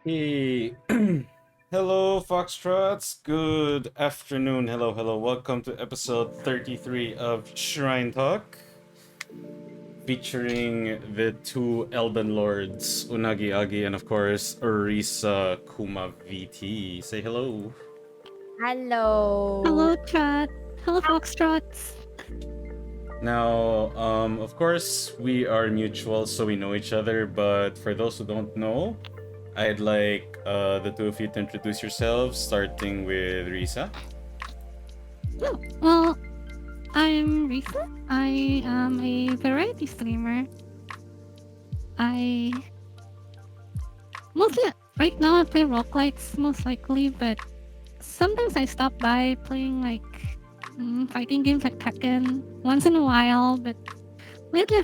Hey, hello, Foxtrots. Good afternoon. Hello, hello. Welcome to episode 33 of Shrine Talk, featuring the two Elden Lords, Unagi Agi, and of course, Orisa Kuma VT. Say hello. Hello. Hello, chat. Hello, Foxtrots. Now, of course, we are mutual, so we know each other, but for those who don't know, I'd like the two of you to introduce yourselves, starting with Risa. Oh, well, I'm Risa. I am a variety streamer. I mostly right now I play roguelites most likely, but sometimes I stop by playing like fighting games like Tekken once in a while. But lately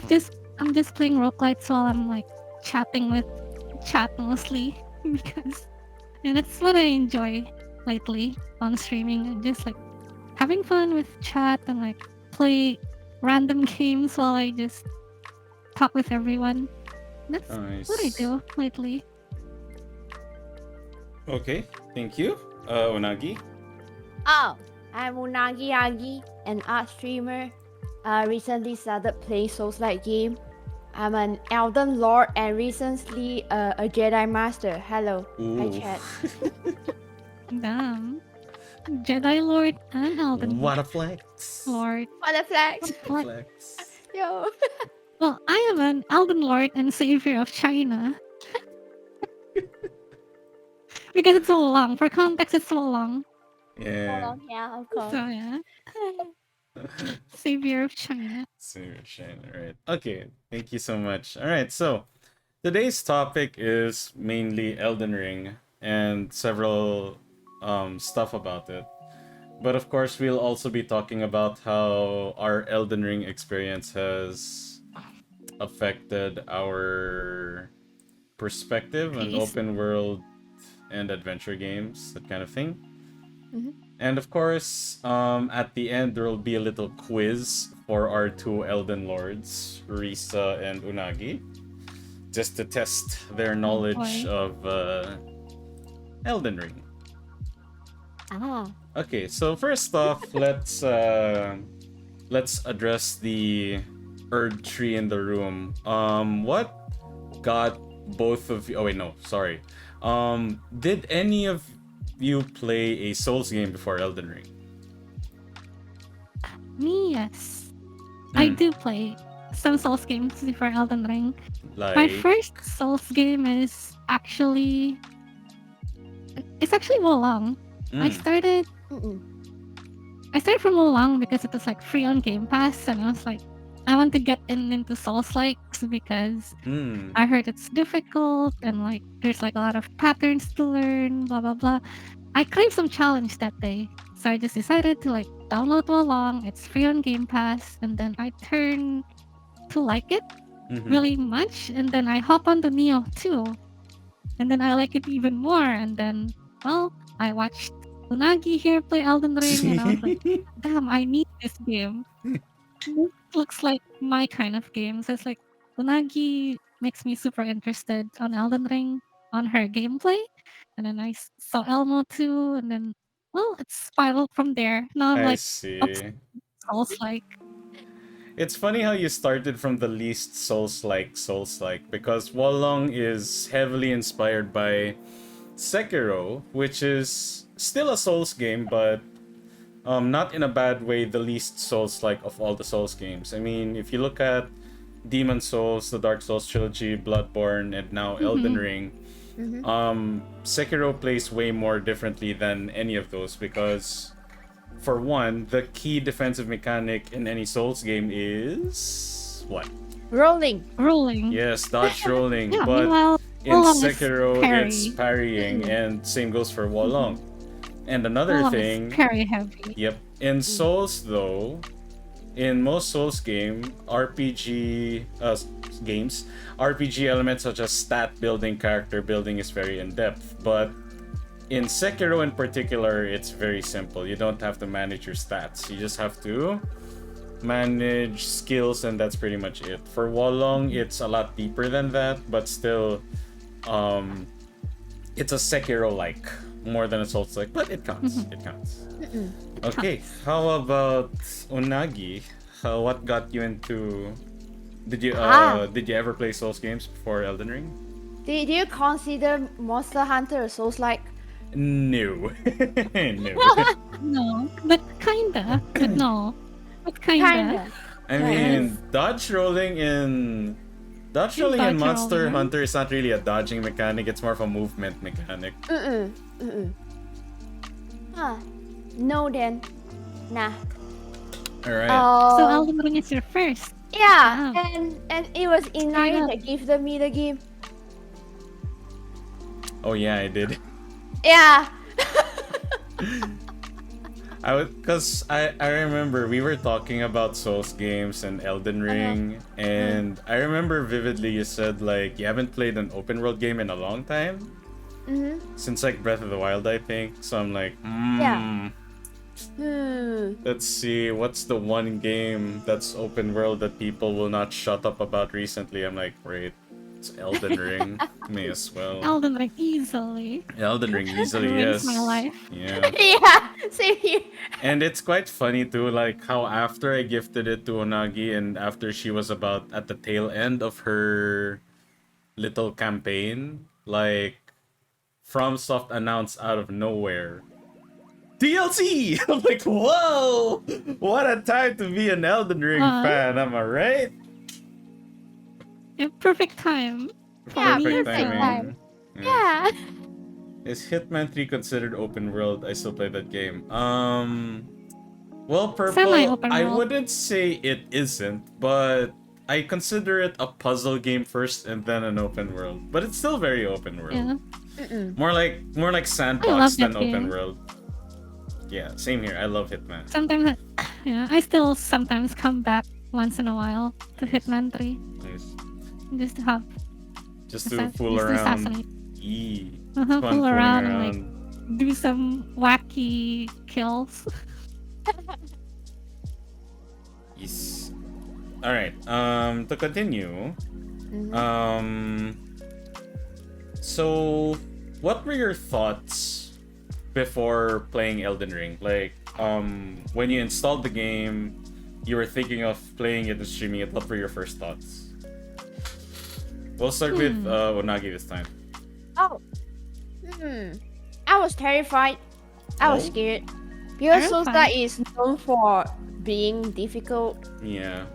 I'm just playing roguelites while I'm like chatting with chat mostly because and that's what I enjoy lately on streaming. And just like having fun with chat and like play random games while I just talk with everyone. That's what I Nice. do lately. Okay, thank you. Unagi. Oh, I'm Unagi Agi, an art streamer. Recently started playing Souls-like game. I'm an Elden Lord and recently a Jedi Master. Hello. Hi, Ooh. chat. Damn. Jedi Lord and Elden What a flex. Lord. What a flex. What? Flex. Yo. Well, I am an Elden Lord and Savior of China. Because it's so long. For context, it's so long. Hold Yeah. on. Yeah, of course. So yeah. Savior of China. Super shine. Alright. Okay, thank you so much. Alright, so today's topic is mainly Elden Ring and several stuff about it. But of course, we'll also be talking about how our Elden Ring experience has affected our perspective on Taste. open world and adventure games, that kind of thing. Mhm. And of course, at the end, there will be a little quiz for our two Elden Lords, Risa and Unagi, just to test their Oh knowledge boy. of Elden Ring. Ah. Okay, so first off, let's address the Erd tree in the room. What got both of you? Oh wait, no, sorry. Did any of you play a Souls game before Elden Ring? Me, yes. I Hmm. do play some Souls games before Elden Ring. My Like, first Souls game is actually it's actually Wolong. I hmm. started Mm-mm. I started from Wolong because it was like free on Game Pass and I was like I want to get into Souls likes because Hmm. I heard it's difficult and like there's like a lot of patterns to learn, blah blah blah. I craved some challenge that day. So I just decided to like download Wolong. It's free on Game Pass and then I turned to like it Mm-hmm. really much and then I hop onto Neo too. And then I like it even more. And then, well, I watched Unagi here play Elden Ring, and I was like, damn, I need this game. This looks like my kind of game. So it's like Unagi makes me super interested on Elden Ring, on her gameplay. And then saw Elmo too, and then, well, it spiraled from there. Now I'm I like, obsessed see. with Souls like, It's funny how you started from the least Souls like, because Wolong is heavily inspired by Sekiro, which is still a Souls game, but not in a bad way, the least Souls like of all the Souls games. I mean, if you look at Demon Souls, the Dark Souls trilogy, Bloodborne, and now Elden mm-hmm, Ring, Mhm. Sekiro plays way more differently than any of those because, for one, the key defensive mechanic in any Souls game is what? Rolling. rolling. Yes, dodge rolling. Yeah, But meanwhile, in Wolong is Sekiro, it's parry. parrying, Mm-mm. and same goes for Mm-hmm. Wolong. And another Wolong is thing, parry heavy. yep, in Mm. Souls though, in most Souls games, RPG elements such as stat building, character building is very in depth. But in Sekiro in particular, it's very simple. You don't have to manage your stats. You just have to manage skills, and that's pretty much it. For Wolong, it's a lot deeper than that, but still, um, it's a Sekiro-like more than a Souls-like, but it counts. It counts. Okay, how about Unagi? What got you into? Did you ever play Souls games before Elden Ring? Did you consider Monster Hunter a Souls-like? No, no. No, but kinda. But no. But kinda. I mean, dodge rolling in Monster rolling. Hunter is not really a dodging mechanic. It's more of a movement mechanic. No then. Nah. All right. So Elden Ring is your first. Yeah, Wow. and it was Inari up. that gifted me the game. Oh yeah, I did. Yeah. I remember we were talking about Souls games and Elden Ring, and I remember vividly you said like you haven't played an open world game in a long time. Since like Breath of the Wild, I think. So I'm like, Yeah. let's see, what's the one game that's open world that people will not shut up about recently? I'm like, great, it's Elden Ring. May as well. Elden Ring easily. Elden Ring easily, Ruins yes. my life. Yeah. Yeah. Same here. And it's quite funny too, like how after I gifted it to Onagi and after she was about at the tail end of her little campaign, like FromSoft announced out of nowhere DLC! I'm like, whoa! What a time to be an Elden Ring fan, am I right? Yeah, perfect time. Yeah, Perfect perfect timing. time. Yeah. Is Hitman 3 considered open world? I still play that game. Well, Purple, Semi-open I world. wouldn't say it isn't, but I consider it a puzzle game first and then an open world. But it's still very open world. Yeah. More like I love sandbox than that open game. world. Yeah, same here. I love Hitman. Sometimes, I still sometimes come back once in a while to Hitman 3 Nice. just to have Just to fool just to around. assassinate. It's Fool fun fooling around and around. like do some wacky kills. Yes. All right. To continue. So, what were your thoughts before playing Elden Ring? Like, when you installed the game, you were thinking of playing it and streaming it. What were your first thoughts? We'll start with Onagi this time. Oh. I was terrified. I was Oh? scared. Because Souls Terrified? is known for being difficult. Yeah.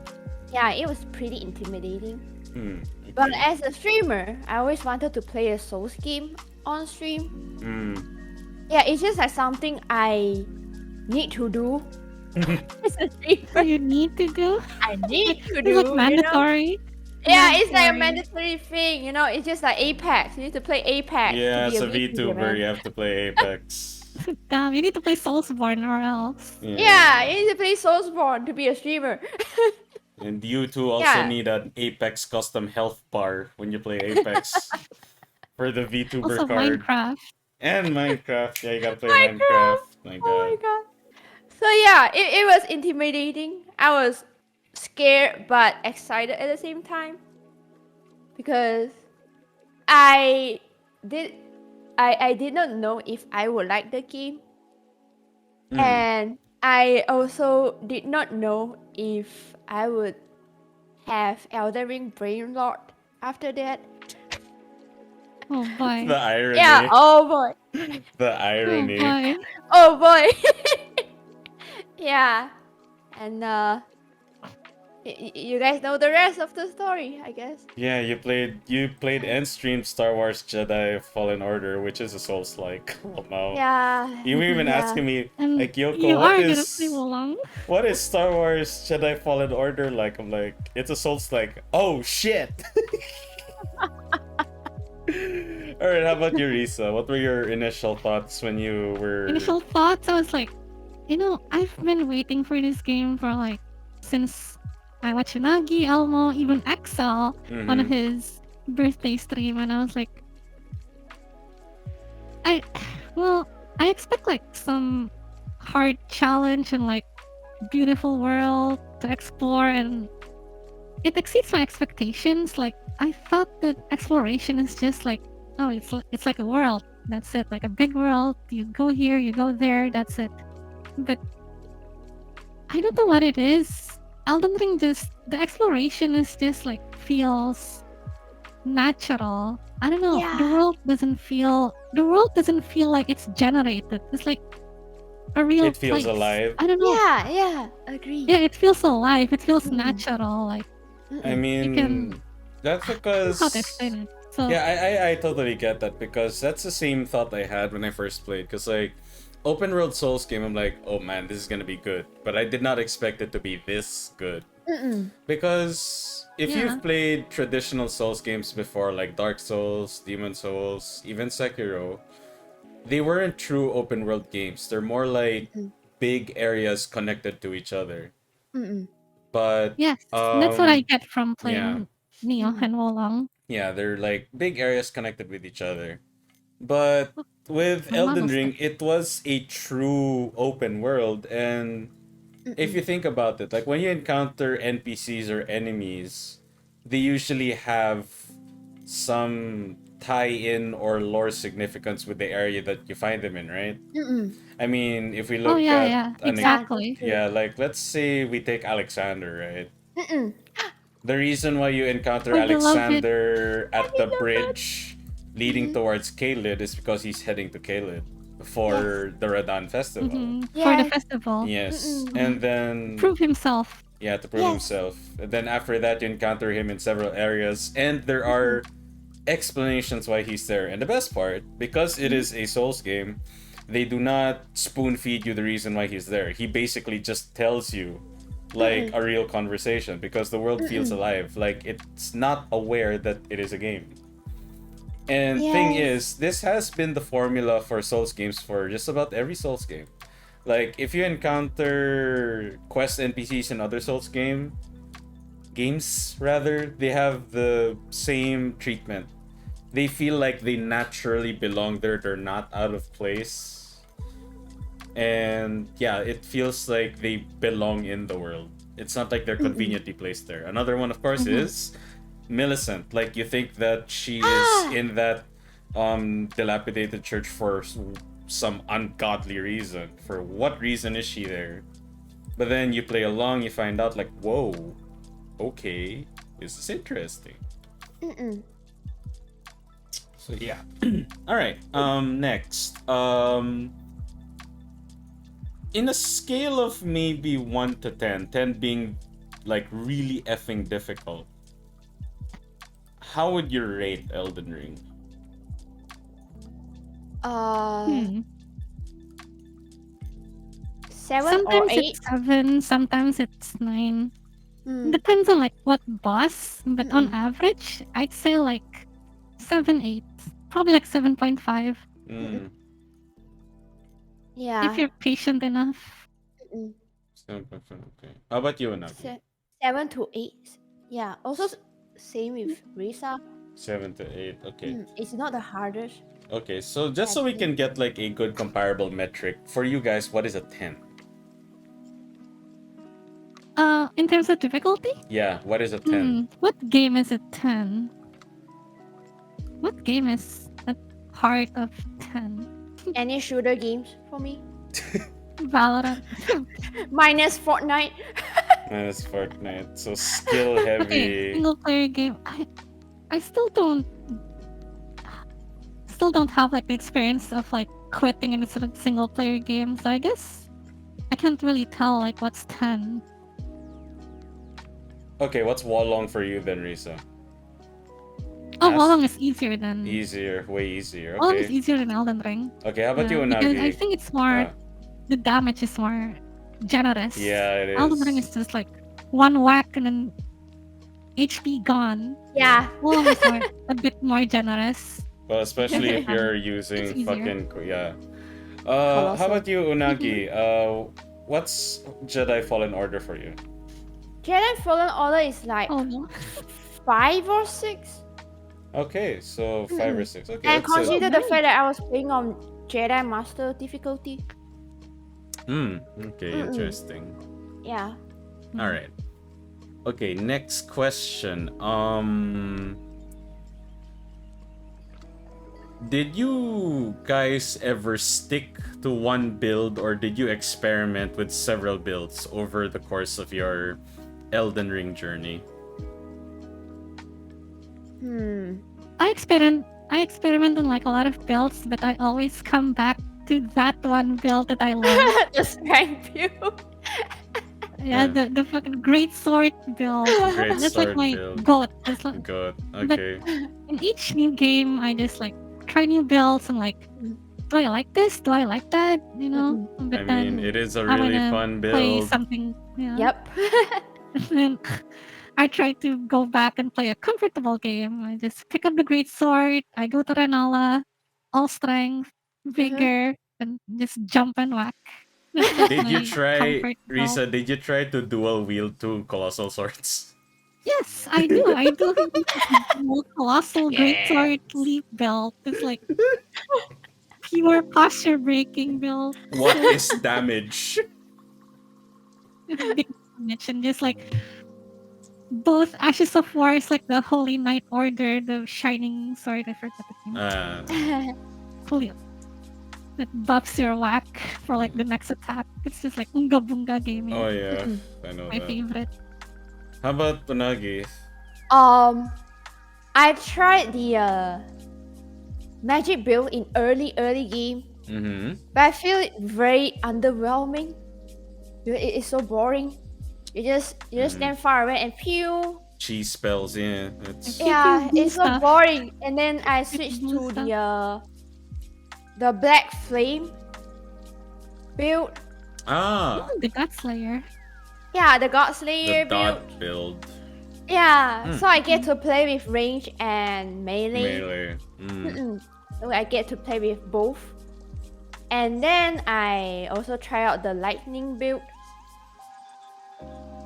Yeah, it was pretty intimidating. Okay. But as a streamer, I always wanted to play a Souls game on stream. Yeah, it's just like something I need to do as a streamer. You need to do. I need to It's do. like You know? mandatory. Yeah, it's like a Mandatory. mandatory thing. You know, it's just like Apex. You need to play Apex. Yeah, to as be a VTuber. VTuber, you have to play Apex. Damn, you need to play Soulsborne or else. Yeah, you need to play Soulsborne to be a streamer. And you two also Yeah. need an Apex custom health bar when you play Apex for the VTuber Also card. Minecraft. And Minecraft. Yeah, you gotta play Minecraft. Minecraft. My Oh my god. god. So yeah, it was intimidating. I was scared but excited at the same time. Because I did not know if I would like the game. And I also did not know if I would have Elden Ring brain rot after that. Oh boy. The irony. Yeah, oh boy. The Oh irony. boy. Oh boy. Yeah. And you guys know the rest of the story, I guess. Yeah, you played and streamed Star Wars Jedi Fallen Order, which is a Souls-like. Oh no. Yeah. You were even yeah. asking me, And like, Yoko, you what are gonna is play along. what is Star Wars Jedi Fallen Order like? I'm like, it's a Souls-like. Oh shit. Alright, how about you, Risa? What were your initial thoughts when you were Initial thoughts, I was like, I've been waiting for this game for like since I watched Unagi, Elmo, even Excel on Mhm. his birthday stream, and I was like, I expect like some hard challenge and like beautiful world to explore, and it exceeds my expectations. Like I thought that exploration is just like, oh, it's like a world. That's it, like a big world. You go here, you go there. That's it. But I don't know what it is. Elden Ring just the exploration is just like feels natural. I don't know. Yeah. The world doesn't feel like it's generated. It's like a real It feels place. alive. I don't know. Yeah. Agree. Yeah, it feels alive. It feels Mm. natural. Like I you can mean, that's I don't know how to because explain it. So yeah, I totally get that because that's the same thought I had when I first played. Because like, open world Souls game, I'm like, oh man, this is gonna be good, but I did not expect it to be this good. Because if Yeah. you've played traditional Souls games before, like Dark Souls, Demon Souls, even Sekiro, they weren't true open world games. They're more like big areas connected to each other. But yes, that's what I get from yeah, playing Neo and Wolong. yeah, they're like big areas connected with each other. But with I'm Elden almost Ring, there. it was a true open world, and if you think about it, like when you encounter NPCs or enemies, they usually have some tie-in or lore significance with the area that you find them in, right? I mean, if we Oh look yeah, at yeah, an exactly. yeah, like let's say we take Alexander, right? The reason why you encounter My beloved. Alexander at the bridge leading towards Caelid is because he's heading to Caelid for the Radan festival. For the Yes. festival. Yes, Mhm. and then Prove himself. yeah, to prove Yes. himself. And then after that, you encounter him in several areas, and there are explanations why he's there. And the best part, because it is a Souls game, they do not spoon feed you the reason why he's there. He basically just tells you like a real conversation because the world feels alive. Like it's not aware that it is a game. And thing Yes. is, this has been the formula for Souls games for just about every Souls game. Like if you encounter quest NPCs in other Souls games rather, they have the same treatment. They feel like they naturally belong there. They're not out of place. And yeah, it feels like they belong in the world. It's not like they're conveniently placed there. Another one, of course, is Millicent. Like you think that she is in that dilapidated church for some ungodly reason. For what reason is she there? But then you play along, you find out like, whoa, okay, this is interesting. So yeah. All right. Next. In a scale of maybe 1 to 10, 10 being like really effing difficult, how would you rate Elden Ring? Seven or Sometimes eight. it's 7, sometimes it's 9. Depends on like what boss, but on average, I'd say like 7, 8. Probably like 7.5 Yeah. if you're patient enough. 7.5. Okay. How about you, Anagi? 7 to 8. Yeah. Also same with Risa. 7 to 8. Okay. It's not the hardest. Okay. So just so we can get like a good comparable metric for you guys, what is a 10? In terms of difficulty, Yeah. What is a 10? what game is a 10? What game is a heart of 10? Any shooter games for me. Valorant. Minus Fortnite. That's Fortnite. So skill Okay, heavy. single player game. I still don't have like the experience of like quitting in a sort of single player game. So I guess I can't really tell like what's 10. Okay, what's Wallong for you then, Risa? Oh, Yes. Wolong is easier than Easier, way easier. Wolong is Okay. easier than Elden Ring. Okay, how about you, Because I Unagi? think it's more the damage is more generous. Yeah, it Elden Ring is. is just like one whack and then HP gone. Yeah. Wolong is more, a bit more generous. Well, especially if you're It's using easier. fucking yeah. How about you, Unagi? What's Jedi Fallen Order for you? Jedi Fallen Order is like Oh no. 5 or 6. Okay, so 5 or 6. Okay, And that's it. consider the fact that I was playing on Jedi Master difficulty. Okay, interesting. Yeah. All right. Okay, next question. Did you guys ever stick to one build, or did you experiment with several builds over the course of your Elden Ring journey? I experiment on like a lot of builds, but I always come back to that one build that I love. The strength build. Yeah, the fucking great sword build. Great That's like sword my build. goat. That's like, Good. but Okay. in each new game, I just like try new builds and like, do I like this? Do I like that? You know. But I then mean, it is a I really wanna fun play build. something. Yeah. Yep. And then I try to go back and play a comfortable game. I just pick up the great sword. I go to Ranala, all strength, vigor, and just jump and whack. That's like Did you my try, comfort build. Risa, did you try to dual wield two colossal swords? Yes, I do. I do have a colossal great Yeah. sword leap build. It's like pure posture breaking build. What So is damage? big damage and just like both Ashes of War is like the Holy Knight Order, the shining sword. I forgot the name. Holy that buffs your whack for like the next attack. It's just like unga bunga gaming. Oh yeah, I know My that. favorite. How about Unagi? I tried the magic build in early game, but I feel it very underwhelming. It is so boring. You just stand far away and pew. Cheese spells, yeah. It's Yeah, blue it's so stuff. boring. And then I It's switched blue to the black flame build. The God Slayer. Yeah, the God the Slayer build. dot build. Yeah, so I get to play with range and melee. Melee. So I get to play with both. And then I also try out the lightning build.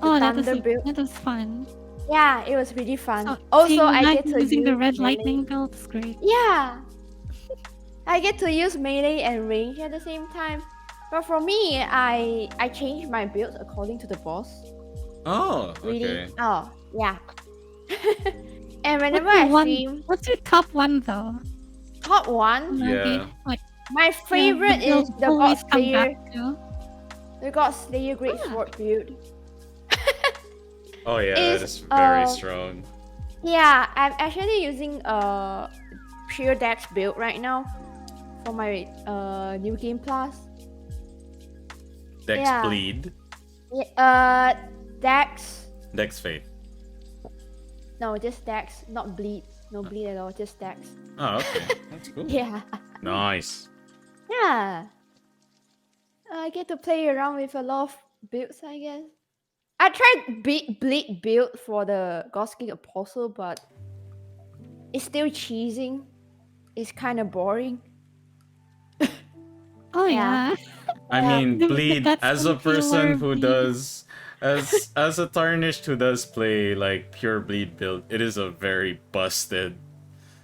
Oh, thunder build. that was fun. Yeah, it was really fun. So, Also, seeing I Nike get to using use the red melee. lightning build is great. Yeah, I get to use melee and range at the same time. But for me, I change my build according to the boss. Oh, Really? okay. Oh, yeah. And whenever I stream, What's your top one though? top one, Yeah. Like my favorite yeah, is the God always come Slayer. back to. The God Slayer Great Sword build. Oh yeah, that It's, is very strong. Yeah, I'm actually using pure Dex build right now for my new game plus. Dex yeah. bleed. Dex. Dex faith. No, just Dex, not bleed. No bleed at all, just Dex. Oh, okay. That's cool. Yeah. Nice. Yeah. I get to play around with a lot of builds, I guess. I tried bleed build for the Gothic Apostle, but it's still cheesing. It's kind of boring. Oh yeah. I mean, bleed That's as a some killer person who bleed. does as a tarnished who does play like pure bleed build, it is a very busted.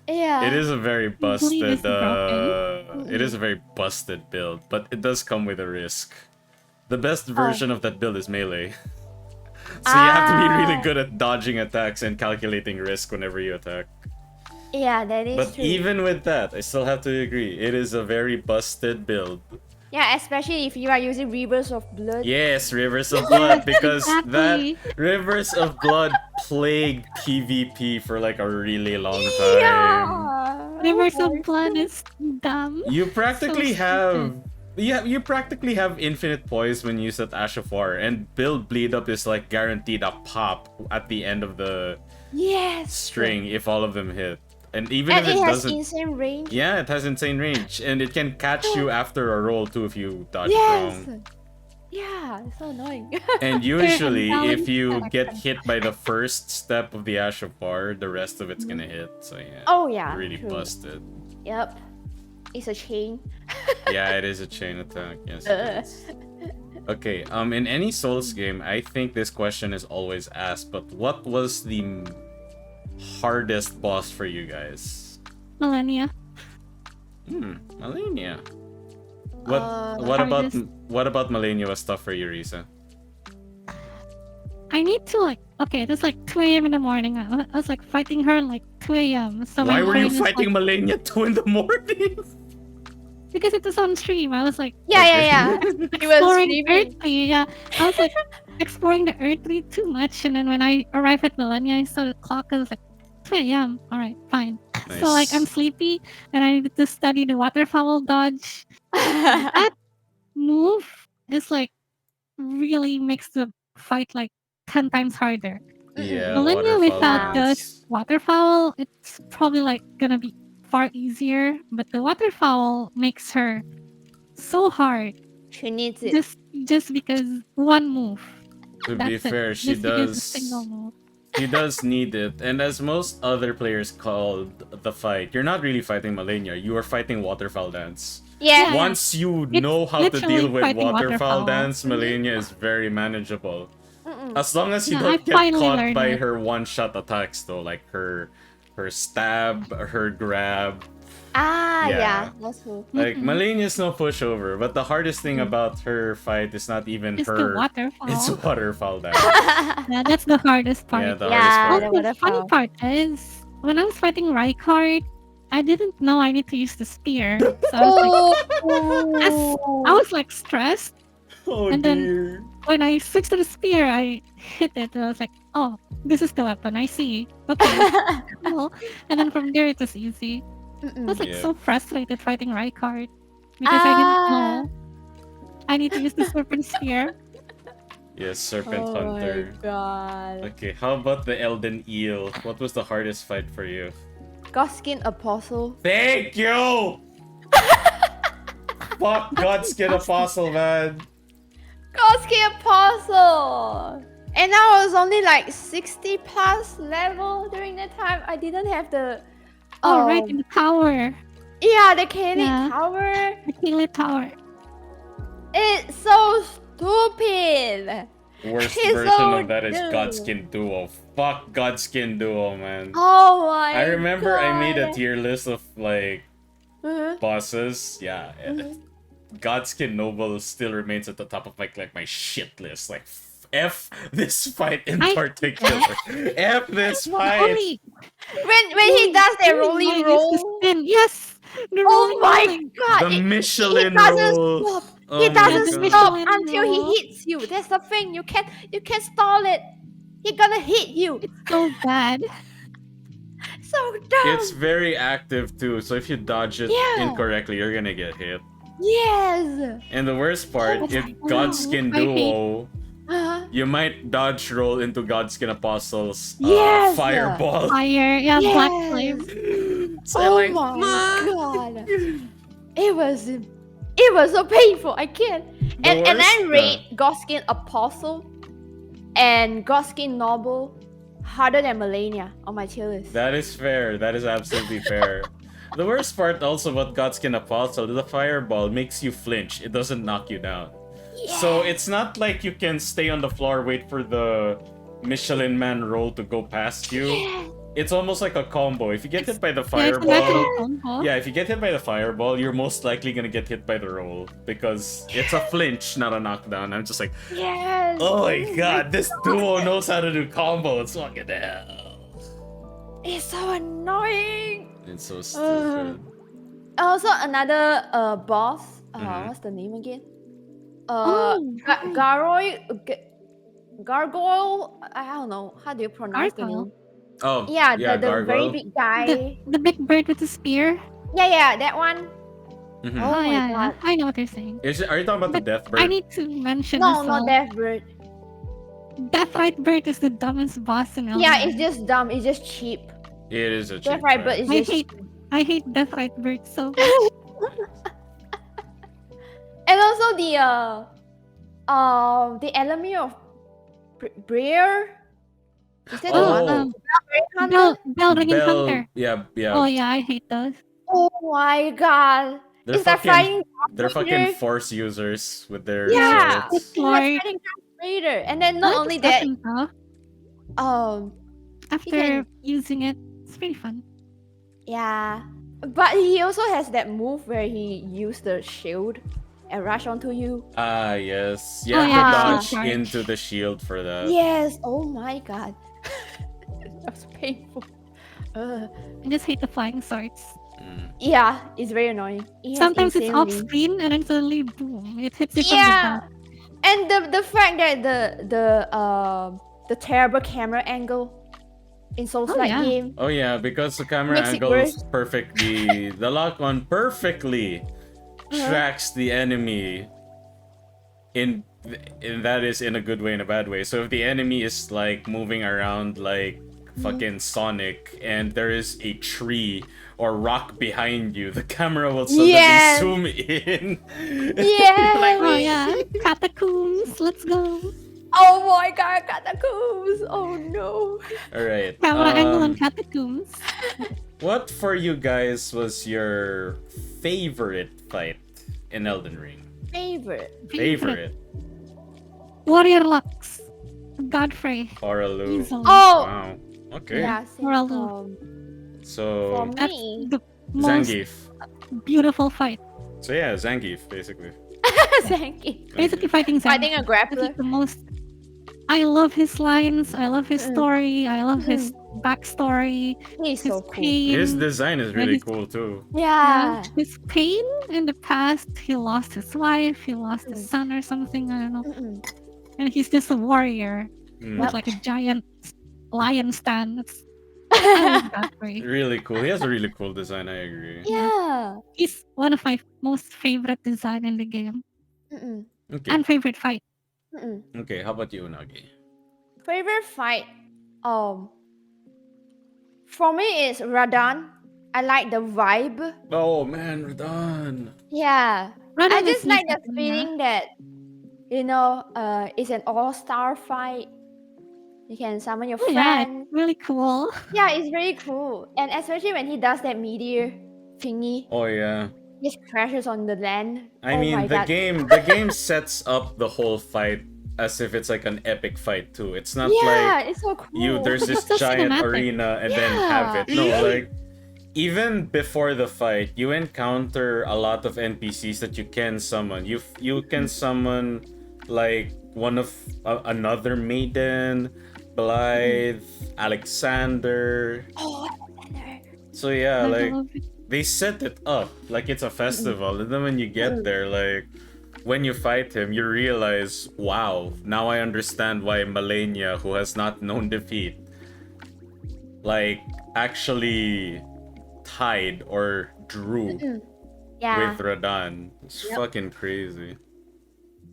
Yeah. It is a very busted. is broken. It is a very busted build, but it does come with a risk. The best version of that build is melee. So you have to be really good at dodging attacks and calculating risk whenever you attack. Yeah, that is But true. even with that, I still have to agree. It is a very busted build. Yeah, especially if you are using Rivers of Blood. Yes, Rivers of Blood, because exactly. that Rivers of Blood plagued PvP for like a really long time. Yeah. Rivers of Blood is dumb. You practically So have you practically have infinite poise when you use that Ash of War, and build bleed up is like guaranteed a pop at the end of the Yes. string if all of them hit. And even And if it it has doesn't, insane range. yeah, it has insane range, and it can catch you after a roll too if you dodge it Yes. wrong. Yeah, it's so annoying. And usually, if you balance get hit by the first step of the Ash of War, the rest of it's gonna hit. So yeah, Oh yeah. really true. busted. Yep. It's a chain. Yeah, it is a chain attack. Yes. It is. Okay. In any Souls game, I think this question is always asked. But what was the hardest boss for you guys? Millennia. I need to like okay, it's like 2 a.m. in the morning. I was like fighting her like 2 a.m. So Why my were you brain is fighting like, Malenia 2 in the morning? because it was on stream. I was like Yeah. He was exploring sleeping. Earthly. Yeah, I was like exploring the Earthly too much, and then when I arrived at Millennia, I saw the clock. I was like 2 a.m. All right, fine. So like I'm Nice. sleepy, and I needed to study the waterfowl dodge. That move is like really makes the fight like 10 times harder. Yeah, Millennia waterfall without Yeah. the dance. waterfowl, it's probably like gonna be far easier, but the waterfowl makes her so hard She needs it. just because one move. To be That's it. fair, she Just because a single does. move. She does need it, and as most other players called the fight, you're not really fighting Malenia, you are fighting waterfowl dance. Yeah. Once you It's know how to literally deal with fighting waterfowl waterfowl. dance, Malenia is very manageable. Mm-mm. As long as you Yeah, I don't get finally caught learned by it. her one-shot attacks though, like her stab, her grab. Ah, Yeah. yeah. That's cool. Like Mhm. Malenia's no pushover, but the hardest thing about her fight is not even It's the her. waterfowl. It's waterfowl dance. Yeah, that's the hardest part. Yeah, the Yeah, hardest Well, the part. the funny waterfowl. part is, when I was fighting Rykard, I didn't know I need to use the spear. So I was like, I was like stressed. Oh And then- dear. When I switched to the spear, I hit it. And I was like, oh, this is the weapon. I see. Okay, cool. And then from there, it was easy. I was like Yeah. so frustrated fighting Rykard because I didn't know I need to use the serpent spear. Yes, Serpent Oh Hunter. my god. Okay, how about the Elden Eel? What was the hardest fight for you? Godskin Apostle. Thank you! Fuck Godskin Apostle, man. Godskin Apostle! And I was only like 60 plus level during that time. I didn't have the. Oh, right in the tower. Yeah, the Kalit Yeah. Tower. The Kaylee Tower. It's so stupid. Worst He's version so of that is dumb. Godskin Duo. Fuck Godskin Duo, man. Oh my I remember I made a God. tier list of like Mhm. bosses. Yeah. Mhm. Godskin Noble still remains at the top of my shit list. Like F this fight in I- particular. F this fight. Only When he does that only rolling mine is the roll. spin. Yes. The Oh rolling my rolling. god! The Michelin he doesn't roll. stop. Oh He my doesn't God. stop Michelin until roll. he hits you. That's the thing. You can't stall it. He gonna hit you. It's so bad. So dumb. It's very active too, so if you dodge it Yeah. incorrectly, you're gonna get hit. Yes. And the worst part, Oh, if I Godskin hate- Duo, Uh, you might dodge roll into Godskin Apostle's Yes! fireball. Fire. Yeah, black Yes. flame. So oh like, my god. It was so painful. I can't. And I worst- rate Godskin Apostle and Godskin Noble harder than Malenia on my tier list. That is fair. That is absolutely fair. The worst part also about Godskin Apostle, the fireball makes you flinch. It doesn't knock you down. So it's not like you can stay on the floor, wait for the Michelin Man roll to go past you. It's almost like a combo. If you get hit by the Yeah, it's a fireball, natural combo. yeah, if you get hit by the fireball, you're most likely gonna get hit by the roll because it's a flinch, not a knockdown. I'm just like, Yes. oh my god, this duo knows how to do combos. Fucking hell. It's so annoying. It's so stupid. Also, another boss. Mhm. What's the name again? Oh, Gargoyle. I don't know. How do you pronounce the Gargoyle? name? Oh, Yeah, the very gargoyle. big guy. the big bird with the spear. Yeah, that one. Mhm. Oh my yeah, God. I know what you're saying. Are you talking about the But death bird? I need to mention No, as not well. Death Bird. Death Bird is the dumbest boss in Elden. Yeah, it's just dumb. It's just cheap. It is a cheap Death Right Bird fight. is I just. hate I hate Death Bird so much. And also the enemy of Breer. Is that the Oh. one? Hunter? Bell Ringing Hunter. Yeah, yeah. Oh yeah, I hate those. Oh my god! They're Is that fucking, fighting? they're Darth fucking Vader? force users with their Yeah. swords. Is that Lord. fighting Darth Vader? And then I not like only the that, weapon, though. After can- using it, it's pretty fun. yeah. But he also has that move where he used the shield and rush onto you. Ah, yes. You Oh, have yeah, to the dodge shield charge. into the shield for that. Yes. Oh my god. That was painful. I just hate the flying swords. Yeah, it's very annoying. It has Sometimes it's off insanely. screen and then suddenly boom, it hits you from the Yeah, back. and the fact that the terrible camera angle in Souls Oh, like yeah. game Oh yeah, because the camera makes it angles worse. perfectly, the lock on perfectly tracks the enemy in that is in a good way and a bad way. So if the enemy is like moving around like fucking Sonic and there is a tree or rock behind you, the camera will suddenly Yes. zoom in. Yeah. Like, Oh, yeah. Catacombs, let's go. Oh my god, catacombs! Oh no. all right. Camera angle on catacombs. What for you guys was your favorite fight in Elden Ring? Favorite. Warrior Lux. Godfrey. Oralu. Easily. Oh. Wow. Okay. Yeah. Same, Moralo. So for That's me. the most Zangief. beautiful fight. So yeah, Zangief basically. Thank you. Basically fighting Zangief. Fighting a That's like grappler. the most. I love his lines. I love his story. I love his backstory. He's His so cool. pain. His design is and really his- cool too. Yeah. His pain in the past. He lost his wife. He lost his son or something. I don't know. Mm-mm. And he's just a warrior Mm. with like a giant lion stand. That's I love Godfrey. Really cool. He has a really cool design, I agree. Yeah. He's one of my most favorite design in the game Mm-mm. Okay. and favorite fight. Mm-mm. Okay, how about you, Unagi? Favorite fight? For me it's Radan. I like the vibe. Oh man, we're done. Yeah. Radan I is just like the beautiful, yeah. feeling that it's an all-star fight. You can summon your Oh, yeah, friend. it's really cool. Yeah, it's really cool. And especially when he does that meteor thingy, Oh yeah. just crashes on the land. I Oh mean my god. the game sets up the whole fight as if it's like an epic fight too. It's not Yeah, like it's so cool. there's this It's so giant cinematic. arena and then have it. No, Yeah. like even before the fight, you encounter a lot of NPCs that you can summon. You can summon like one of another maiden, Blythe, Alexander. Oh, Alexander. So yeah, I like love it. they set it up like it's a festival, and then when you get there, like when you fight him, you realize, wow, now I understand why Malenia, who has not known defeat, like actually tied or drew Yeah. with Radan. It's fucking crazy.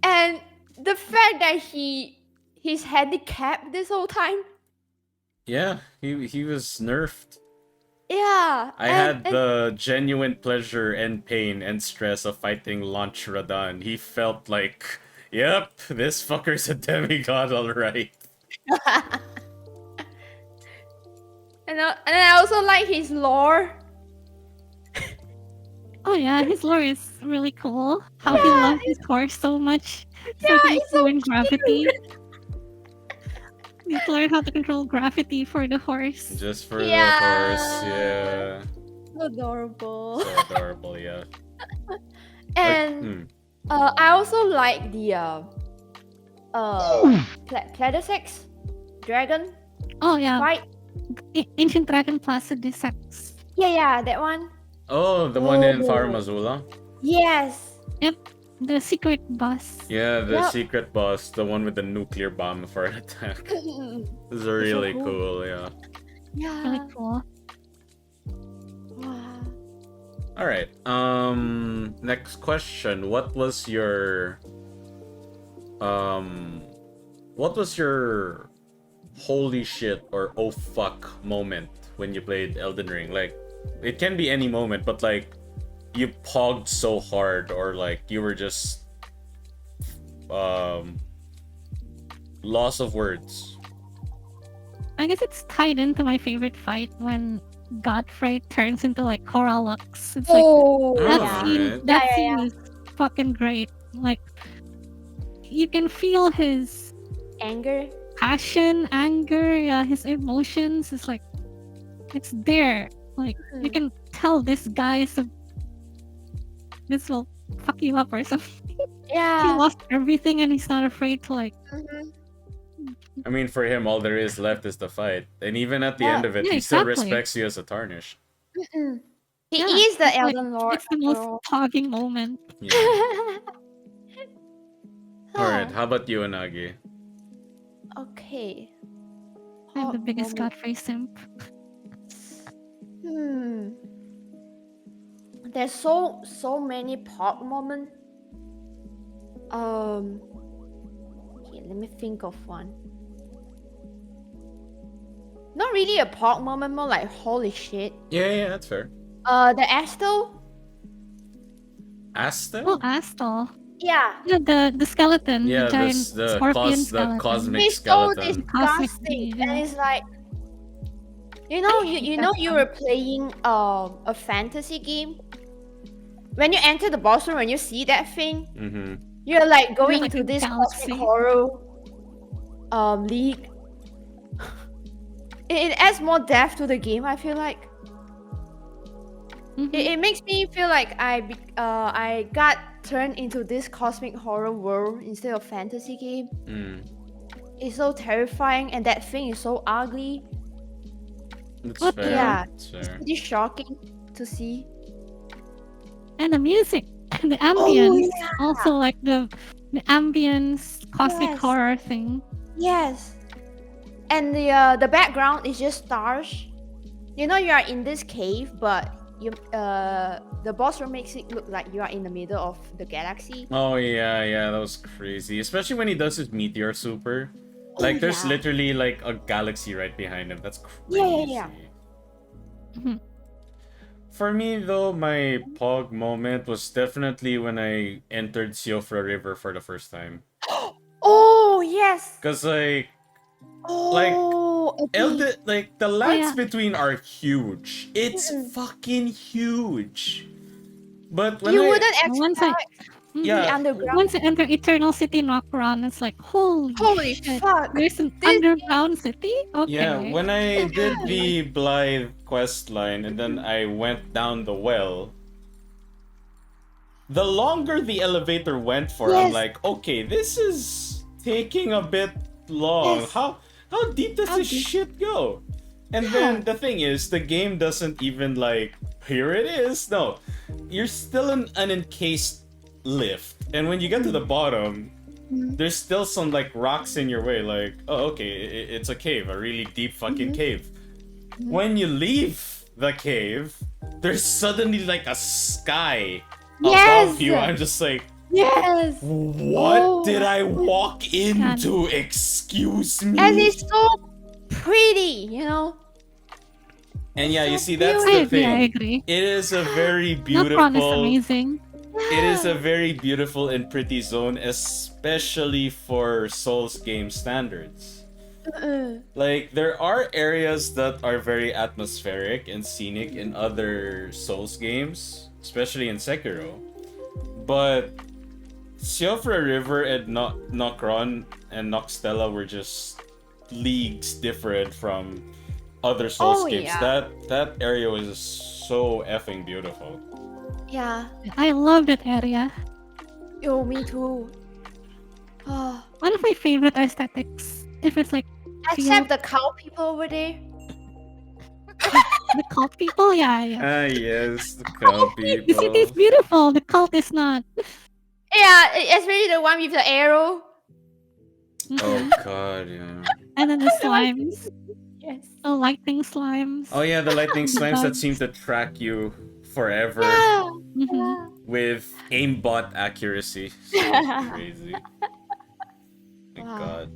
And the fact that he's handicapped this whole time. Yeah, he was nerfed. Yeah. I had the genuine pleasure and pain and stress of fighting Launch Radan. He felt like, yep, this fucker's a demigod, alright. and I also like his lore. Oh yeah, his lore is really cool. How he loves his horse so much. So he it's so can gravity. He's learned how to control gravity for the horse. Just for the Yeah. horse, yeah. Adorable. So adorable, yeah. And I also like the Pledosex dragon Oh yeah, fight. Ancient Dragon Placid Sex. Yeah, that one. Oh, the one in Oh. Farm Azula? Yes. The secret boss. Yeah, the Yep. secret boss, the one with the nuclear bomb for an attack. This is really cool. cool, yeah. Yeah. Really cool. Wow. Alright, next question. What was your holy shit or oh fuck moment when you played Elden Ring? Like, it can be any moment, but like, you pogged so hard or like you were just loss of words. I guess it's tied into my favorite fight when Godfrey turns into like Coral Lux. It's like Oh, Oh, that yeah. scene. right. That Yeah, scene yeah. is fucking great. Like you can feel his Anger. passion, anger, his emotions. It's like it's there. Like you can tell this guy is this will fuck you up or something. Yeah. lost everything and he's not afraid to like. Mhm. I mean, for him, all there is left is the fight, and even at the Yeah. end of it, Yeah, he still exactly. respects you as a tarnish. Mm-mm. He Yeah, is the it's like Elden Lord it's the after most all. talking moment. Yeah. All right. Huh. How about you, Anagi? Okay. I'm the Hot biggest moment. Godfrey simp. Hmm. There's so many pop moments. Okay, let me think of one. Not really a pop moment, more like holy shit. Yeah, that's fair. The Astel. Asta? Oh, Astal. Yeah. Yeah, the skeleton, the Yeah, giant scorpion the skeleton. cosmic He's so skeleton. Cosmic disgusting, bee, and yeah. it's like you I know hate you that know you guy. were playing a fantasy game. When you enter the boss room and you see that thing, Mm-hmm. you're like You're going like into a this cosmic galaxy. horror league. It adds more depth to the game, I feel like. Mhm. It makes me feel like I got turned into this cosmic horror world instead of fantasy game. Mm. It's so terrifying, and that thing is so ugly. That's What the fair. hell? Yeah, That's it's fair. pretty shocking to see. And the music, the Oh ambience, yeah, also like the ambience cosmic yes, horror thing. yes. And the background is just stars. You know you are in this cave, but the boss room makes it look like you are in the middle of the galaxy. Oh yeah, that was crazy. Especially when he does his meteor super. Oh Like there's yeah, literally like a galaxy right behind him. That's yeah, yeah, crazy. yeah. Mhm. For me though, my Pog moment was definitely when I entered Siofra River for the first time. Oh yes. Cause like Oh, agree. Elden, like the Oh lands yeah, between are huge. It's Mm-mm. fucking huge. But when You I wouldn't once I expect the yeah, underground. once I enter Eternal City Nokron, it's like holy Holy shit! fuck! There's an This underground city. yeah, Okay. when I did I like the Blythe quest line and then I went down the well, the longer the elevator went for, I'm yes, like, okay, this is taking a bit long. yes, How deep does how this deep. shit go? And yeah. then the thing is, the game doesn't even like, here it is. No, you're still in an encased lift, and when you get to the bottom, Mhm. there's still some like rocks in your way. Like, oh, okay, it's a cave, a really deep fucking Mhm. cave. Mhm. When you leave the cave, there's suddenly like a sky Yes, above you. I'm just like, yes. what Oh did my I walk God. into? Excuse me. And it's so pretty, you know. And It's yeah, you so see, that's I the agree. I thing. agree. It is a very Nokron is beautiful. amazing. It is a Yeah. very beautiful and pretty zone, especially for Souls game standards. Uh-uh. Like, there are areas that are very atmospheric and scenic in other Souls games, especially in Sekiro. But Siofra River and Nokron and Nokstella were just leagues different from other Souls Oh games. yeah, That area was so effing beautiful. yeah. I love that area. Yo, me too. Oh, One of my favorite aesthetics. If it's like except field, the cow people over there. the cult people, yeah, yeah. Ah, yes, the cow The city is people. beautiful. The cult is not. Yeah, especially the one with the arrow. Oh Mhm. god, yeah. And then the The one- slimes, yes. the lightning slimes. Oh yeah, the lightning The slimes that bugs. seem to track you forever Yeah. Mhm. with aimbot accuracy. So crazy. My Wow. god.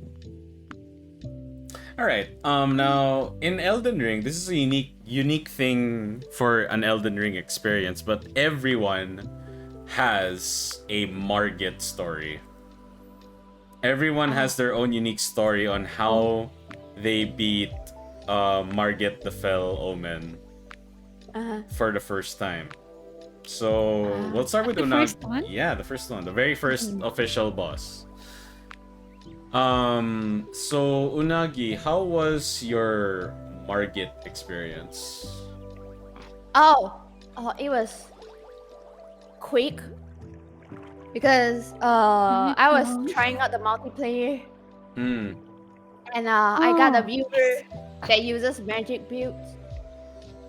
Alright, now in Elden Ring, this is a unique thing for an Elden Ring experience, but everyone has a Margit story. Everyone has their own unique story on how they beat Margit the Fell Omen Uh-huh. for the first time. So we'll start with The Unagi. first one? Yeah, the first one, the very 1st official boss. So Unagi, how was your Margit experience? Oh, it was quick. because Me I was too. trying out the multiplayer, Hmm. and I got a Oh, viewer that uses magic builds.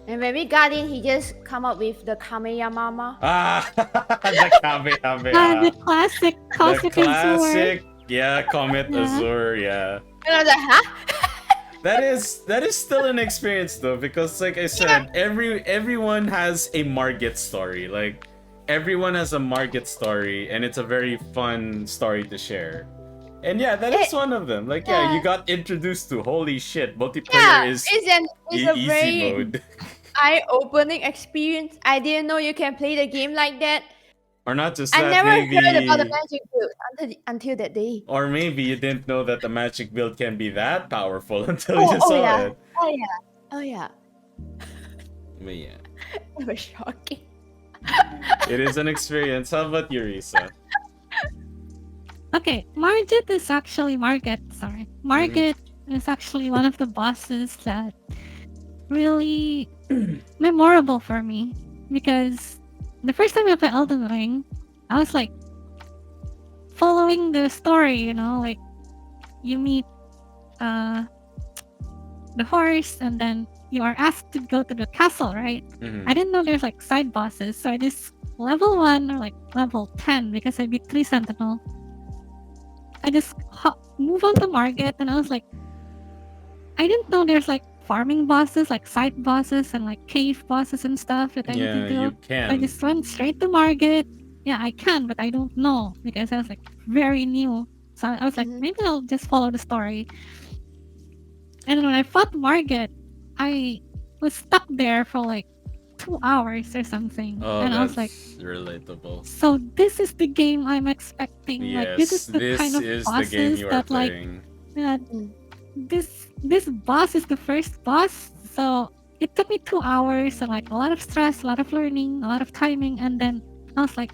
And when we got in, he just come up with the Kameyamama. Ah, the the Kamehameha. classic The Cosmic Azure. classic, yeah, Comet Yeah. Azure, yeah. And I was like, huh? That is still an experience though, because like I said, everyone has a Margit story. Like everyone has a Margit story, and it's a very fun story to share. And yeah, that is It, one of them. Like yeah, you yeah, got introduced to holy shit, multiplayer yeah, is it's a easy very mode. eye-opening experience. I didn't know you can play the game like that. Or not just I that, never heard about the maybe. magic build until that day. Or maybe you didn't know that the magic build can be that powerful until Oh, you oh saw yeah, it. oh yeah, oh yeah. But yeah, It was shocking. it is an experience. How about you, Risa? Okay, Margit is actually Margit. Sorry, Margit is actually one of the bosses that really memorable for me because the first time I played Elden Ring, I was like following the story. You know, like you meet uh the horse, and then you are asked to go to the castle, right? Mhm. I didn't know there's like side bosses, so I just level 1 or like level 10 because I beat 3 Sentinel. I just move on to Market, and I was like, I didn't know there's like farming bosses, like side bosses, and like cave bosses and stuff that I need to Yeah, do. you I can. just went straight to Market. Yeah, I can, but I don't know because I was like very new. So I was like, Mhm. maybe I'll just follow the story. And when I fought Market, I was stuck there for like 2 hours or something. Oh, And I was like, that's relatable. so this is the game I'm expecting. Like this is Yes, the kind this of is the game bosses you are that like playing. uh, Mm. this boss is the first boss. So it took me 2 hours and like a lot of stress, a lot of learning, a lot of timing, and then I was like,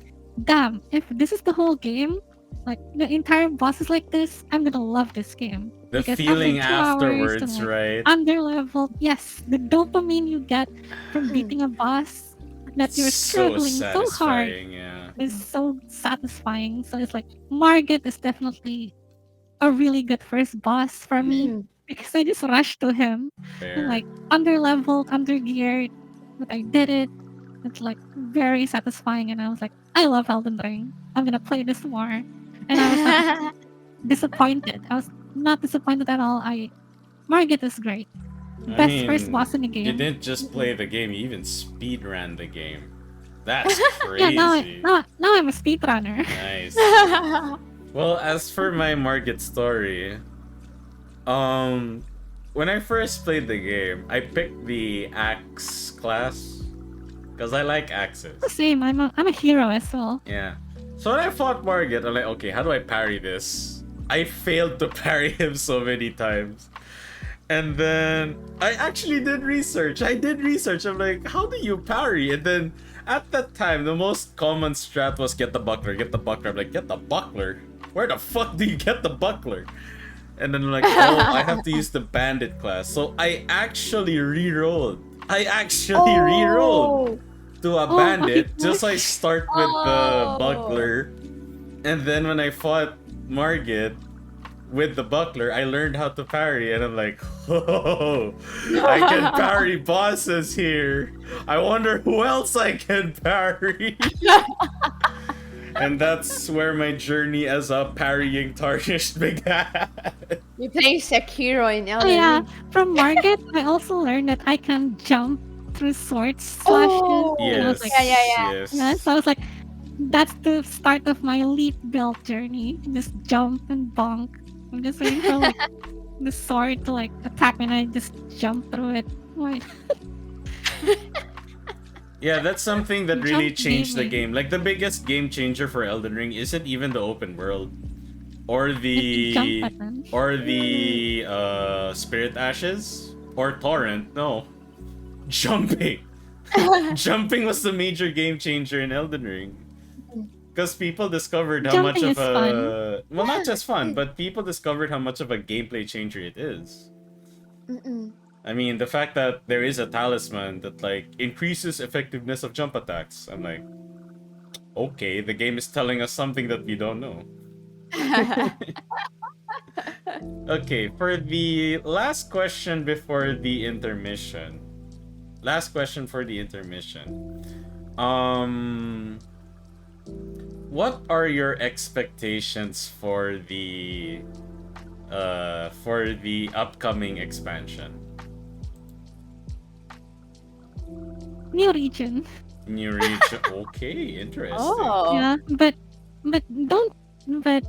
damn, if this is the whole game, like the entire boss is like this, I'm gonna love this game. The Because after feeling 2 hours and afterwards, like right? under leveled, yes, the dopamine you get from Mm. beating a boss that you're So struggling so hard satisfying, yeah. is so satisfying. So it's like Margit is definitely a really good first boss for me Mm. because I just rushed to him and Fair. like under leveled, under geared, but I did it. It's like very satisfying, and I was like, I love Elden Ring. I'm gonna play this more, and I was not disappointed. I was not disappointed at all. Margit is great. I Best first mean, boss in the you game. didn't just play the game, you even speed ran the game. That's Yeah, crazy. now I'm a speedrunner. Nice. Well, as for my Margit story, um, when I first played the game, I picked the axe class because I like axes. Same. I'm a hero as well. Yeah. So when I fought Margit, I'm like, okay, how do I parry this? I failed to parry him so many times. And then I actually did research. I did research. I'm like, how do you parry? And then at that time, the most common strat was get the buckler, get the buckler. I'm like, get the buckler? Where the fuck do you get the buckler? And then I'm like, oh, I have to use the bandit class. So I actually re-rolled. I actually re-rolled Oh. to a Oh my bandit. Just I gosh. start with the Oh. buckler. And then when I fought Margit with the buckler, I learned how to parry, and I'm like, oh, I can parry bosses here. I wonder who else I can parry. And that's where my journey as a parrying tarnished began. You play Sekiro in Oh Elden yeah, Ring. from Margit, I also learned that I can jump through sword slashes, Oh. and I was Yes, like, yes. yeah. So I was like, that's the start of my leap build journey. Just jump and bonk. I'm just waiting for like the sword to like attack me, and I just jump through it. Like, Yeah, that's something that really Jump changed the gaming. game. Like the biggest game changer for Elden Ring isn't even the open world or the jump the button. Spirit Ashes or Torrent. No, jumping. Jumping was the major game changer in Elden Ring. Because people discovered how much Jumping of is a fun. well, not just fun, but people discovered how much of a gameplay changer it is. Mm-mm. I mean, the fact that there is a talisman that like increases effectiveness of jump attacks. I'm like, Okay, the game is telling us something that we don't know. Okay, for the last question before the intermission. Last question for the intermission. What are your expectations for the upcoming expansion? New region. New region. Okay, interesting. Oh. Yeah, but don't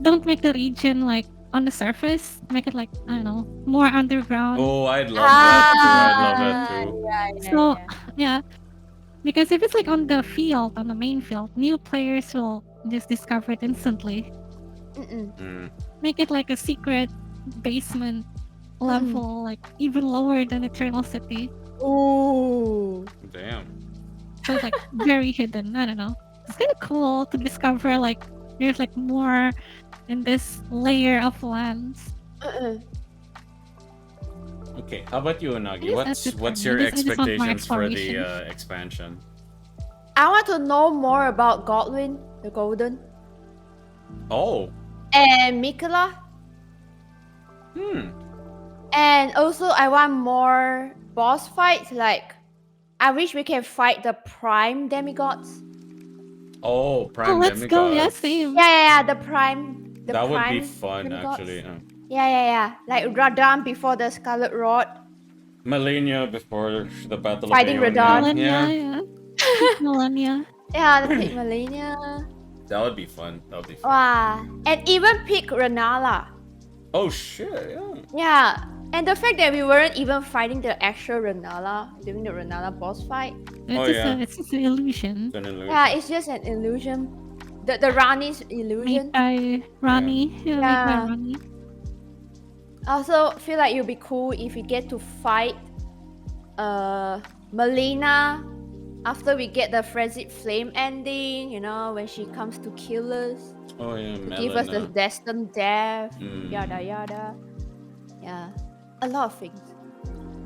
don't make the region like on the surface. Make it like I don't know, more underground. Oh, I'd love that too. I'd love that Ah, too. So yeah. yeah, because if it's like on the field, on the main field, new players will just discover it instantly. Mm-mm. Mm, Make it like a secret basement level, like even lower than Eternal City. Ooh. damn. So it's like very hidden. I don't know. It's kind of cool to discover like there's like more in this layer of lands. Uh-uh. Okay, how about you, I Unagi? guess that's it for What's me. your I just want more expectations for the exploration. expansion? I want to know more about Godwin, the Golden, Oh, and Mikela. And also, I want more boss fights. Like, I wish we can fight the Prime demigods. oh, Oh, Prime let's go. Yeah, Demigods. same. Yeah. The Prime, That would be Prime fun, demigods. actually. Yeah. Like Radam before the Scarlet Rod, Millennia before the Battle of fighting Aeonia. Radon. Millennia, Yeah, yeah. Peak Millennia. Yeah, the Pig Millennia. that would be fun. That would be fun. Wow. And even Pig Renala. Oh shit! Yeah. Yeah. And the fact that we weren't even fighting the actual Renala during the Renala boss fight. Oh It's just yeah. it's just an illusion It's an illusion. Yeah, it's just an illusion. The Rani's illusion. made by Rani. Yeah, made by Yeah. Rani. I also feel like it would be cool if we get to fight Melina after we get the Frenzied Flame ending, you know, when she comes to kill us, Oh yeah, to give us the Melina. destined death, Mm. yada. Yeah. A lot of things.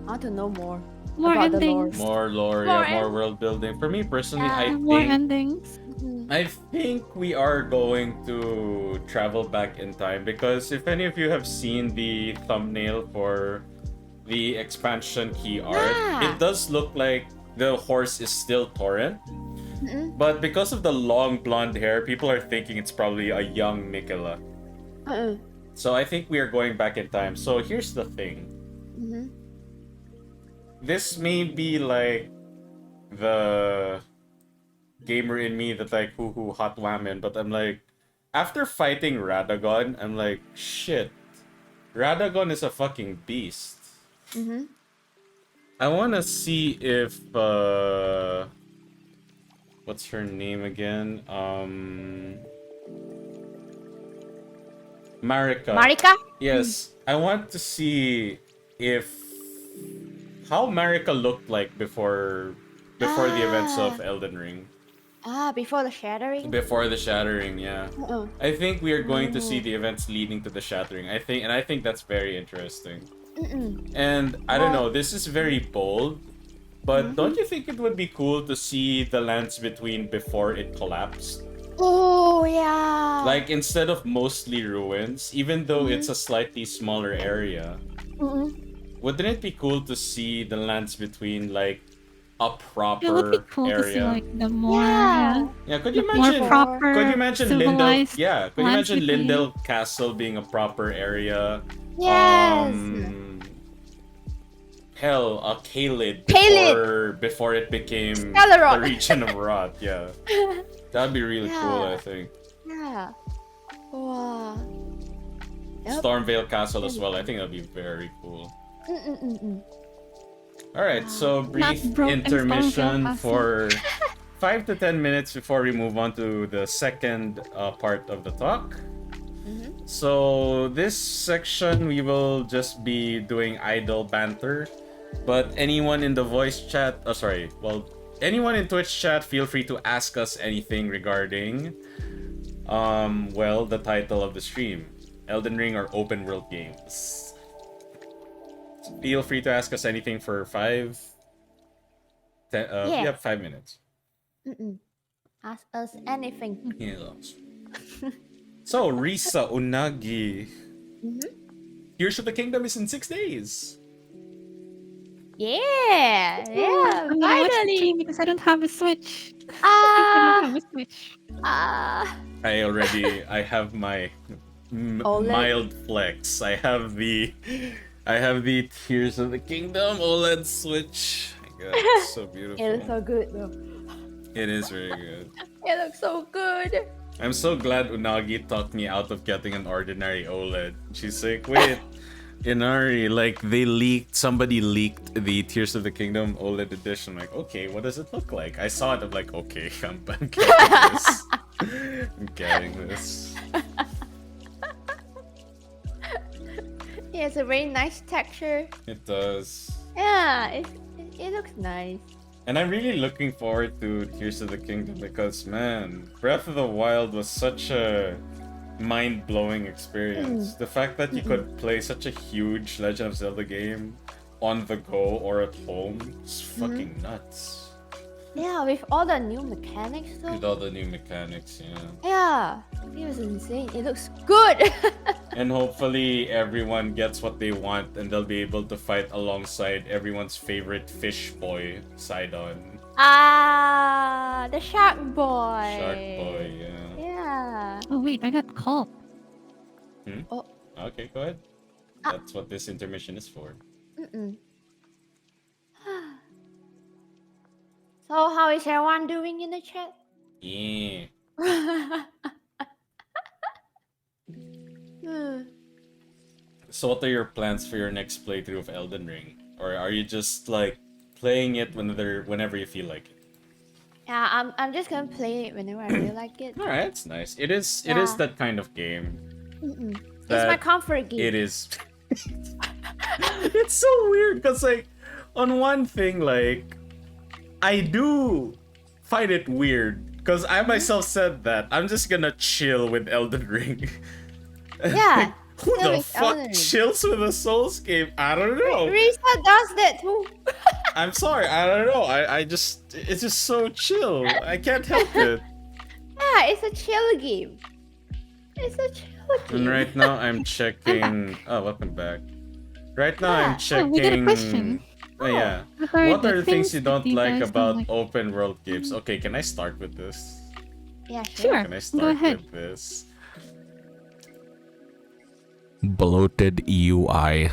I want to know more More about the lore. endings. More lore, More yeah, more world building. For me personally, Yeah. More endings. I think we are going to travel back in time because if any of you have seen the thumbnail for the expansion key art, Yeah. it does look like the horse is still Torrent. Mm-mm. But because of the long blonde hair, people are thinking it's probably a young Mikela. Uh-uh. So I think we are going back in time. So here's the thing. Mhm. This may be like the gamer in me that like hoo hot whammon, but I'm like, after fighting Radagon, I'm like, shit. Radagon is a fucking beast. Mhm. I wanna see if what's her name again? Marika. Marika? Yes. I want to see if how Marika looked like before the events of Elden Ring. Before the shattering? Before the shattering, yeah. Uh-uh. I think we are going to see Oh. the events leading to the shattering. I think that's very interesting. Mm-mm. And I don't Well- know, this is very bold, but don't you think it would be cool to see the lands between before it collapsed? Oh, yeah. Like instead of mostly ruins, even though it's a slightly smaller area, Mm-mm. wouldn't it be cool to see the lands between like a It would be proper cool to see area? like the more Yeah. Yeah, could you more imagine? proper Could you imagine Lindell? civilized Yeah, could you lands imagine between. Lindell Castle being a proper area? Yes. Hell, a Kalid Kalid! before it became Scalarot. the region of Rot. Yeah, that'd be really cool. Yeah. I think Yeah. Wow. Yep. Stormvale Castle as well. I think that'd be very cool. Mm-mm-mm-mm. All right, so brief Not broken intermission Stormvale for 5 to 10 minutes before we move on to the second part of the talk. So this section we will just be doing idle banter, but anyone in the voice chat, anyone in Twitch chat, feel free to ask us anything regarding, the title of the stream, Elden Ring or open world games. Feel free to ask us anything for 5 minutes. Yeah. 5 minutes. Mm-mm. Ask us anything. Yes. So, Risa Unagi. Tears of the Kingdom is in 6 days. Yeah, yeah, I'm gonna watch the finally. stream because I don't have a Switch. I don't have Ah, a Switch. I have my OLED. mild flex. I have the Tears of the Kingdom OLED Switch. My God, it's so beautiful. It looks so good though. It is very good. It looks so good. I'm so glad Unagi talked me out of getting an ordinary OLED. She's like, wait, Inari, like somebody leaked the Tears of the Kingdom OLED edition. I'm like, okay, what does it look like? I saw it, I'm like, okay, I'm getting this. I'm getting this. Yeah, it's a very nice texture. It does. Yeah, it looks nice. And I'm really looking forward to Tears of the Kingdom because, man, Breath of the Wild was such a mind-blowing experience. The fact that you could play such a huge Legend of Zelda game on the go or at home is fucking nuts. Yeah, with all the new mechanics though. With all the new mechanics, yeah. Yeah, it was insane. It looks good. And hopefully everyone gets what they want and they'll be able to fight alongside everyone's favorite fish boy, Sidon. Ah, the shark boy. Shark boy, yeah. Yeah. Oh wait, I got called. Oh. Okay, go ahead. That's what this intermission is for. So how is everyone doing in the chat? Yeah. So what are your plans for your next playthrough of Elden Ring? Or are you just like playing it whenever you feel like it? Yeah, I'm just gonna play it whenever I feel like it. Alright, it's nice. It is Yeah. that kind of game. It's That my comfort game. It is it's so weird because like on one thing like I do find it weird because I myself said that I'm just gonna chill with Elden Ring. Yeah. Who chill the with fuck Elden Ring. chills with a Souls game? I don't know. Risa does that too. I'm sorry, I don't know. It's just so chill. I can't help it. Yeah, it's a chill game. It's a chill game. And right now I'm checking. Oh, welcome back. Right now I'm Yeah. checking. we got a question. Oh, yeah. What are the things you don't like about open world games? Okay, can I start with this? Yeah, sure. Sure. Can I Go start ahead. with this? Bloated UI.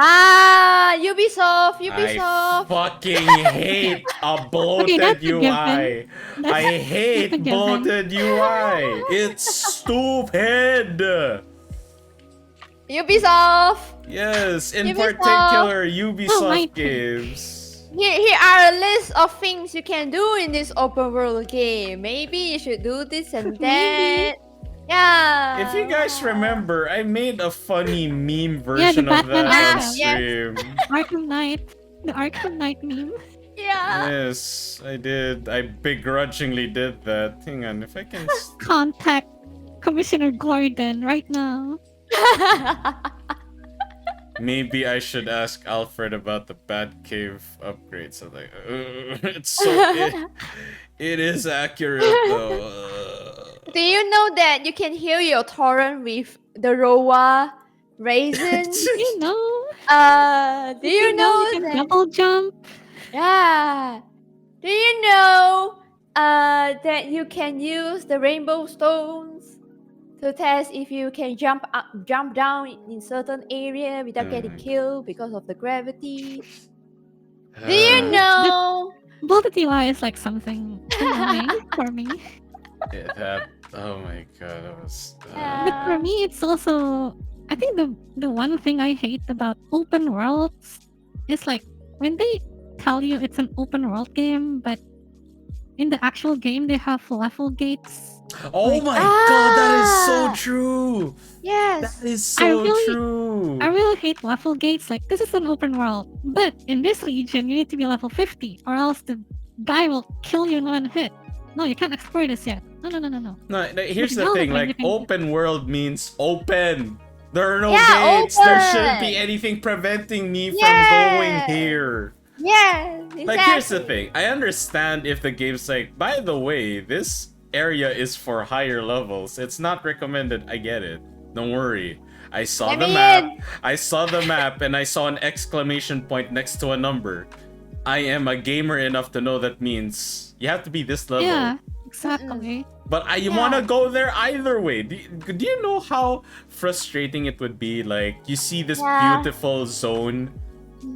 Ah, Ubisoft. I fucking hate a bloated that's a given. UI. I hate that's a given. bloated UI. It's stupid. Ubisoft. Yes, in Ubisoft. particular my Ubisoft turn. games. Here are a list of things you can do in this open world game. Maybe you should do this and that. Yeah. If you guys remember, I made a funny meme version of Batman that on Arkham. Yes. stream. Arkham Knight. The Arkham Knight meme. Yeah. Yes, I did. I begrudgingly did that. Hang on, if I can. Contact Commissioner Gordon right now. Maybe I should ask Alfred about the Batcave upgrades. I'm like, it's so. It is accurate though. Do you know that you can heal your torrent with the Rowa raisins? You know. Do you know you can that? double jump? Yeah. Do you know that you can use the rainbow stones to test if you can jump up, jump down in certain area without getting killed because of the gravity? Do you know? Bloated UI is like something annoying for me. Oh my god, that was. But for me, it's also, I think the one thing I hate about open worlds is like when they tell you it's an open world game, but in the actual game they have level gates. Oh my god, that is so true. Yes. That is so true. I really hate level gates. Like, this is an open world, but in this region you need to be level 50 or else the guy will kill you in one hit. No, you can't explore this yet. No. No, here's But the now thing, that like, everything- open world means open. There are no Yeah, gates. There open. shouldn't be anything preventing me from Yeah. going here. Yeah, Like, here's the exactly. thing. I understand if the game's like, by the way, this area is for higher levels. It's not recommended. I get it. Don't worry. I saw Let the me map. in. I saw the map and I saw an exclamation point next to a number. I am a gamer enough to know that means you have to be this level. Yeah, exactly. But I Yeah. want to go there either way. Do you know how frustrating it would be? Like, you see this Yeah. beautiful zone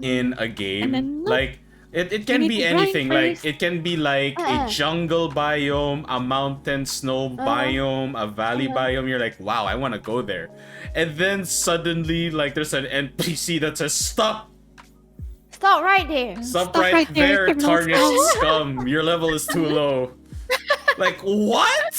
in a game. And then, nope. Like, it can need be to grind anything. Like, first. it can be like a jungle biome, a mountain snow biome, a valley biome. You're like, wow, I want to go there. And then suddenly, like, there's an NPC that says, stop! Stop right there. Stop right there, criminal tarnished scum. Your level is too low. Like, what?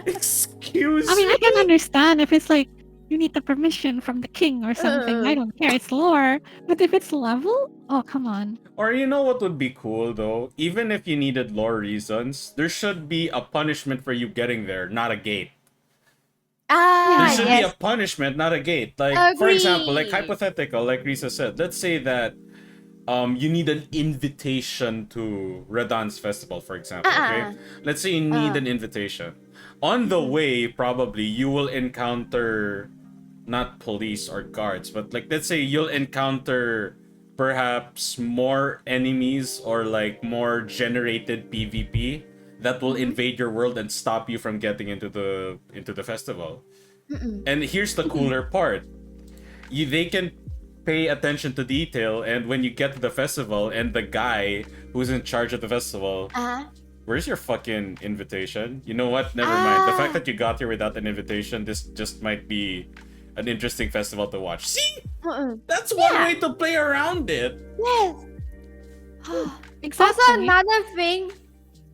Excuse I mean, me? I can understand if it's like you need the permission from the king or something. I don't care. It's lore. But if it's level, oh come on. Or you know what would be cool though? Even if you needed lore reasons, there should be a punishment for you getting there, not a gate. There should be a Yes. punishment, not a gate. Like, for example, like Agree. hypothetical, like Risa said, let's say that you need an invitation to Radan's festival, for example. Okay, let's say you need an invitation. On the way, probably you will encounter not police or guards, but like let's say you'll encounter perhaps more enemies or like more generated PvP that will invade your world and stop you from getting into the festival. And here's the cooler part. They can pay attention to detail, and when you get to the festival and the guy who's in charge of the festival, where's your fucking invitation? You know what? Never mind. The fact that you got here without an invitation, this just might be an interesting festival to watch. See? That's one way to play around it. Yes. Exactly. Also, another thing,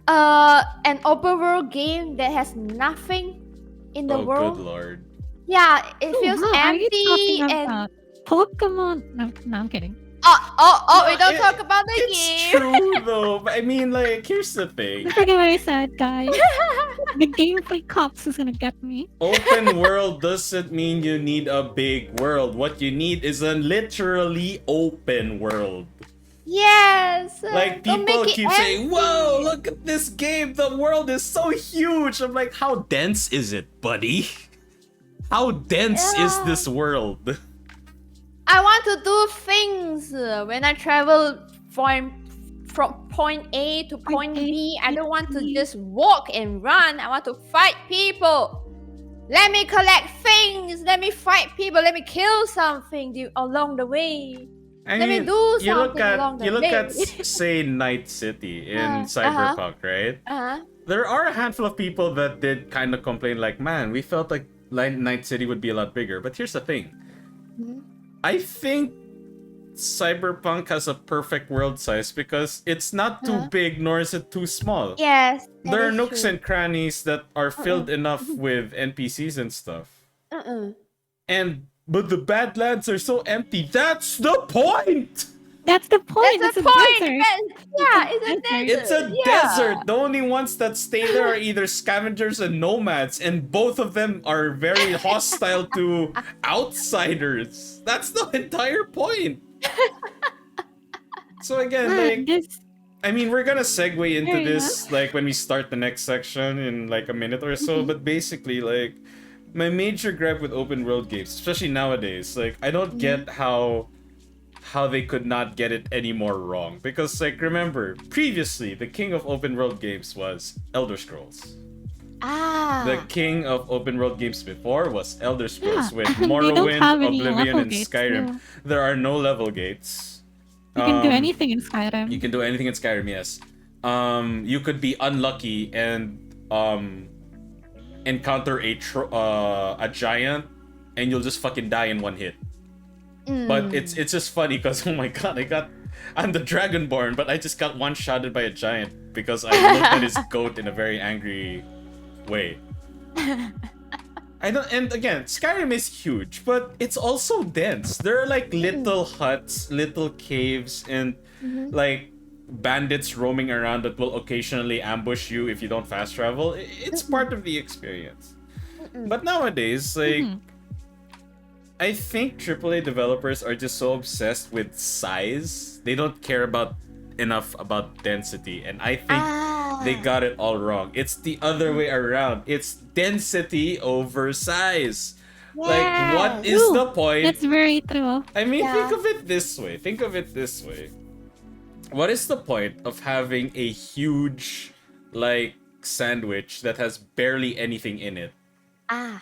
an open world game that has nothing in the Oh, world. good lord. Yeah, it Oh, feels wow, are you empty talking and. about Pokemon? No, I'm kidding. We No, don't talk about the It's game. true though. But I mean, like, here's the thing. I forget what I said, guys. The gameplay cops is gonna get me. Open world doesn't mean you need a big world. What you need is a literally open world. Yes. Like, don't people make it keep saying, empty. whoa, look at this game. The world is so huge. I'm like, how dense is it, buddy? How dense is Yeah. this world? I want to do things when I travel from point A to point B. I don't want to just walk and run. I want to fight people. Let me collect things. Let me fight people. Let me kill something along the way. I Let me mean, do you look something along the at way. say Night City in Cyberpunk, right? There are a handful of people that did kind of complain, like, man, we felt like Night City would be a lot bigger. But here's the thing. I think Cyberpunk has a perfect world size because it's not too big nor is it too small. Yes. There are nooks and crannies that are filled enough with NPCs and stuff. But the Badlands are so empty. That's the point! That's the point. That's It's the a point. desert. Yeah, it's a desert. It's a desert. The only ones that stay there are either scavengers and nomads, and both of them are very hostile to outsiders. That's the entire point. So again, like, I mean, we're gonna segue into Fair this like when we start the next section in like a minute or so. But basically, like, my major gripe with open world games, especially nowadays, like, I don't get how they could not get it any more wrong. Because, like, remember, previously, the king of open world games was Elder Scrolls. The king of open world games before was Elder Scrolls with Morrowind, Oblivion, and Skyrim. Too. There are no level gates. You can do anything in Skyrim. You can do anything in Skyrim, yes. You could be unlucky and encounter a giant, and you'll just fucking die in one hit. But it's just funny because, oh my god, I'm the Dragonborn, but I just got one-shotted by a giant because I looked at his goat in a very angry way. And again, Skyrim is huge, but it's also dense. There are like little huts, little caves, and like bandits roaming around that will occasionally ambush you if you don't fast travel. It's part of the experience. But nowadays, like, I think AAA developers are just so obsessed with size. They don't care about enough about density, and I think they got it all wrong. It's the other way around. It's density over size. Like, what Yes. is True. the point? That's very true. I mean, think Yeah. of it this way. Think of it this way. What is the point of having a huge, like, sandwich that has barely anything in it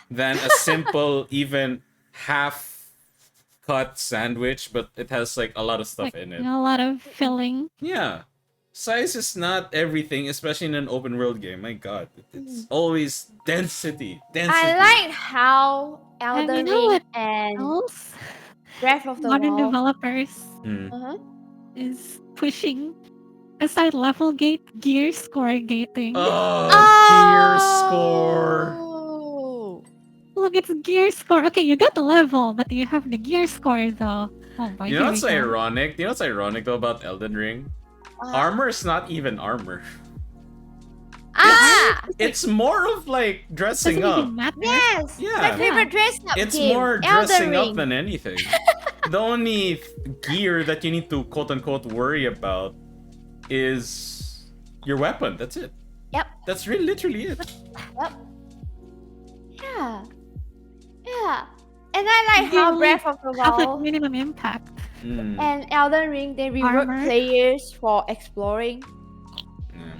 than a simple, even half cut sandwich, but it has, like, a lot of stuff Like in it? a lot of filling. Yeah. Size is not everything, especially in an open world game. My god. It's always density. Density. I like how And you Elden know Ring what and else? Breath of the Modern Wild. developers Hmm. Uh-huh. is pushing aside level gate, gear score gating. Gear score. Oh. Look, it's gear score. Okay, you got the level, but you have the gear score though. Oh boy, You know here what's we go. ironic? You know what's ironic though about Elden Ring? Armor is not even armor. Ah! It's more of like dressing Doesn't up. even matter. Yes! Yeah. My favorite dress up It's game. more Elden dressing up Ring. than anything. The only gear that you need to quote unquote worry about is your weapon. That's it. Yep. That's really literally it. Yep. Yeah. Yeah. And I like how Really Breath of the Have like Wild minimum impact. Mm. and Elden Ring they reward Armor. players for exploring. Yeah.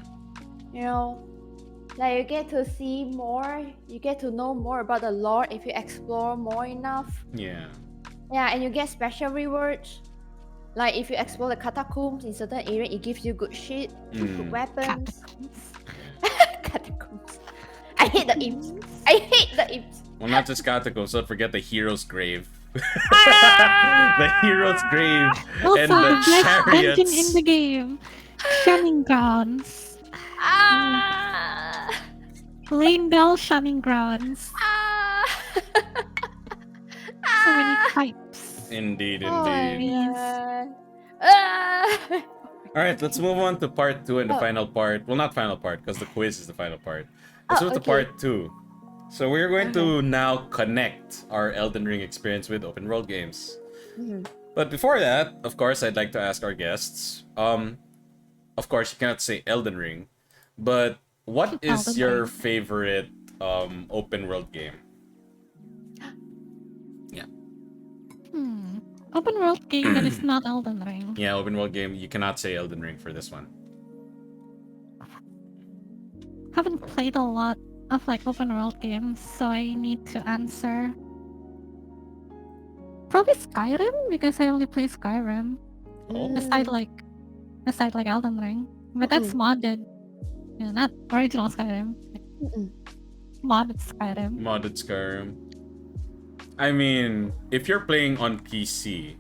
You know, like you get to see more, you get to know more about the lore if you explore more enough. Yeah. Yeah, and you get special rewards. Like if you explore the catacombs in certain area, it gives you good shit, good weapons. Catacombs. I hate the imps. I hate the imps. Well, not just catacombs. Don't forget the hero's grave. Ah! The hero's grave Also, and the the best dungeon in chariots. the game, Shunning Grounds. Ah! Lane Bell Shunning Grounds. Ah! So many Ah! types. Indeed, Oh my indeed. God. Ah! All right, let's move on to part 2 and the Oh. final part. Well, not final part, because the quiz is the final part. Let's Oh, move to okay. part 2. So we're going to now connect our Elden Ring experience with open world games. Mhm. But before that, of course, I'd like to ask our guests. Of course, you cannot say Elden Ring, but what is Elden your Ring. favorite open world game? Open world game that is not Elden Ring. Yeah, open world game. You cannot say Elden Ring for this one. Haven't played a lot of like open world games, so I need to answer. Probably Skyrim because I only play Skyrim. Oh. Aside like Elden Ring, but that's modded. Yeah, not original Skyrim. Modded Skyrim. Modded Skyrim. I mean, if you're playing on PC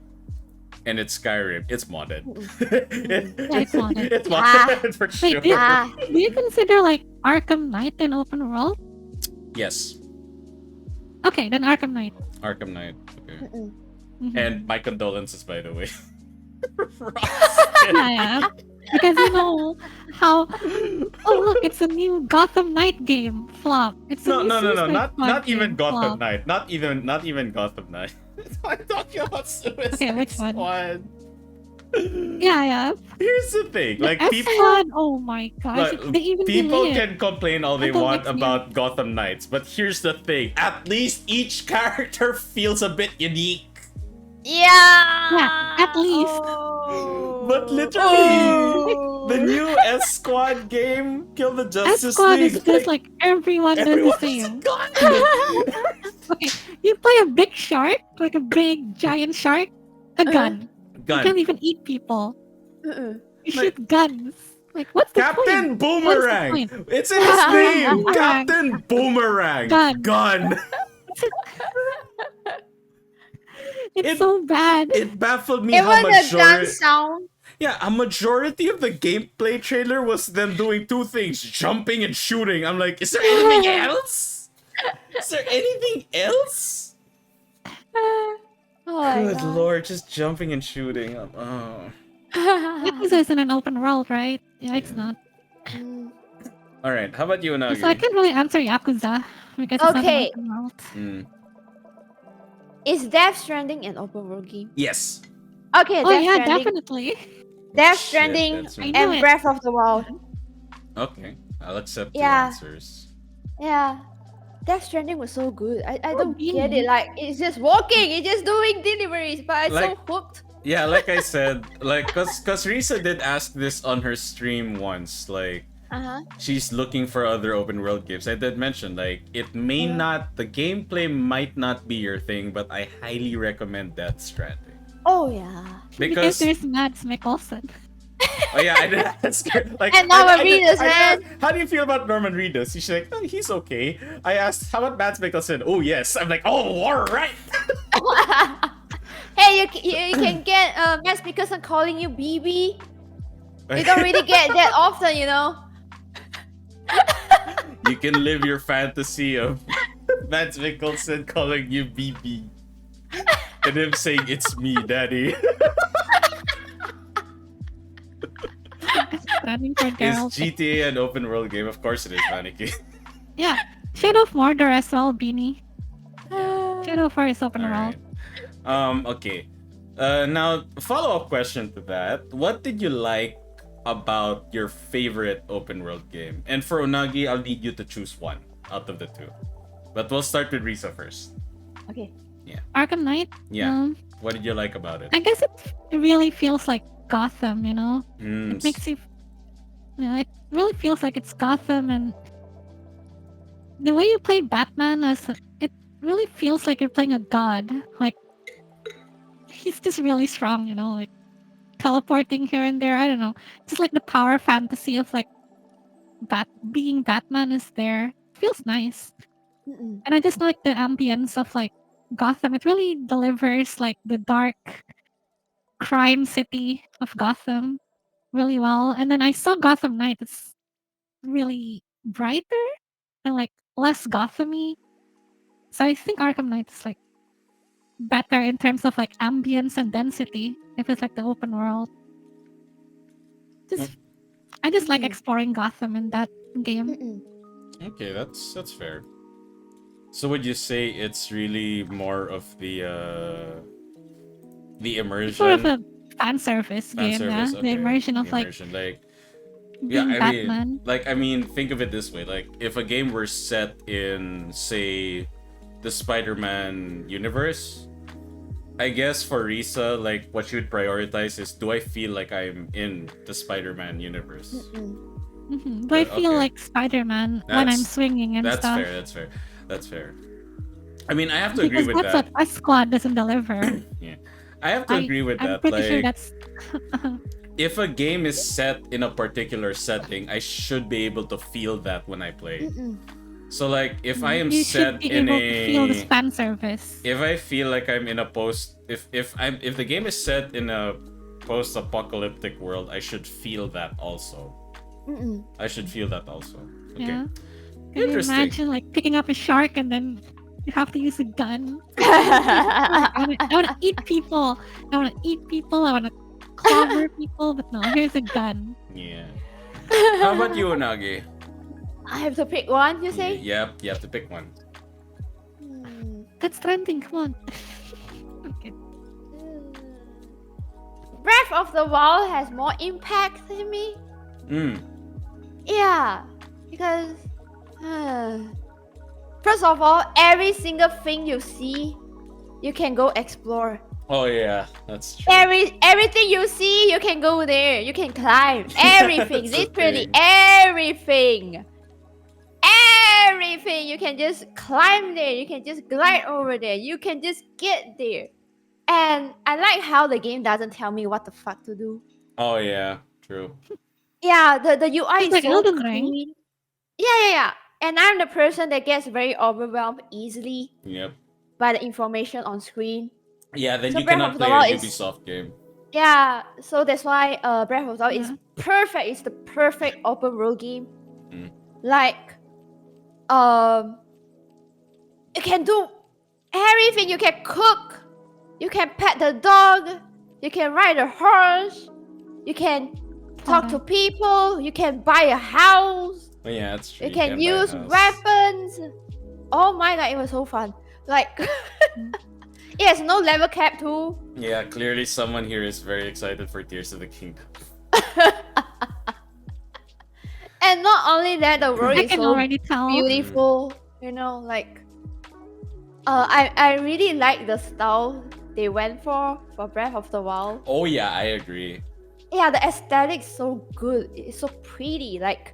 and it's Skyrim, it's modded. Yeah, it's modded. It's modded for sure. Wait, do you consider like Arkham Knight an open world? Yes, Okay, then Arkham Knight. Arkham Knight. Okay. Mhm. And my condolences, by the way. Yeah. Because you know how. Oh look, it's a new Gotham Knight game. Flop. It's a No, new no, Suicide not Squad even game. Gotham Flop. Knight. Not even Gotham Knight. I'm talking about Suicide Okay, which one? Squad. Yeah. Here's the thing, The like S people. Squad. Oh my gosh, Look, they even people delay it. can complain all they Until want next year. about Gotham Knights, but here's the thing: at least each character feels a bit unique. Yeah. Yeah, at least. Oh. But literally, the new S Squad game, Kill the S Justice Squad League, is just like everyone does the everyone's same. got Okay, you play a big shark, like a big giant shark, a gun. You can't gun. even eat people. Mm-mm. You Like- shoot guns. Like, what's the Captain point? Boomerang. What is the point? It's in his name. Boomerang. Captain Boomerang. Gun. It's It- so bad. It baffled me Even how the gun majority. sound. Yeah, a majority of the gameplay trailer was them doing two things: jumping and shooting. I'm like, is there anything else? Is there anything else? Oh my Good God. lord, just jumping and shooting. Oh. Yakuza isn't an open world, right? Yeah, it's not. Mm. All right, how about you, Nagi? So I can't really answer Yakuza because it's Okay. not an open world. Mm. Is Death Stranding an open world game? Yes. Okay, Oh Death yeah, Stranding, definitely. Death Shit, Stranding, that's I right. knew and it. Breath of the Wild. Okay, I'll accept your Yeah, answers. yeah. Death Stranding was so good. I Oh, don't get it. Beanie. Like it's just walking, it's just doing deliveries, but I'm so Like, hooked. yeah, like I said, like, cause Risa did ask this on her stream once, like, Uh-huh. she's looking for other open world games. I did mention, like, it may not, the gameplay might not be your thing, but I highly recommend Death Stranding. Oh yeah. Because Because, there's Mads Mikkelsen. oh yeah, I did ask her, like, And Norman Reedus, I did man. ask, how do you feel about Norman Reedus? She's like, oh, he's okay. I asked, how about Mads Mikkelsen? Oh yes. I'm like, oh, alright. Hey, you can get Mads Mikkelsen calling you BB. You don't really get that often, you know. You can live your fantasy of Mads Mikkelsen calling you BB. And him saying, it's me, daddy. Standing for Is Daryl. GTA an open world game? Of course it is, Maniki. Yeah. Shadow of Mordor as well, Beanie. Shadow of War is open world. Alright. Okay. Now, follow-up question to that. What did you like about your favorite open world game? And for Unagi, I'll need you to choose one out of the two. But we'll start with Risa first. Okay. Arkham Knight. Yeah. What did you like about it? I guess it really feels like Gotham, you know? Mm, It makes you. It really feels like it's Gotham, and the way you play Batman, it really feels like you're playing a god. Like, he's just really strong, you know? Like, teleporting here and there. I don't know. Just like the power fantasy of like being Batman is there. Feels nice. Mm-mm. And I just like the ambience of like Gotham. It really delivers like the dark crime city of Gotham really well. And then I saw Gotham Knight. It's really brighter and like less Gothamy. So I think Arkham Knight is like better in terms of like ambience and density if it's like the open world. Just I just like Mm-mm. exploring Gotham in that game. Mm-mm. Okay, that's fair. So would you say it's really more of the immersion? Sort of a fan service Fan game, service, yeah. okay. The immersion of The like immersion, like being yeah, Batman. I mean, think of it this way: like, if a game were set in, say, the Spider-Man universe, I guess for Risa, like, what she would prioritize is, do I feel like I'm in the Spider-Man universe? Mm-mm. Do I feel okay. like Spider-Man when I'm That's- swinging and That's stuff? fair. That's fair. That's fair. I mean, I have to agree Because with that's that. what a squad doesn't deliver. Yeah, I have to agree with I'm that. pretty sure Like, that's if a game is set in a particular setting, I should be able to feel that when I play. Mm-mm. So, like, if I am you should set be in able to feel this a, fan service. if I feel like I'm in a if the game is set in a post-apocalyptic world, I should feel that also. Mm-mm. I should feel that also. Okay. Yeah. Can you Interesting. imagine like picking up a shark and then you have to use a gun? I want to eat people. I want to eat people. I want to clobber people. But no, here's a gun. Yeah. How about you, Unagi? I have to pick one, you say? Yep, you have to pick one. Hmm. That's trending. Come on. Okay. Breath of the Wild has more impact to me. Mm. Yeah, because first of all, every single thing you see, you can go explore. Oh yeah, that's true. Everything you see, you can go there. You can climb everything, That's the literally thing. everything. Everything you can just climb there. You can just glide over there. You can just get there. And I like how the game doesn't tell me what the fuck to do. Oh yeah, true. Yeah, the UI It's is like so Elden Ring. clean. Yeah. And I'm the person that gets very overwhelmed easily Yep. by the information on screen. Yeah, then So you Breath cannot of the play a Wild is- Ubisoft game. Yeah, so that's why Breath of the Wild is Yeah. perfect. It's the perfect open world game. Mm. Like, you can do everything. You can cook. You can pet the dog. You can ride a horse. You can talk to people. You can buy a house. Oh yeah, that's true. You can can't buy a use house. weapons. Oh my god, it was so fun. Like, Yes, no level cap too. Yeah, clearly someone here is very excited for Tears of the Kingdom. And not only that, the world I is can so already tell. beautiful. You know, like I really like the style they went for Breath of the Wild. Oh yeah, I agree. Yeah, the aesthetic's so good. It's so pretty. Like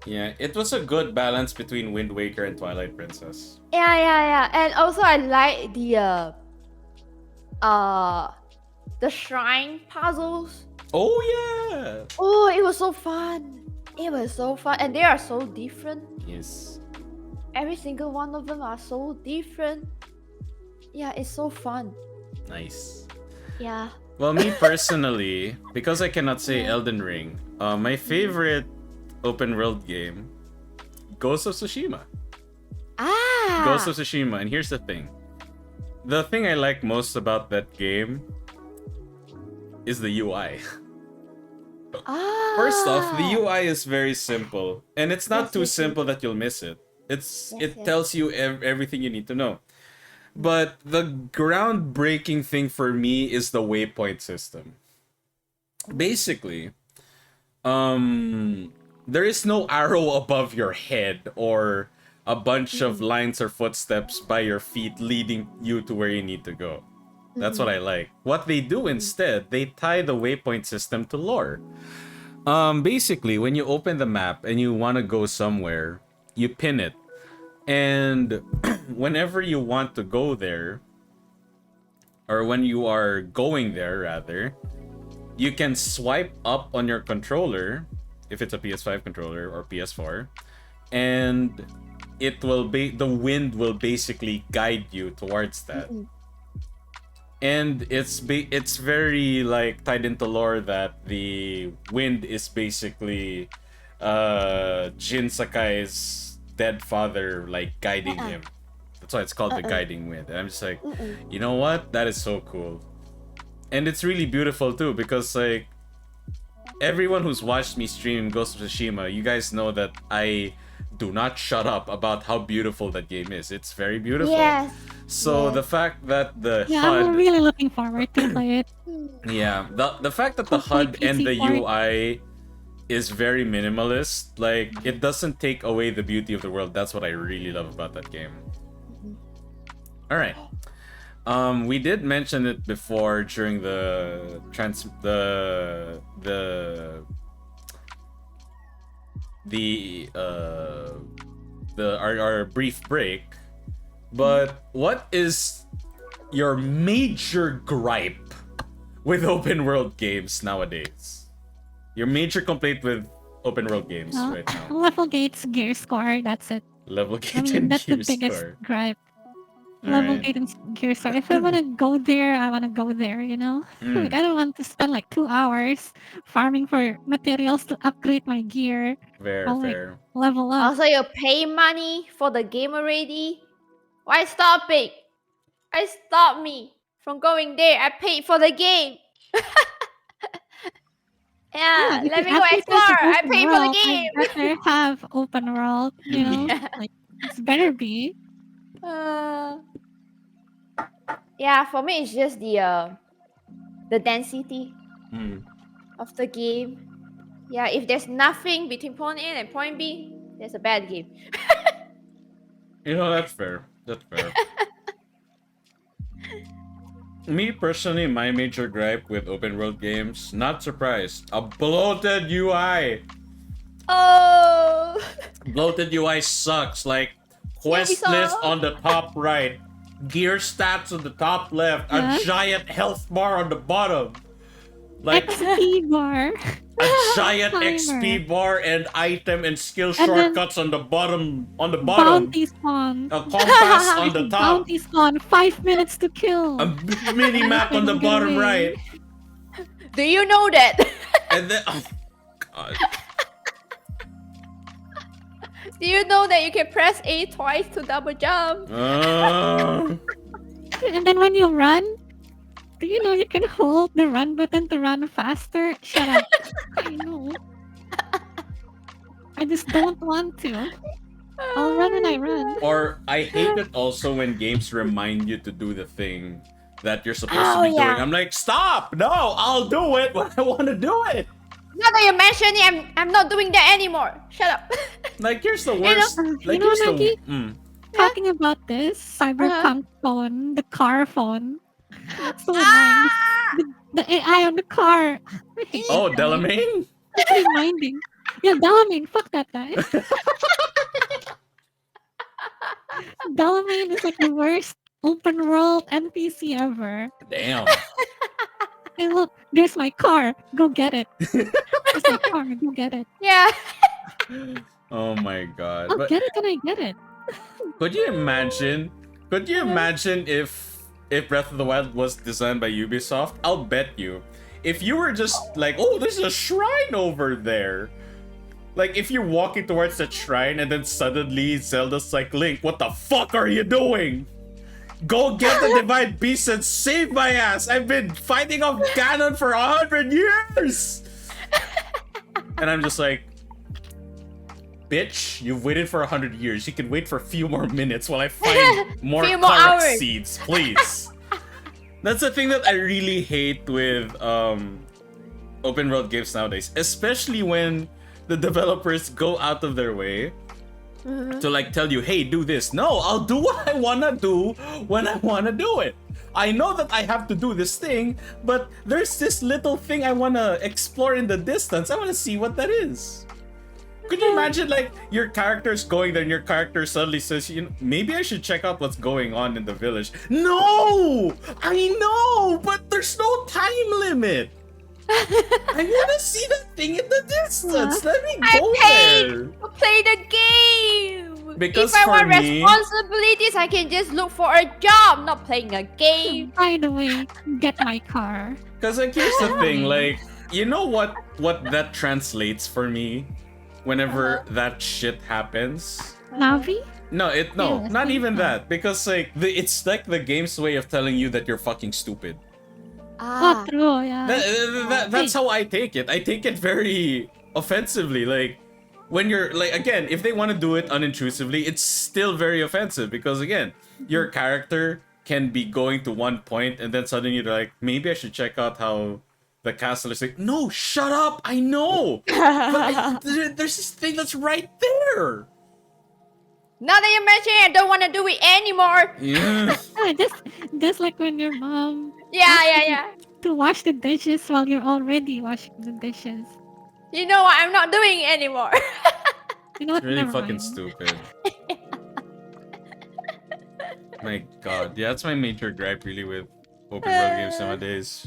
Yeah, it was a good balance between Wind Waker and Twilight Princess. yeah. And also I like uh the shrine puzzles. Oh yeah. Oh, it was so fun. It was so fun, and they are so different. Yes. Every single one of them are so different. Yeah, it's so fun. Nice. Yeah. Well, me personally, because I cannot say Yeah. Elden Ring, my favorite open world game, Ghost of Tsushima. Ghost of Tsushima, and here's the thing. The thing I like most about that game is the UI. First off, the UI is very simple, and it's not Yes, too yes, yes. simple that you'll miss it. It yes. tells you everything you need to know. But the groundbreaking thing for me is the waypoint system. Basically, there is no arrow above your head or a bunch of lines or footsteps by your feet leading you to where you need to go. That's what I like. What they do instead, they tie the waypoint system to lore. Basically, when you open the map and you want to go somewhere, you pin it. And whenever you want to go there, or when you are going there, rather, you can swipe up on your controller, if it's a PS5 controller or PS4, and it will be the wind will basically guide you towards that. And it's very like tied into lore that the wind is basically Jin Sakai's dead father, like guiding him. That's why it's called the guiding wind. And I'm just like, you know what? That is so cool. And it's really beautiful too, because like everyone who's watched me stream Ghost of Tsushima, you guys know that I do not shut up about how beautiful that game is. It's very beautiful. Yes. So Yes. the fact that the Yeah, HUD, I'm really looking forward to play it. yeah, the fact that the Hopefully HUD and the PC port. UI is very minimalist, like it doesn't take away the beauty of the world. That's what I really love about that game. All right. We did mention it before during the our brief break. But what is your major gripe with open world games nowadays? Your major complaint with open world games Well, right now? level gates, gear score, that's it. Level I gate mean, and that's the gear biggest score. gripe. Level Alright. gate and gear score. If I want to go there, I want to go there, you know? Mm. Like, I don't want to spend like 2 hours farming for materials to upgrade my gear. Fair, I'll like fair. level up. Also, you pay money for the game already. Why stop it? Why stop me from going there? I paid for the game. Yeah, If let you me go advertise explore. an I open paid for the world, I game. better have open world, you know? Yeah. Like, it's better be. Yeah, for me it's just the density Mm. of the game. Yeah, if there's nothing between point A and point B, there's a bad game. You know, that's fair. That's fair. Me personally, my major gripe with open world games, not surprised, a bloated UI. Oh. Bloated UI sucks. Like, quest saw. list on the top right, gear stats on the top left, Yeah. a giant health bar on the bottom. Like, XP bar. a giant Timer. XP bar and item and skill And then shortcuts on the bottom. Bounty spawn. A compass on the top. Bounty spawn. 5 minutes to kill. A mini map on the bottom right. Do you know that? And then, oh god. Do you know that you can press A twice to double jump? And then when you run, do you know you can hold the run button to run faster? Shut up. I know. I just don't want to. I'll run when I run. Or I hate it also when games remind you to do the thing that you're supposed to be doing. I'm like, stop! No, I'll do it when I want to do it. Now that you mention it, I'm not doing that anymore. Shut up. Like, here's the You know, worst. Like, you know, here's the. Nagi, talking about this cyberpunk phone, the car phone. That's so annoying. The AI on the car. I hate Oh, that guy. Delamain? It's reminding. Yeah, Delamain. Fuck that guy. Delamain is like the worst open world NPC ever. Damn. Hey, look, there's my car. Go get it. There's my car. Go get it. Yeah. Oh my god. I'll But get it when I get it. could you imagine? Could you imagine if Breath of the Wild was designed by Ubisoft? I'll bet you. If you were just like, oh, there's a shrine over there. Like, if you're walking towards that shrine and then suddenly Zelda's like, Link, what the fuck are you doing? Go get the Divine Beast and save my ass! I've been fighting off Ganon for 100 years! And I'm just like, bitch, you've waited for 100 years. You can wait for a few more minutes while I find more Few more Karak hours. seeds, please. That's the thing that I really hate with open world games nowadays, especially when the developers go out of their way to like tell you, hey, do this. No, I'll do what I wanna do when I wanna do it. I know that I have to do this thing, but there's this little thing I wanna explore in the distance. I wanna see what that is. Could you imagine like your character's going there and your character suddenly says, you know, maybe I should check out what's going on in the village. No! I know, but there's no time limit. I wanna see that thing in the distance. Let me I go paid there. to play the game. Because if I for want me- responsibilities, I can just look for a job, not playing a game. By the way, get my car. Cause like here's the thing, like, you know what that translates for me whenever that shit happens? Navi? No, Yeah, not same even time. that. Because like it's like the game's way of telling you that you're fucking stupid. Oh, true, yeah. That's how I take it. I take it very offensively. Like, when you're like, again, if they want to do it unintrusively, it's still very offensive because again, your character can be going to one point and then suddenly you're like, maybe I should check out how the castle is. Like, no, shut up! I know, but there's this thing that's right there. Now that you mention it, I don't want to do it anymore. Yeah. Ah, just like when your mom Yeah. to wash the dishes while you're already washing the dishes. You know what? I'm not doing it anymore. You know what? It's really Never fucking mind. stupid. My god, yeah, that's my major gripe really with open world games nowadays.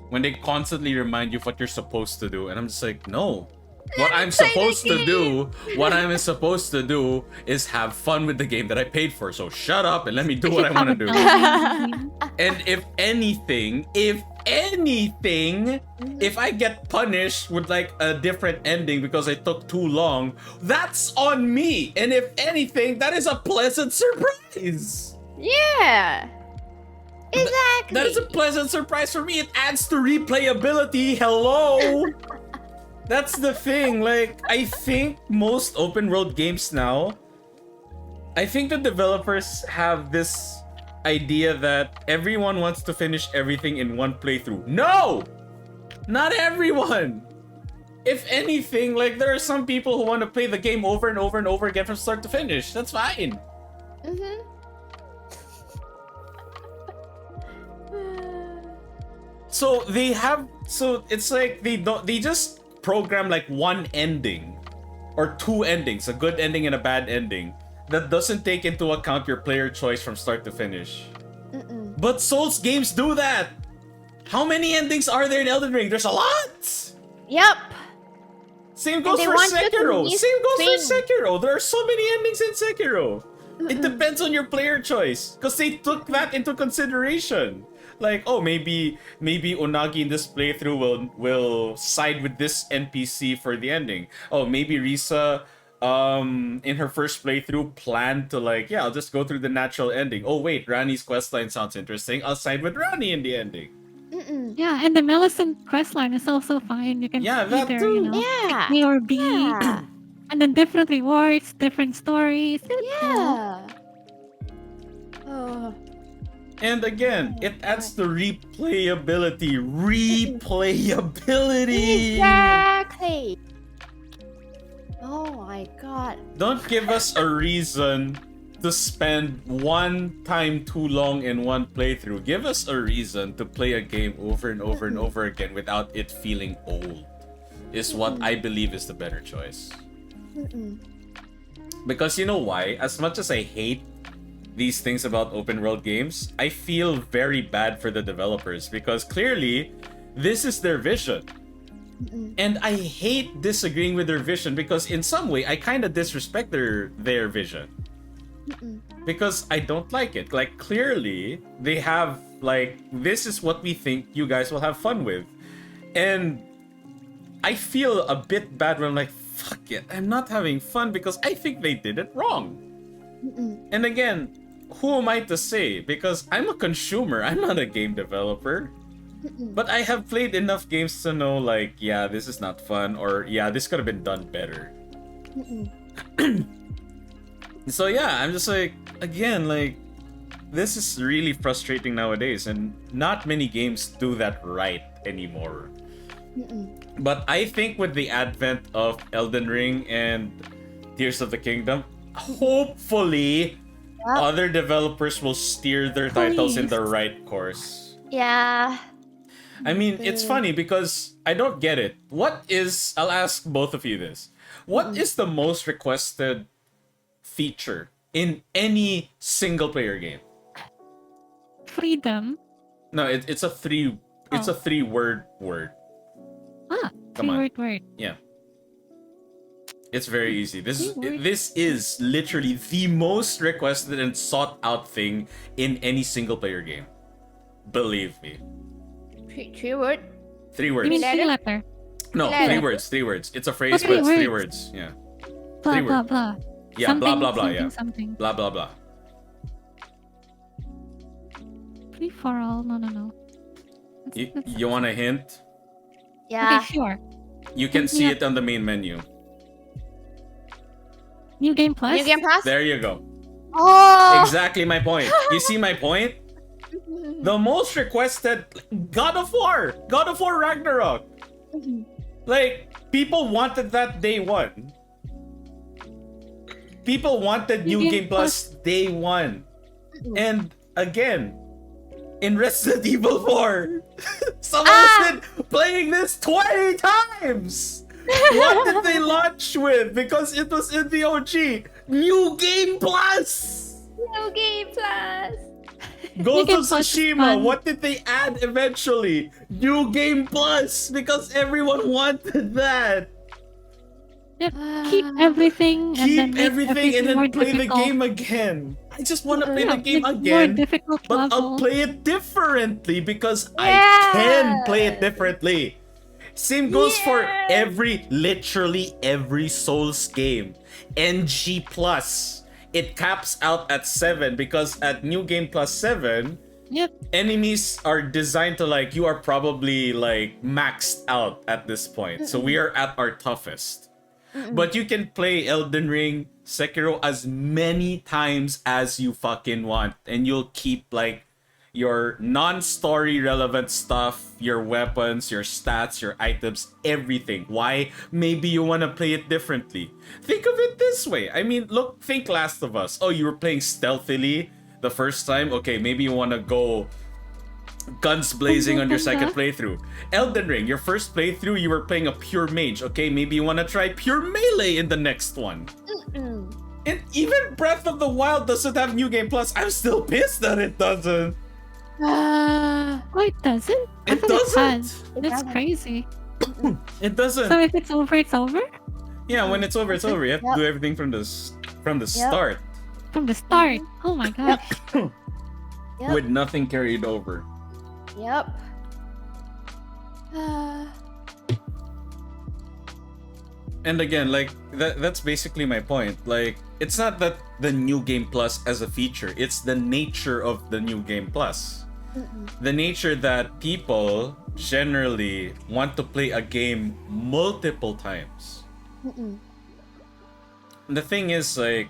When they constantly remind you of what you're supposed to do, and I'm just like, no. What I'm supposed to do, is have fun with the game that I paid for. So shut up and let me do what I want to do. And if anything, if I get punished with like a different ending because I took too long, that's on me. And if anything, that is a pleasant surprise. Yeah. Exactly. That is a pleasant surprise for me. It adds to replayability. Hello. That's the thing. Like, I think most open world games now, I think the developers have this idea that everyone wants to finish everything in one playthrough. No! Not everyone! If anything, like, there are some people who want to play the game over and over and over again from start to finish. That's fine. So it's like they just program like one ending or two endings, a good ending and a bad ending, that doesn't take into account your player choice from start to finish. But Souls games do that. How many endings are there in Elden Ring? There's a lot. Yep. Same goes they for want you to Sekiro. miss Same goes for things. Sekiro. There are so many endings in Sekiro. It depends on your player choice because they took that into consideration. Like, oh, maybe Unagi in this playthrough will side with this NPC for the ending. Oh, maybe Risa in her first playthrough planned to like, yeah, I'll just go through the natural ending. Oh wait, Rani's questline sounds interesting. I'll side with Rani in the ending. Yeah, and the Millicent questline is also fine. You can Yeah, that either, too. you know, Yeah. pick A or B. Yeah. And then different rewards, different stories. It's cool. Yeah. Oh. And again, it adds the replayability. Replayability! Exactly. Oh my god. Don't give us a reason to spend one time too long in one playthrough. Give us a reason to play a game over and over and over again without it feeling old. Is what I believe is the better choice. Because you know why? As much as I hate these things about open world games, I feel very bad for the developers because clearly this is their vision. And I hate disagreeing with their vision because in some way I kind of disrespect their vision. Because I don't like it. Like clearly they have like, this is what we think you guys will have fun with. And I feel a bit bad when I'm like, fuck it, I'm not having fun because I think they did it wrong. And again, who am I to say? Because I'm a consumer, I'm not a game developer. But I have played enough games to know like, yeah, this is not fun, or yeah, this could have been done better. So yeah, I'm just like, again, like, this is really frustrating nowadays, and not many games do that right anymore. But I think with the advent of Elden Ring and Tears of the Kingdom, hopefully other developers will steer their titles in the right course. Yeah. I mean, it's funny because I don't get it. What is, I'll ask both of you this. What is the most requested feature in any single player game? Freedom. No, it's a three-word word. Come on. Word. Yeah. It's very easy. This is literally the most requested and sought out thing in any single player game. Believe me. Three word? 3 words. You mean three letter? No, letter? 3 words. It's a phrase, Okay, but it's 3 words. words. Yeah. Blah, 3 blah, words. blah. Yeah, Something, blah, blah, blah, yeah. Something. Blah, blah, blah. Free for all. No. You want a hint? Yeah. Okay, sure. You can Hint me see up. it on the main menu. New Game Plus? New Game Plus? There you go. Oh! Exactly my point. You see my point? The most requested God of War Ragnarok. Like, people wanted that day one. People wanted New Game Plus day one. And again, in Resident Evil 4, someone has been playing this 20 times. What did they launch with? Because it was in the OG. New Game Plus. New Game Plus. Ghost Game of Plus is Tsushima, fun. what did they add eventually? New Game Plus, because everyone wanted that. Yep. Keep everything and then Keep make everything and more then play the difficult. game again. I just want to play Yeah, the game make more again, difficult but I'll level. play it differently because I Yes. can play it differently. Same goes for literally every Souls game. NG Plus. It caps out at 7 because at New Game Plus 7, Yep. enemies are designed to like, you are probably like maxed out at this point. So we are at our toughest. But you can play Elden Ring, Sekiro as many times as you fucking want. And you'll keep like your non-story relevant stuff, your weapons, your stats, your items, everything. Why? Maybe you want to play it differently. Think of it this way. I mean, look, think Last of Us. Oh, you were playing stealthily the first time? Okay, maybe you want to go guns blazing on your second playthrough. Elden Ring, your first playthrough, you were playing a pure mage. Okay, maybe you want to try pure melee in the next one. And even Breath of the Wild doesn't have New Game Plus. I'm still pissed that it doesn't. Oh, it doesn't? I It thought doesn't. has. That's doesn't. crazy. It doesn't. So if it's over, it's over? Yeah, when it's over, it's over. You have to do everything from the start, From the start. Oh my gosh. Yep. with nothing carried over. Yep. And again, like that's basically my point. Like, it's not that the New Game Plus as a feature, it's the nature of the New Game Plus. The nature that people generally want to play a game multiple times. The thing is, like,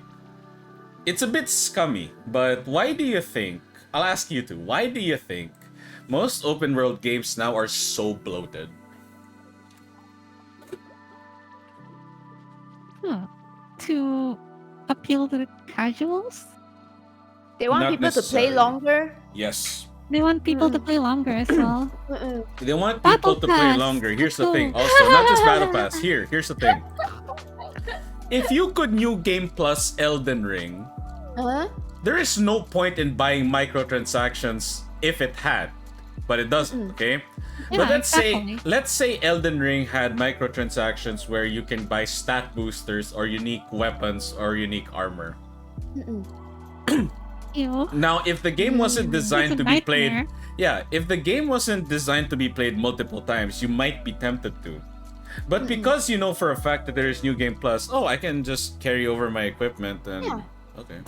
it's a bit scummy, but why do you think I'll ask you two. Why do you think most open world games now are so bloated? To appeal to the casuals. They want Not people to play necessarily. longer. Yes. They want people to play longer as well. They want Battle people to play Pass. longer. Here's the Let's thing. go. Also, not just Battle Pass. Here's the thing. If you could New Game Plus Elden Ring, there is no point in buying microtransactions if it had, but it doesn't. Okay. Yeah, But exactly. let's say Elden Ring had microtransactions where you can buy stat boosters or unique weapons or unique armor. Ew. Now, if the game wasn't designed It's a to be played, nightmare. yeah, if the game wasn't designed to be played multiple times, you might be tempted to. But because you know for a fact that there is New Game Plus, I can just carry over my equipment and okay.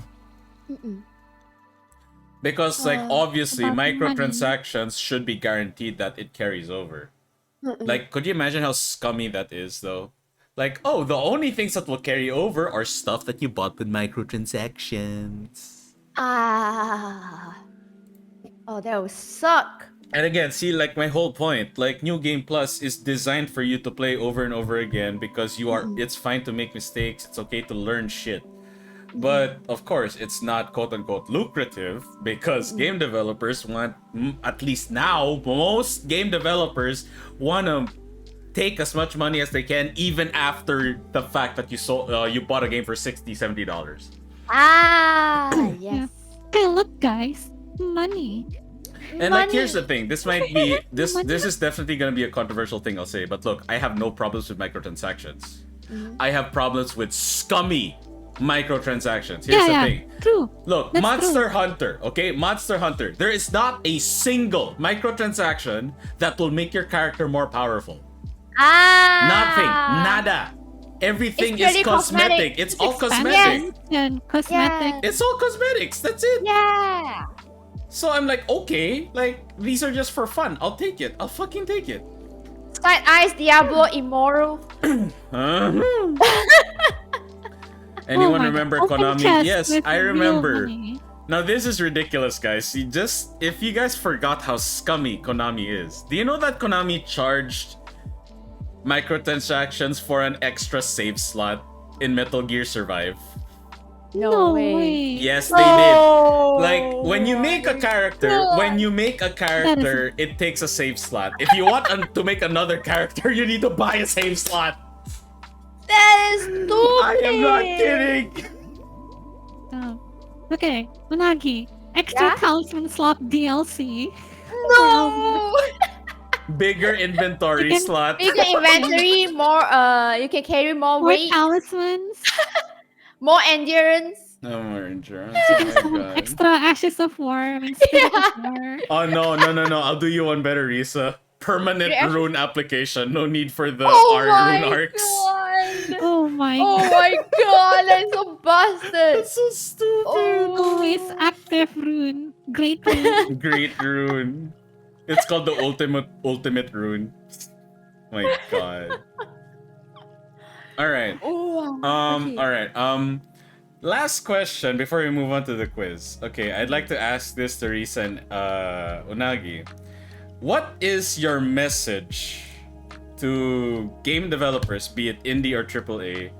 Because like obviously about money. microtransactions should be guaranteed that it carries over. Like, could you imagine how scummy that is though? Like, the only things that will carry over are stuff that you bought with microtransactions. Oh, that would suck. And again, see, like my whole point, like New Game Plus is designed for you to play over and over again because it's fine to make mistakes, it's okay to learn shit. But of course, it's not quote unquote lucrative because game developers want, at least now, most game developers want to take as much money as they can even after the fact that you bought a game for $60-$70. Yes. Hey, look, guys, money. And like, here's the thing. This might be this is definitely gonna be a controversial thing I'll say. But look, I have no problems with microtransactions. I have problems with scummy microtransactions. Here's the thing. True. Look, That's Monster true. Hunter. Okay, Monster Hunter. There is not a single microtransaction that will make your character more powerful. Nothing. Nada. Everything It's is purely cosmetic. cosmetic. It's all cosmetic. Expansion and cosmetic. Yeah. It's all cosmetics. That's it. Yeah. So I'm like, okay, like these are just for fun. I'll take it. I'll fucking take it. Side Eyes, Diablo, Immoral. Anyone my remember God. Open Konami? chest Yes, with I real remember. money. Now this is ridiculous, guys. If you guys forgot how scummy Konami is, do you know that Konami charged microtransactions for an extra save slot in Metal Gear Survive? No way. Yes, they did. Like when you make a character, God. it takes a save slot. If you want to make another character, you need to buy a save slot. That is stupid. I am not kidding. Okay, Unagi. Extra Yeah? talisman slot DLC. No. Bigger inventory You can- slot. Bigger inventory, more. You can carry more More weight, talismans. more endurance. No more insurance. Oh my god. Extra ashes of war. I mean, spirit of war. Oh no. I'll do you one better, Risa. Permanent Yeah. rune application. No need for the Oh rune my arcs. god. Oh my Oh god. my god, that's so busted. That's so stupid. Always active rune. Great rune. Great rune. It's called the ultimate rune. My god. Alright. Oh, okay. Alright. Last question before we move on to the quiz. Okay, I'd like to ask this to Risa and Unagi. What is your message to game developers, be it indie or AAA,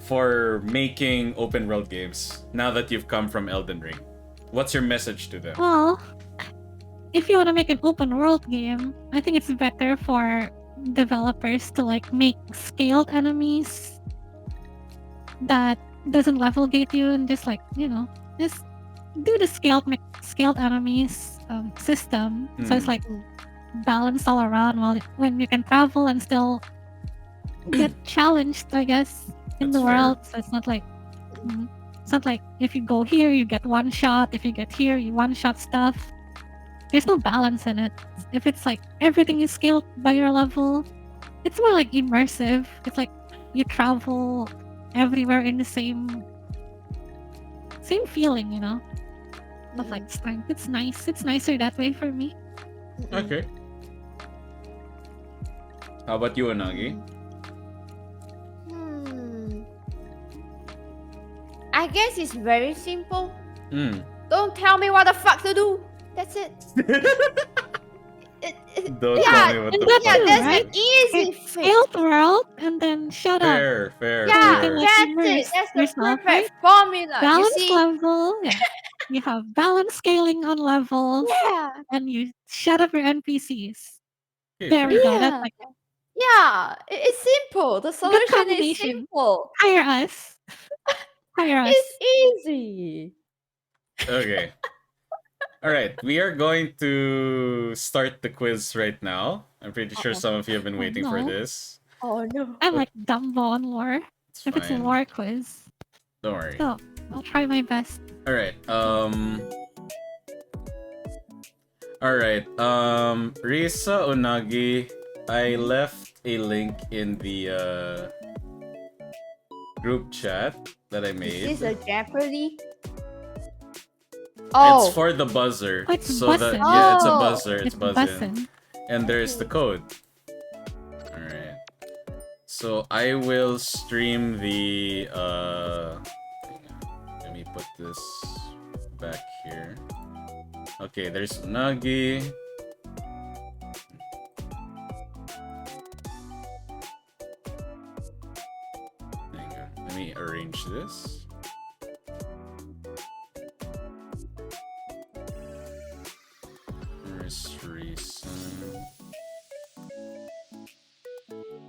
for making open world games now that you've come from Elden Ring? What's your message to them? Well, if you want to make an open world game, I think it's better for developers to like make scaled enemies that doesn't level gate you and just like, just do the scaled enemies system. So it's like balanced all around when you can travel and still get challenged, I guess, in That's the fair. world. So it's not like if you go here you get one shot, if you get here you one shot stuff. There's no balance in it. If it's like everything is scaled by your level, it's more like immersive. It's like you travel everywhere in the same feeling, Of like strength. It's nice. It's nicer that way for me. Okay. How about you, Anagi? I guess it's very simple. Don't tell me what the fuck to do. That's it. Don't yeah, tell me what and the that's fuck. it, that's right? an easy fix. Failed world and then shut up. Fair, fair, Yeah, So you can fair. like that's it. immerse That's the yourself, perfect right? formula. You Balance see? level, yeah. You have balance scaling on levels, Yeah, and you shut up your NPCs. Okay, There we fair. go. That's yeah, like yeah. It's simple. The good solution is combination. simple. Hire us. Hire us. It's easy. Okay. Alright, we are going to start the quiz right now. I'm pretty sure Uh-oh. some of you have been Oh, waiting for no. this. Oh no. I'm like Dumbo on lore. It's If it's a fine. lore quiz. Don't worry. So I'll try my best. Alright, Alright, Risa Unagi, I left a link in the group chat that I made. Is this a Jeopardy? Oh. It's for the buzzer. Oh, it's so that bussin'. yeah, it's a Oh. buzzer. It's It's buzzing. bussin'. And there's the code. Alright. So I will stream the hang on. Let me put this back here. Okay, there's Unagi. Hang on. Let me arrange this. Where's Reason?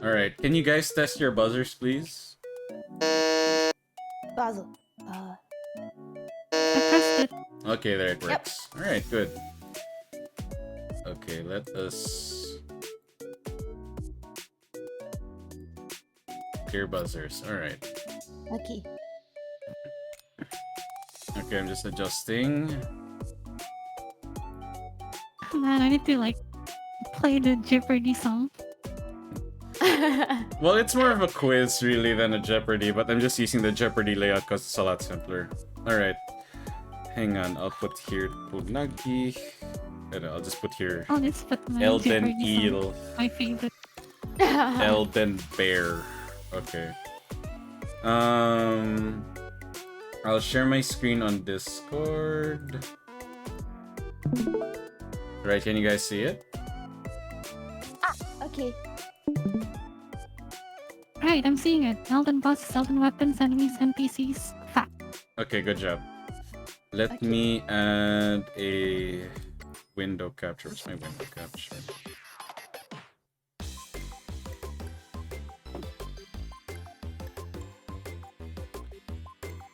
Alright, can you guys test your buzzers, please? Puzzle. I pressed it. Okay, there it works. Alright, good. Okay, let us... Clear buzzers. Alright. Okay. Okay, I'm just adjusting. Man, I need to like play the Jeopardy song. Well, it's more of a quiz, really, than a Jeopardy, but I'm just using the Jeopardy layout because it's a lot simpler. Alright. Hang on, I'll put here Punagi. And I'll just put here I'll just put my Elden Jeopardy song. Eel. My favorite. Elden Bear. Okay. I'll share my screen on Discord. Right, can you guys see it? Okay. Right, I'm seeing it. Elden bosses, Elden weapons, enemies, NPCs. Fact. Okay, good job. Let Okay. me add a window capture. Where's my window capture?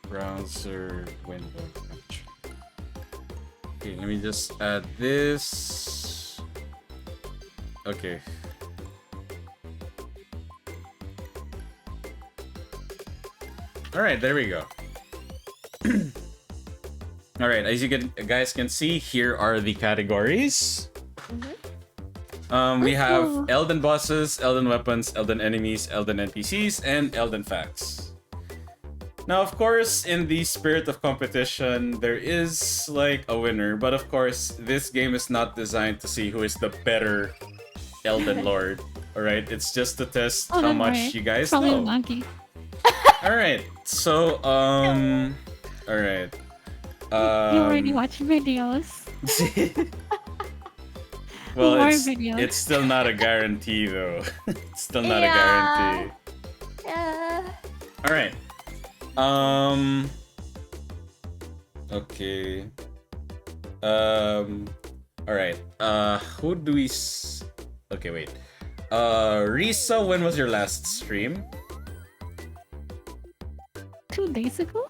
Browser window capture. Okay, let me just add this. Okay. Alright, there we go. Alright, as you guys can see, here are the categories. We have Oh. Elden bosses, Elden weapons, Elden enemies, Elden NPCs, and Elden facts. Now, of course, in the spirit of competition, there is like a winner, but of course, this game is not designed to see who is the better Elden Lord. Alright, it's just to test Oh, how don't much worry. you guys Probably a know. monkey. Alright, so, alright. You already watch videos. Well, More it's, videos. it's still not a guarantee, though. It's still not a Yeah. guarantee. Alright. Okay. Alright. Who do we Okay, wait. Risa, when was your last stream? 2 days ago?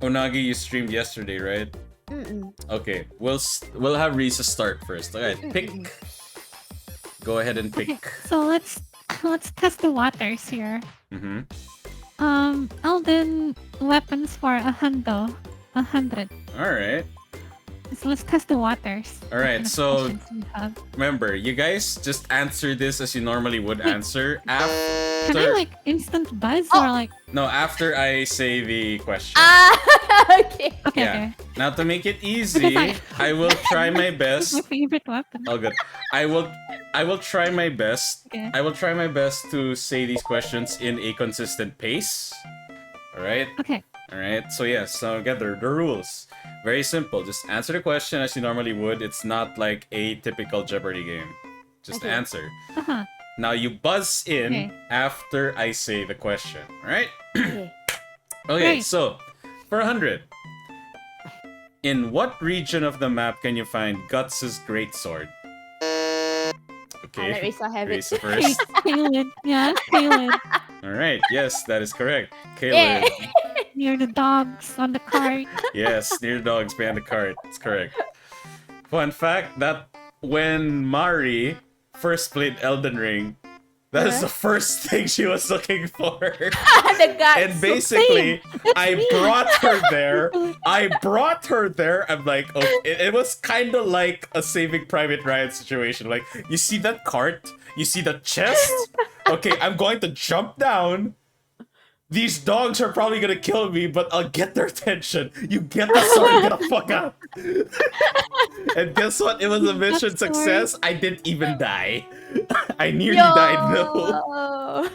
Onagi, you streamed yesterday, right? Mm-mm. Okay, we'll have Risa start first. Alright, pick. Go ahead and pick. Okay, so let's test the waters here. Mm-hmm. Elden weapons for 100. Alright. So let's test the waters. All right, What kind of so- questions we have. Remember, you guys just answer this as you normally would Wait. answer Can I after. like instant buzz Oh. or like No, after I say the question. Okay. okay, Yeah. okay. Now to make it easy, Because I will try my It's my best. favorite weapon. Oh, good. I will try my best. Okay. I will try my best to say these questions in a consistent pace. All right. Okay. Alright, so yes, so again, the rules. Very simple. Just answer the question as you normally would. It's not like a typical Jeopardy game. Just Okay. answer. Uh-huh. Now you buzz in Okay. after I say the question. Alright? Okay. Okay, Great. so for 100. In what region of the map can you find Guts' greatsword? I'll let Okay, Risa have it. Risa first. Caleb. Yeah, Caleb. Alright, yes, that is correct. Yeah. Caleb. Near the dogs on the cart. Yes, near dogs behind the cart. It's correct. Fun fact that when Mari first played Elden Ring, that is the first thing she was looking for. The guts. And basically, I me. brought her there. I'm like, okay, it was kind of like a Saving Private Ryan situation. Like, you see that cart? You see the chest? Okay, I'm going to jump down. These dogs are probably gonna kill me, but I'll get their attention. You get the sword, get the fuck out. And guess what? It was a mission That sword. success. I didn't even die. I nearly died though.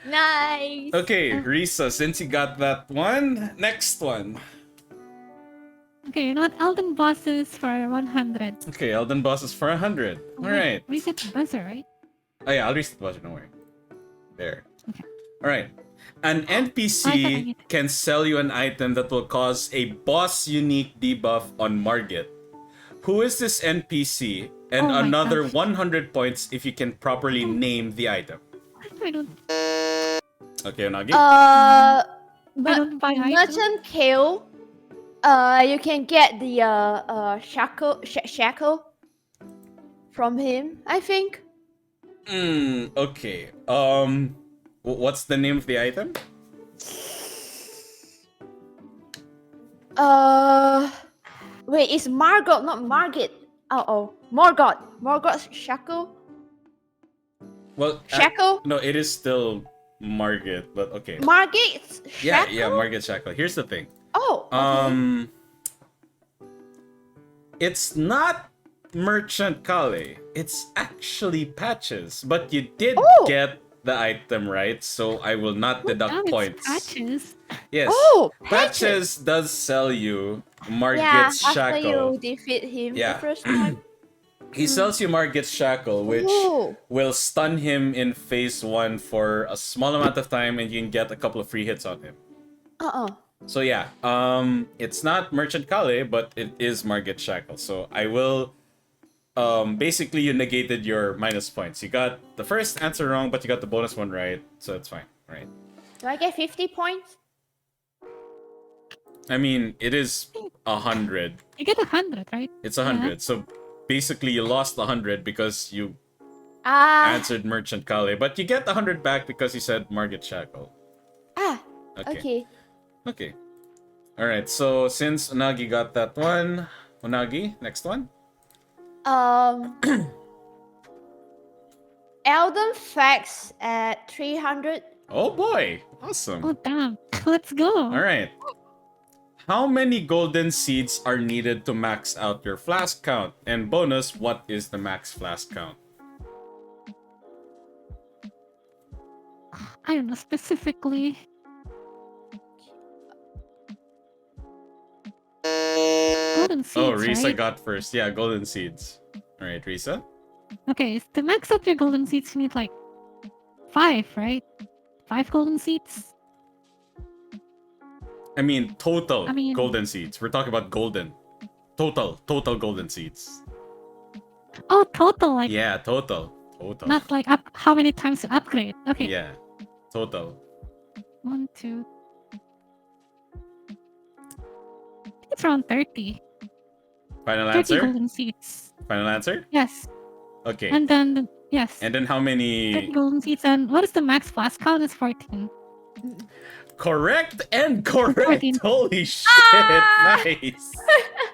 Nice. Okay, Risa, since you got that one, next one. Okay, you know what? Elden bosses for 100. Okay, Elden bosses for 100. Alright. Reset the buzzer, right? Oh yeah, I'll reset the buzzer, don't worry. There. Okay. Alright. An I thought I NPC need- can sell you an item that will cause a boss unique debuff on Margit. Who is this NPC? And Oh my another gosh. 100 points if you can properly name the item. I don't Okay, Nagi. I But don't buy items. Merchant Kill. You can get the shackle from him, I think. Okay. What's the name of the item? Wait, it's Margot, not Margit. Oh, Morgoth's shackle. Well, Shackle. no, it is still Margit, but okay. Margit's Yeah, shackle. yeah, Margit Shackle. Here's the thing. Oh. Okay. It's not Merchant Kale. It's actually Patches, but you did Oh. get the item right, so I will not deduct It's points. patches. Yes. Oh, Patches does sell you Yeah, Margit's after Shackle. you defeat him Yeah. the first time. He sells you Margit's Shackle, which Oh. will stun him in phase 1 for a small amount of time, and you can get a couple of free hits on him. So yeah, it's not Merchant Kale, but it is Margit Shackle. So I will, basically you negated your minus points. You got the first answer wrong, but you got the bonus one right, so it's fine, right? Do I get 50 points? I mean, it is 100. You get 100, right? It's 100. So basically you lost 100 because you Ah. answered Merchant Kale, but you get 100 back because you said Margit Shackle. Okay. Okay. Alright, so since Unagi got that one, Unagi, next one? Elden facts at 300. Oh boy! Awesome. Oh, damn. Let's go. Alright. How many golden seeds are needed to max out your flask count? And bonus, what is the max flask count? I don't know specifically. Golden seeds, Oh, Risa right? got first. Yeah, golden seeds. Alright, Risa? Okay, to max out your golden seeds, you need like 5, right? 5 golden seeds? I mean, total I mean- golden seeds. We're talking about golden. Total golden seeds. Oh, total, like, Yeah, total. not like how many times to upgrade. Okay, Yeah, total. 1, 2. It's around 30. Final 30 answer? golden seeds. Final answer? Yes. Okay. And then, yes. And then how 30 many? golden seeds. And what is the max flask count? Is 14. Correct and correct. 14. Holy shit! Nice.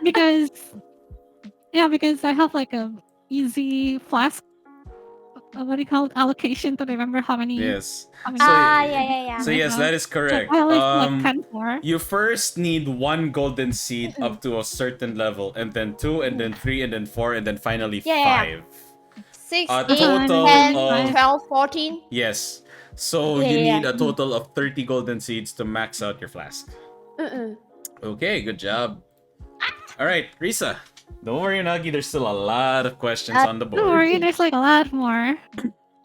Because, because I have like a easy flask. What do you call it? Allocation to remember how many. Yes. How many Yeah. So yes, that is So correct. I always like 10 more. You first need 1 golden seed up to a certain level, and then 2, and then 3, and then 4, and then finally Yeah. 5. 6, A 8, total 10, of- 12, 14. Yes. So Yeah, you yeah. need a total of 30 golden seeds to max out your flask. Okay, good job. All right, Risa. Don't worry, Nagi. There's still a lot of questions on the Don't worry, board. there's like a lot more.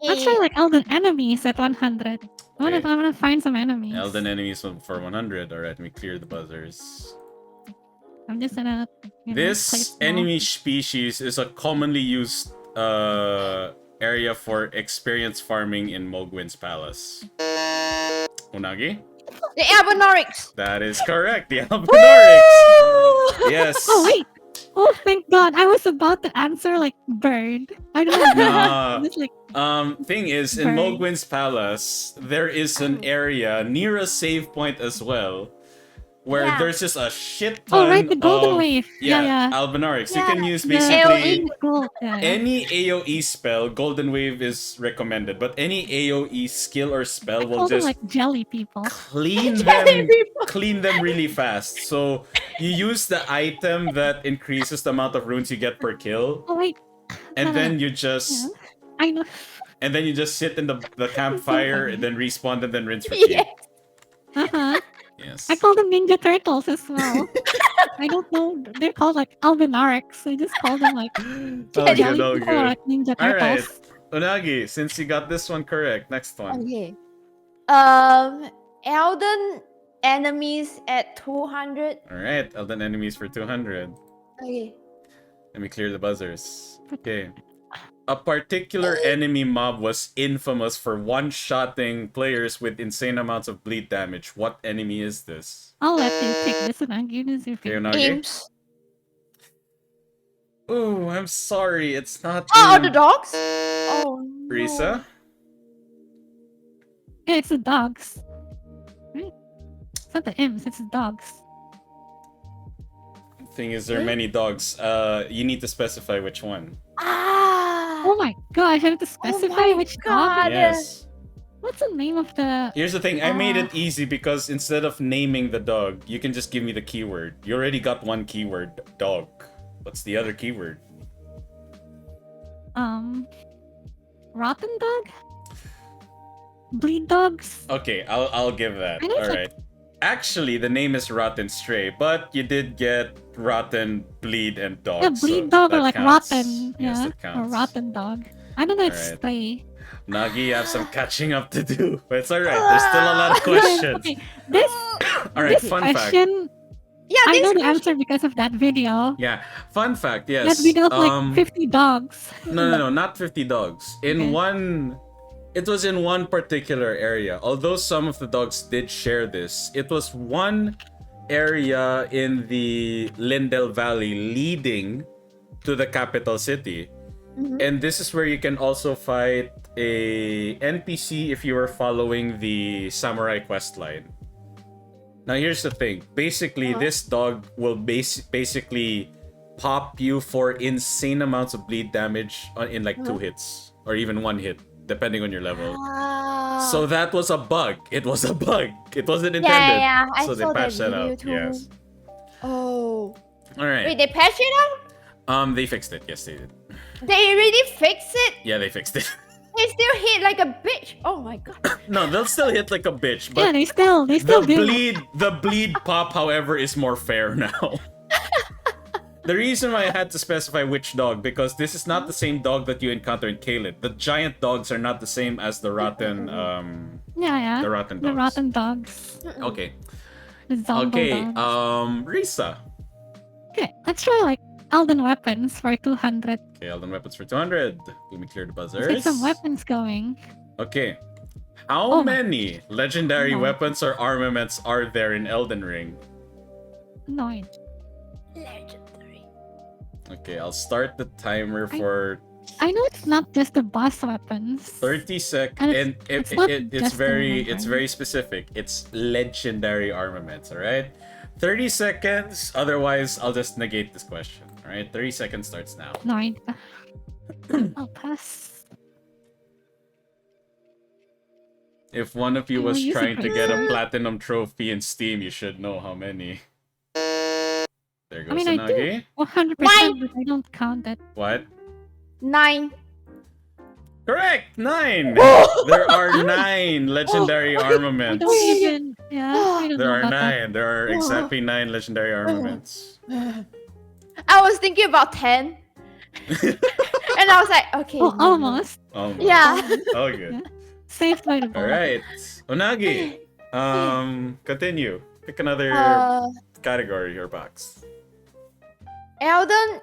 Let's try like Elden enemies at 100. Okay. I wanna find some enemies. Elden enemies for 100. All right, let me clear the buzzers. I'm just gonna. Play This small. enemy species is a commonly used area for experience farming in Mogwin's palace. Unagi? The Albonorics. That is correct. The Albonorics. Yes. Oh wait. Oh thank God! I was about to answer like bird. I don't know. Nah. It's like Thing is, in Bird. Mogwin's palace, there is an area near a save point as well, where Yeah. there's just a shit ton oh right, the golden of wave. Yeah. Albinorics. You Yeah. can use The basically AoE gold. Yeah. any AoE spell. Golden Wave is recommended, but any AoE skill or spell I will call them just like jelly people. clean them really fast. So you use the item that increases the amount of runes you get per kill, Oh wait. and No. then you just I know. and then you just sit in the campfire and then respawn and then rinse repeat. Yeah. Uh-huh. Yes. I call them Ninja Turtles as well. I don't know. They're called like Albinarics. I just call them like Oh, jelly good, oh, people or good. like Ninja All right, Turtles. Unagi, since you got this one correct, next one. Okay. Elden enemies at 200. All right, Elden enemies for 200. Okay. Let me clear the buzzers. Okay. A particular enemy mob was infamous for one-shotting players with insane amounts of bleed damage. What enemy is this? I'll let you take this one. I'll give this your Okay, favorite. Unagi? Imps. Ooh, I'm sorry, it's not Oh, Imp. the dogs? Oh, no. Risa? Yeah, it's the dogs. Right? It's not the imps, it's the dogs. Thing is, there are many dogs. You need to specify which one. Oh my gosh, I have to specify my which God. dog. Yes. What's the name of the? Here's the thing, I made it easy because instead of naming the dog, you can just give me the keyword. You already got one keyword, dog. What's the other keyword? Rotten dog? Bleed dogs? Okay, I'll give that. I know it's All like- right. Actually, the name is Rotten Stray, but you did get Rotten, Bleed, and Dog. Yeah, so bleed dog or that like counts. rotten. Yes, Yeah, that or counts. rotten dog. I don't know. It's Alright. stray. Nagi, you have some catching up to do, but it's alright. There's still a lot of questions. Okay, this Alright, this fun fact. question, Yeah, I this know the question. answer because of that video. Yeah, fun fact. Yes. That video of like 50 dogs. No, not 50 dogs. It was in one particular area. Although some of the dogs did share this, it was one area in the Lindell Valley leading to the capital city. And this is where you can also fight a NPC if you are following the samurai quest line. Now here's the thing. Basically, this dog will basically pop you for insane amounts of bleed damage in like 2 hits or even 1 hit, depending on your level. So that was a bug. It was a bug. It wasn't intended. Yeah. I So they saw that patched that video up. too. Yes. Oh. All right. Wait, they patched it out? They fixed it. Yes, they did. They already fixed it? Yeah, they fixed it. They still hit like a bitch. Oh my god. No, they'll still hit like a bitch, Yeah, but they still the do. bleed pop, however, is more fair now. The reason why I had to specify which dog, because this is not the same dog that you encounter in Kaled. The giant dogs are not the same as the rotten Yeah. the rotten The dogs. rotten dogs. Okay. The zombie Okay, dogs. Risa. Okay, let's try like Elden weapons for 200. Okay, Elden weapons for 200. Let me clear the Let's buzzers. get some weapons going. Okay. How Oh my- many legendary No. weapons or armaments are there in Elden Ring? No, Legendary. Okay, I'll start the timer for I know it's not just the boss weapons. 30 seconds, And and it's not it's just very the it's number. very specific. It's legendary armaments, all right? 30 seconds, otherwise I'll just negate this question. All right? 30 seconds starts now. No, I'll pass. If one of you I'll was use trying it to for get a sure. platinum trophy in Steam, you should know how many. There goes I mean, I do. Nagi. 100%, but I don't count it. What? 9. Correct! 9! There are 9 legendary I armaments. don't even. Yeah, I don't There know are about that. 9. There are exactly 9 legendary armaments. I was thinking about 10. And I was like, okay. Oh, no, no. almost. Almost. Yeah. Oh, good. Yeah. Saved by the ball. Alright. Unagi. Continue. Pick another category or box. Elden.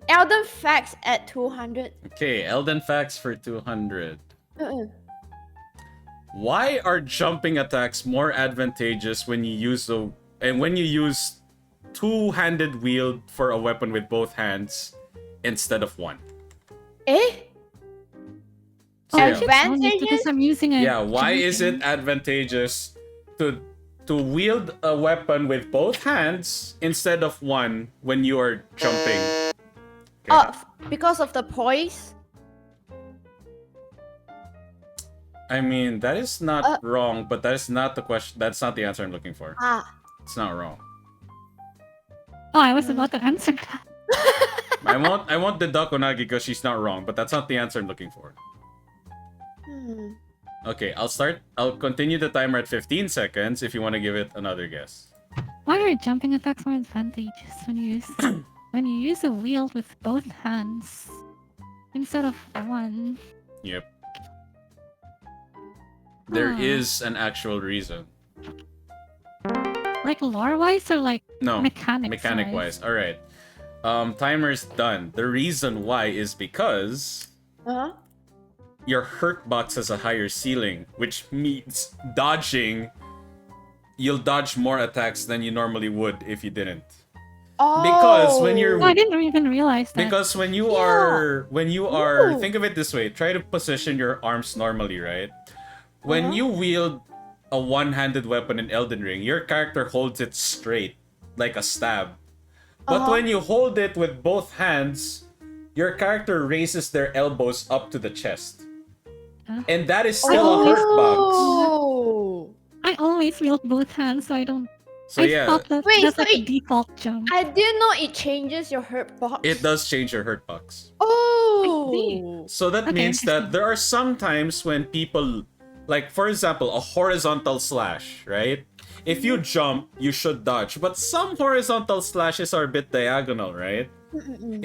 Elden facts at 200. Okay, Elden facts for 200. Uh-uh. Why are jumping attacks more advantageous when you use two-handed wield for a weapon with both hands instead of one? Eh? So, Oh, yeah. I should tell you because I'm using it. Yeah, why is it advantageous to wield a weapon with both hands instead of one when you are jumping? Okay. Because of the poise. I mean, that is not wrong, but that is not the question. That's not the answer I'm looking for. It's not wrong. Oh, I was about to answer that. I won't deduct Onagi because she's not wrong, but that's not the answer I'm looking for. Okay, I'll continue the timer at 15 seconds if you want to give it another guess. Why are jumping attacks more advantageous when you use when you use a wield with both hands instead of one? Yep. There Huh. is an actual reason. Like lore-wise or like No, mechanics? mechanic-wise. All right. Timer's done. The reason why is because your hurt box has a higher ceiling, which means dodging. You'll dodge more attacks than you normally would if you didn't. Because when you're Oh, I didn't even realize that. Because when you are think of it this way, try to position your arms normally, right? When you wield a one-handed weapon in Elden Ring, your character holds it straight, like a stab. But when you hold it with both hands, your character raises their elbows up to the chest. And that is still a hurt box. I always wield both hands, so I don't. So I yeah, thought that Wait, that's so like a default jump. I didn't know it changes your hurt box. it does change your hurt box. Oh. So that Okay, means that interesting. there are some times when people, like for example, a horizontal slash, right? If you jump, you should dodge. But some horizontal slashes are a bit diagonal, right?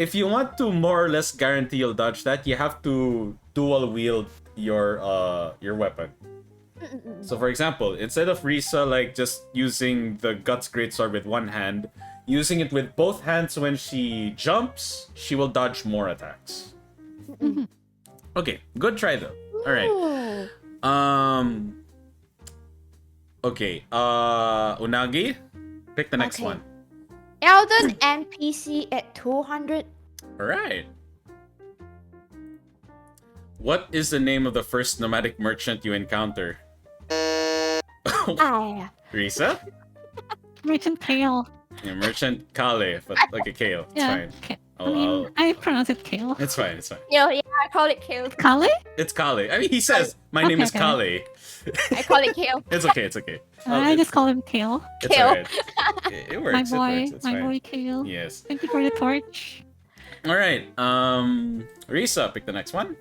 If you want to more or less guarantee you'll dodge that, you have to dual wield your weapon. So for example, instead of Risa like just using the Guts Greatsword with one hand, using it with both hands when she jumps, she will dodge more attacks. Okay, good try though. All right. Okay. Unagi, pick the next Okay. one. Elden NPC at 200. All right. What is the name of the first nomadic merchant you encounter? Risa? Merchant Kale. Yeah, merchant Kale, but like a kale. It's Yeah. fine. I mean, I pronounce it Kale. It's fine. It's fine. Yeah, I call it kale. Kale? It's Kale. I mean, he says, my name is Okay. Kale. I call it kale. It's okay. It's okay. I just call him Kale. It's Kale. alright. It works. My It boy, works. It's my fine. boy Kale. Yes. Thank you for the torch. All right. Risa, pick the next one.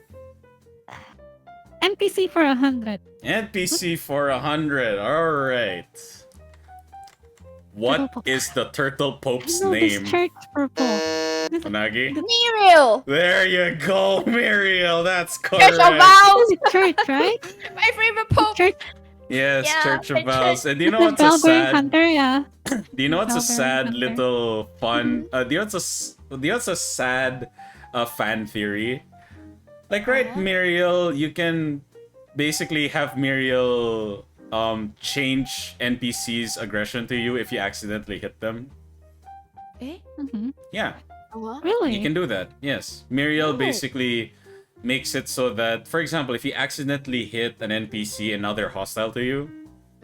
NPC for 100. NPC for 100. All right. What Turtle Pope. is the Turtle Pope's No, name? this church purple. This Unagi? Muriel. There you go, Muriel. That's correct. Church of Vows. is a church, right? My favorite pope. Church. Yes, Yeah, Church of the Vows. And do you know the what's a Belgrade sad? Hunter, yeah. Do you know what's a Belgrade sad Hunter. little fun? Do you know what's a sad fan theory? Like, right, Muriel, you can basically have Muriel change NPC's aggression to you if you accidentally hit them. Mm-hmm. Yeah, Really? you can do that. Yes, Muriel basically makes it so that, for example, if you accidentally hit an NPC and now they're hostile to you,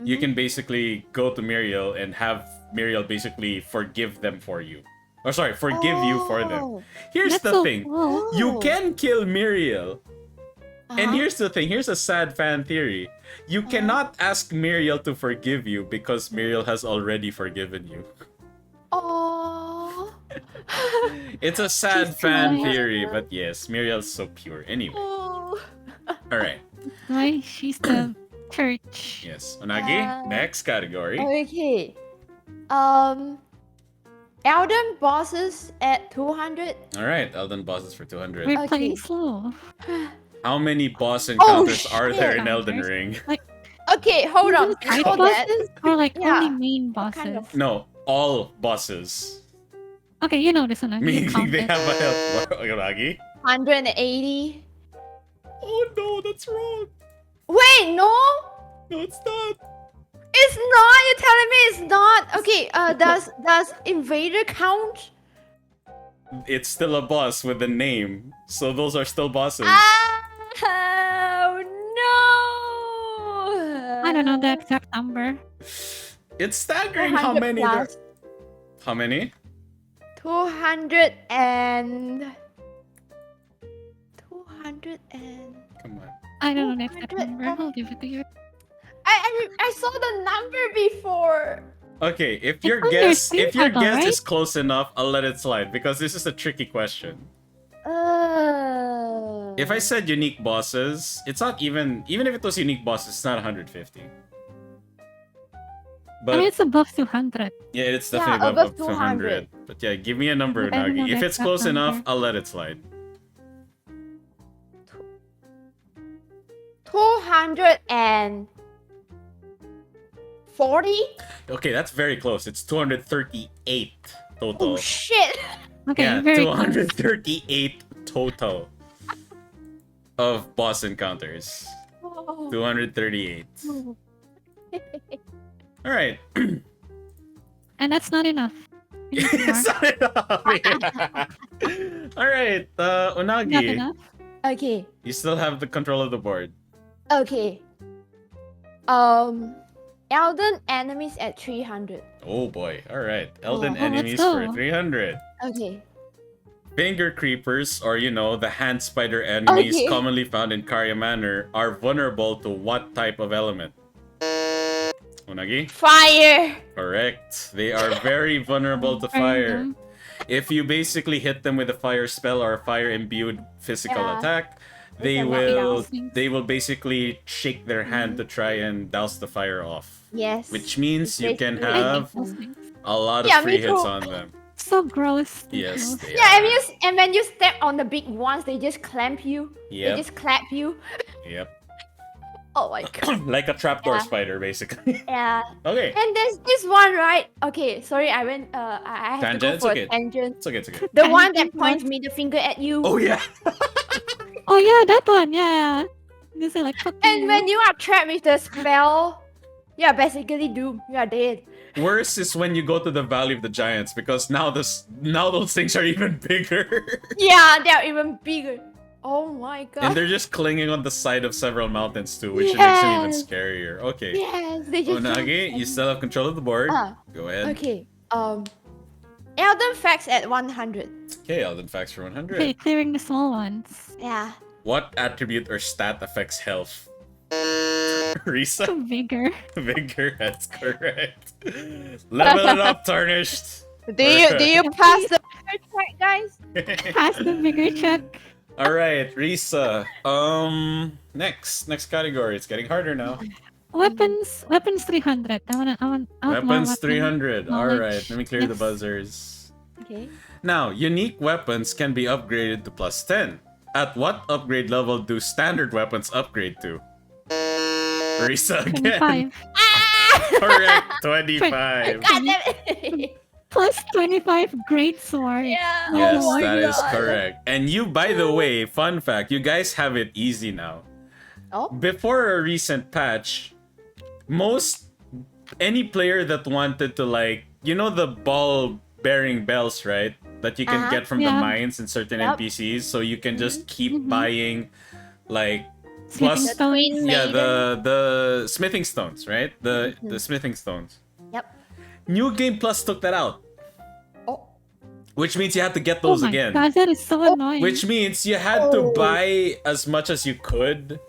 you can basically go to Muriel and have Muriel basically forgive them for you. Or sorry, forgive you for them. Here's That's the so thing. cool. You can kill Muriel. And here's the thing. Here's a sad fan theory. You cannot ask Muriel to forgive you because Muriel has already forgiven you. Oh. It's a sad She's fan nice. theory, but yes, Muriel's so pure. Anyway, Oh. alright. Why she's the church. Yes, Onagi, Uh, next category. Okay. Elden bosses at 200. Alright, Elden bosses for 200. We're Okay. playing slow. How many boss encounters are there shit. in Elden Ring? Okay, hold on. Even side Before that, bosses or like Yeah. only main What bosses? kind of- No, all bosses. Okay, you know this one. Meaning they have a health bar. Onagi? 180. Oh no, that's wrong. Wait, no? No, it's not. It's not. You're telling me it's not. Okay. Does Invader count? It's still a boss with a name, so those are still bosses. Oh no! I don't know the exact number. It's staggering how 200 many there. plus. How many? 200 and 200 and Come on. I don't know the exact 200 number. I'll give it to you. I saw the number before. Okay, if your under guess if your 300, guess right? is close enough, I'll let it slide because this is a tricky question. If I said unique bosses, it's not even if it was unique bosses, it's not 150. But I mean, it's above 200. yeah, it's Yeah, definitely above above 200. But yeah, give me a number, But I don't know Nagi. If the it's exact close enough, number. I'll let it slide. 240. Okay, that's very close. It's 238 total. Oh shit! Okay, yeah, very close. 238 total of boss encounters. Oh. 238. All right. And that's not enough. We need more. It's not enough. All right, Unagi. Not enough. Okay. You still have the control of the board. Okay. Elden enemies at 300. Oh boy. All right. Elden Oh, let's enemies for go. 300. Okay. Finger creepers, or the hand spider enemies Okay. commonly found in Karya Manor, are vulnerable to what type of element? Unagi? Fire. Correct. They are very vulnerable to Very fire. dumb. If you basically hit them with a fire spell or a fire imbued physical Yeah. attack, They they cannot will douse things. they will basically shake their hand to Mm-hmm. try and douse the fire off. Yes. Which means It's you can basically- I have hate those things. a lot of Yeah, free me hits too. on them. So gross. Yes, they Yeah, are. and when you step on the big ones, they just clamp you. They Yep. just clap you. Yep. Oh my god. Like a trapdoor Yeah. spider, basically. Yeah. Okay. And there's this one, right? Okay, sorry, I went. I have Tangent? to go for It's okay. a tangent. It's okay, it's okay. The Tangent one that what? points middle finger at you. Oh yeah. Oh yeah, that one. Yeah. They say like fuck And you. when you are trapped with the spell, you are basically doomed. You are dead. Worse is when you go to the Valley of the Giants because now those things are even bigger. Yeah, they're even bigger. Oh my god. And they're just clinging on the side of several mountains too, which makes them even Yes. scarier. Okay. Yes, they just. Onagi, you still have control of the board. Go ahead. Okay. Elden facts at 100. Okay, Elden Facts for 100. Okay, clearing the small ones. Yeah. What attribute or stat affects health? Risa? Vigor. Vigor, that's correct. Level it up, Tarnished. Do you pass the check, guys? Pass the vigor check. Alright, Risa. Next category. It's getting harder now. Weapons 300. I want more Weapons 300. knowledge. Alright, let me clear the Yes. buzzers. Okay. Now, unique weapons can be upgraded to plus 10. At what upgrade level do standard weapons upgrade to? Risa again. 25. Correct, 25. God damn it. Plus 25 great sword. Yeah. Yes, oh my that is God. correct. And you, by the way, fun fact, you guys have it easy now. Oh. Before a recent patch, any player that wanted to the ball bearing bells, right? That you can Uh-huh. get from the Yeah. mines and certain Yep. NPCs, so you can just keep Mhm. buying Sleeping Plus- The stones. Queen yeah, Maiden. the smithing stones, right? The Mhm. smithing stones. Yep. New Game Plus took that out, Oh. which means you had to get Oh those my again. god, that is so annoying. Which means you had to Oh. buy as much as you could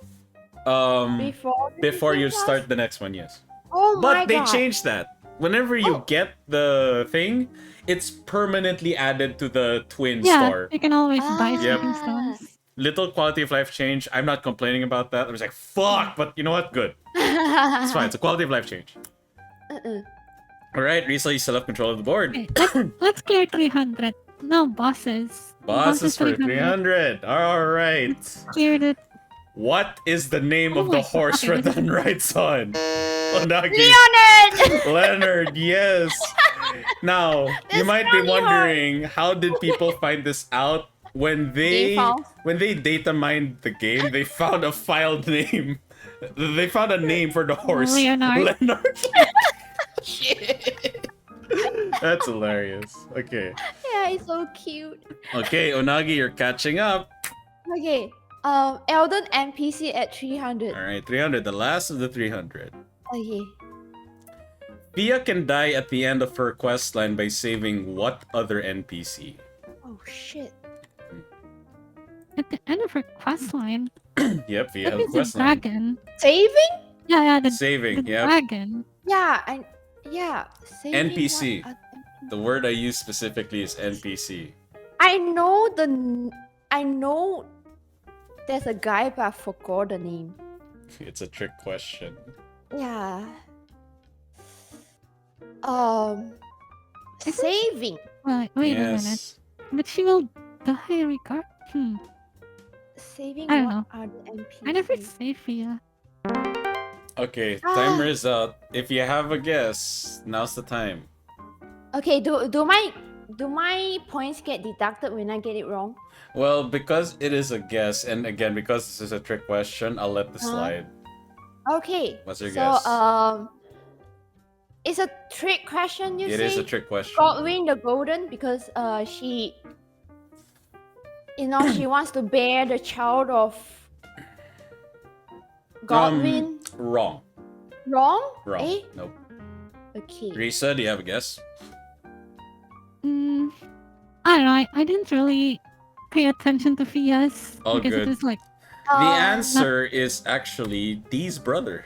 before you Plus? start the next one, yes. Oh my But they God. changed that. whenever you get the thing, it's permanently added to the twin Yeah, store. you can always buy Ah. stepping stones. Little quality of life change. I'm not complaining about that. I was like, fuck, but you know what? Good. It's fine. It's a quality of life change. All right, Risa, you still have control of the board. Okay, let's clear 300. No, bosses. Bosses for 300. All right. Cleared it. What is the name Oh of the my horse God. Radan rides on? Onagi. Leonard! Leonard, yes. Now, you That's might be funny, wondering, how did people find this out? When they Default. data mined the game, they found a filed name. They found a name for the horse. Leonard. Leonard. Shit. That's hilarious. Okay. Yeah, it's so cute. Okay, Onagi, you're catching up. Okay. Elden NPC at 300. Alright, 300, the last of the 300. Okay. Pia can die at the end of her questline by saving what other NPC? Oh shit. At the end of her quest line, Yep, Pia that has a is a questline. dragon. Saving? Yeah, the Saving, yep. dragon. Yeah, saving NPC. what The word I use specifically is NPC. I know there's a guy, but I forgot the name. It's a trick question. Yeah. Isn't- Saving. Wait a minute. Yes. But she will die regard. Saving I don't what know. are the NPC? I never say Fia. Okay, timer is out. If you have a guess, now's the time. Okay, do my points get deducted when I get it wrong? Well, because it is a guess, and again, because this is a trick question, I'll let this slide. Okay. What's your so, guess? It's a trick question, you It say? is a trick question. Godwin the Golden, because she she wants to bear the child of Godwin. Wrong. Wrong? Wrong. Eh? Nope. Okay. Risa, do you have a guess? I don't know. I didn't really pay attention to Fia's Oh, because good. it was like The answer is actually Dee's brother.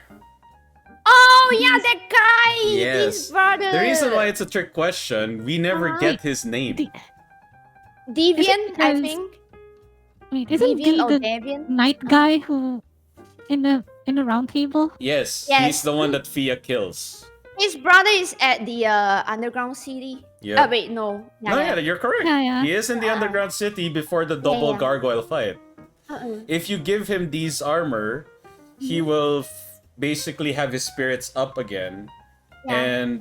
Oh yeah, that guy! Yes. His brother! The reason why it's a trick question, we never get his name. Deviant, I because- think. wait, isn't Deviant Dee or the Deviant? night guy who in the round table? Yes, Yes. he's the one that Fia kills. His brother is at the underground city. Yeah. Wait, no. No, yeah, you're correct. Yeah. He is in the underground city before the double yeah. gargoyle fight. Uh-uh. If you give him Dee's armor, he will basically have his spirits up again, Yeah.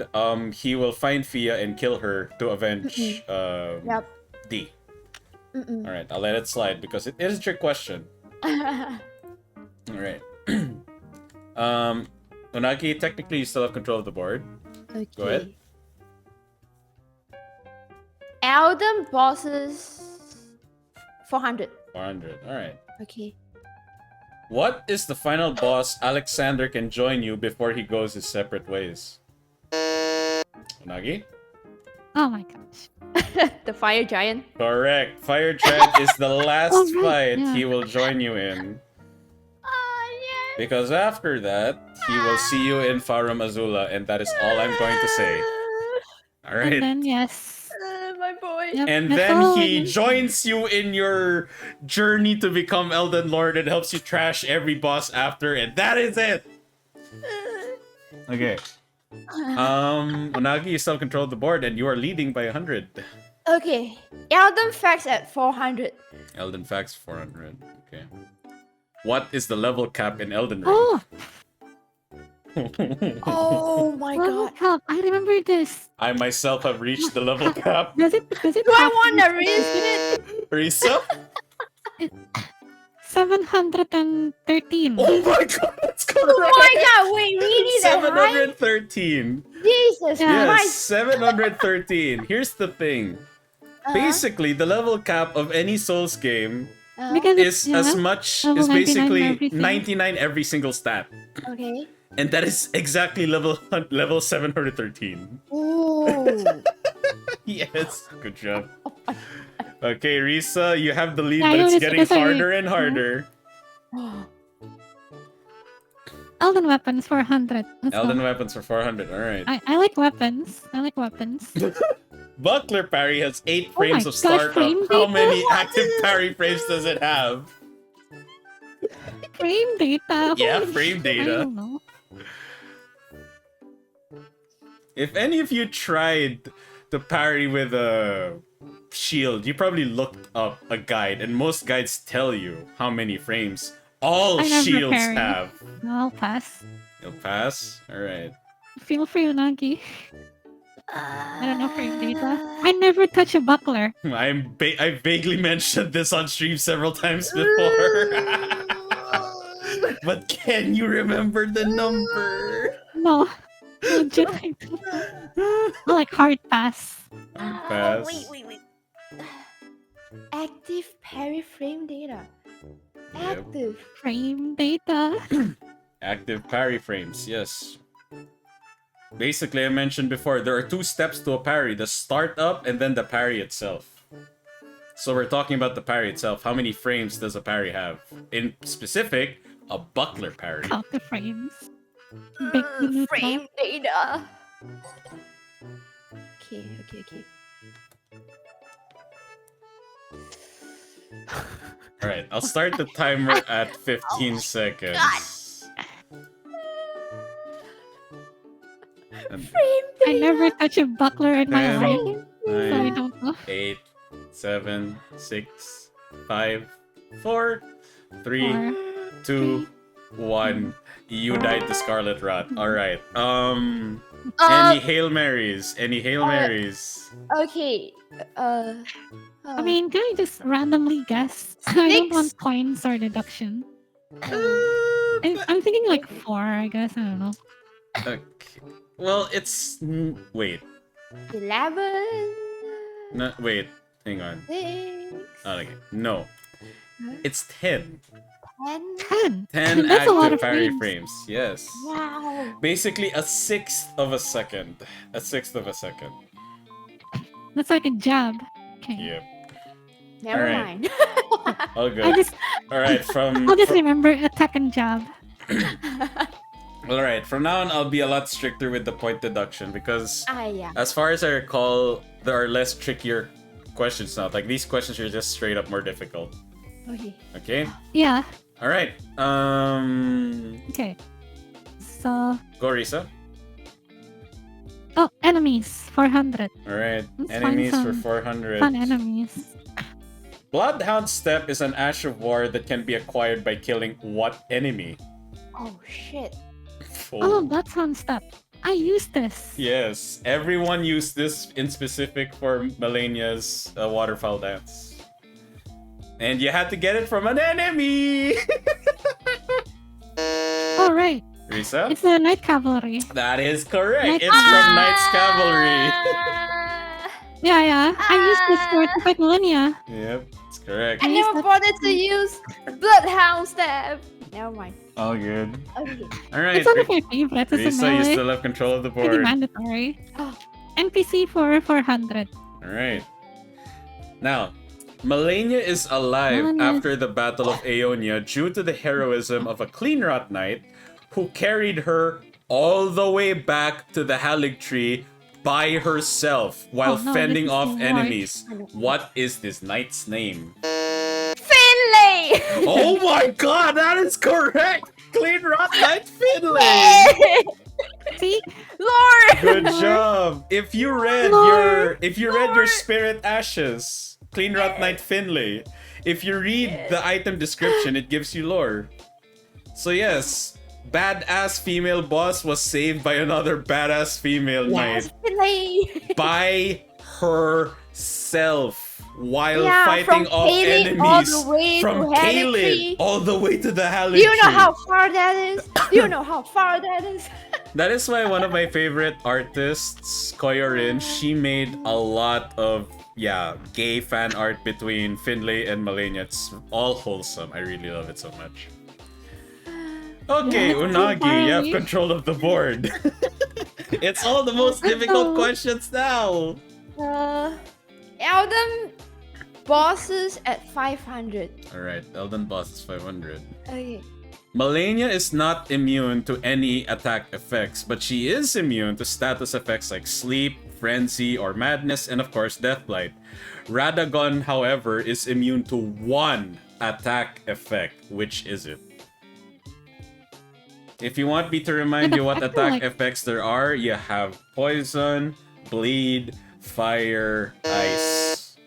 and he will find Fia and kill her to avenge Yep. Dee. Mm-mm. All right, I'll let it slide because it is a trick question. All right. Onagi, technically you still have control of the board. Okay. Go ahead. Elden bosses 400. 400. All right. Okay. What is the final boss Alexander can join you before he goes his separate ways? Onagi? Oh my gosh. The fire giant. Correct. Fire Giant is the last Oh, right, fight yeah. he will join you in. Oh yes. Because after that, he will see you in Farum Azula, and that is all I'm going to say. All And right. then yes. My boy. Yep, And that's then all I he need. joins you in your journey to become Elden Lord and helps you trash every boss after, and that is it. Okay. Unagi, you still control the board, and you are leading by 100. Okay. Elden facts at 400. Elden Facts 400. Okay. What is the level cap in Elden Ring? Oh, Oh my level god. cap. I remember this. I myself have reached the level cap. Does it Do I want to risk it? Risa? 713? Oh my god, that's correct! Oh my god, wait, really that high? 713. Jesus Yeah. Yes, Christ. 713. Here's the thing. Basically, the level cap of any Souls game Because is it's, as much level is 99 basically everything. 99 every single stat. Okay. And that is exactly level 713. Ooh. Yes, good job. Okay, Risa, you have the lead, Yeah, I but it's noticed getting because I- harder and harder. Elden weapons for 100. Let's Elden go. weapons for 400. All right. I like weapons. I like weapons. Buckler parry has 8 Oh frames my of gosh, startup. frame How data? many active parry frames does it have? Frame data. Yeah, Holy frame shit, I data. don't know. If any of you tried to parry with a shield, you probably looked up a guide, and most guides tell you how many frames all I never shields parry. have. I'll pass. You'll pass? Alright. Feel free, Unagi. I don't know frame data. I never touch a buckler. I vaguely mentioned this on stream several times before. But can you remember the number? No. Legit, I don't know. I like hard pass. Pass. Wait. Active parry frame data. Yep. Active. Frame data. Active parry frames, yes. Basically, I mentioned before, there are 2 steps to a parry. The startup and then the parry itself. So we're talking about the parry itself. How many frames does a parry have? In specific, a buckler parry. Count the frames. Big minuto. Frame data. Okay. Alright, I'll start the timer at 15 seconds. And Frame I data. never touch a buckler in my 10, life, so I 9, don't know. 8, 7, 6, 5, 4, 3, Or 2, 1. You died to Scarlet Rot. Alright. Any Hail Marys? Any Hail Marys? Okay. I mean, can I just randomly guess? I don't want coins or deduction. I'm thinking like 4, I guess. I don't know. Okay. Well, it's... Wait. 11. No, wait. Hang on. 6. Oh, okay. No. It's 10. 10. 10. 10 That's a lot active of parry frames. frames. Yes. Wow. Basically, a sixth of a second. A sixth of a second. That's like a jab. Okay. Yep. Never Alright. mind. All I good. just Alright, I'll just remember attack and jab. Alright, from now on, I'll be a lot stricter with the point deduction because, Yeah. as far as I recall, there are less trickier questions now. Like, these questions are just straight up more difficult. Okay. Okay? Yeah. Alright. Okay. So Go, Risa. enemies 400. Alright. Let's find Enemies for some 400. Fun enemies. Bloodhound Step is an Ash of War that can be acquired by killing what enemy? Oh shit. Oh, Bloodhound Step. I use this. Yes, everyone used this in specific for Melania's waterfowl dance. And you had to get it from an enemy! Oh, right. Risa? It's the Night Cavalry. That is correct. Knight It's from Knight's Cavalry. Yeah. I used this for to fight Millennia. Yep, it's correct. I never bothered to use Bloodhound Step. Never mind. All good. Okay. Alright, It's one of my favorites. It's a Risa, you melee. still have control of the Pretty board. mandatory. Oh. NPC for 400. Alright. Now, Melania is alive Melania. after the Battle of Aeonia due to the heroism of a Cleanrot Knight who carried her all the way back to the Halig Tree by herself while Oh, no, fending this is off the enemies. What is this knight's name? Finlay! Oh my god, that is correct! Cleanrot Knight Finlay! See? Lord! Good job! If you read your Spirit Ashes, Cleanrot Knight Finlay, if you read the item description, it gives you lore. So yes, badass female boss was saved by another badass female Yes, knight Finlay! by herself while Yeah, fighting from off Caelid all enemies the way from to Halig Caelid Tree. all the way to the Halig Do you know Tree. how far that is? Do you know how far that is? That is why one of my favorite artists, Koyorin, she made a lot of gay fan art between Finlay and Melania. It's all wholesome. I really love it so much. Okay, Yeah, it's Unagi, you have fine. control of the board. It's all the most difficult questions now. Elden bosses at 500. Alright, Elden boss is 500. Okay. Melania is not immune to any attack effects, but she is immune to status effects like sleep, frenzy, or madness, and of course, deathblight. Radagon, however, is immune to one attack effect. Which is it? If you want me to remind you what attack effects there are, you have poison, bleed, fire, ice.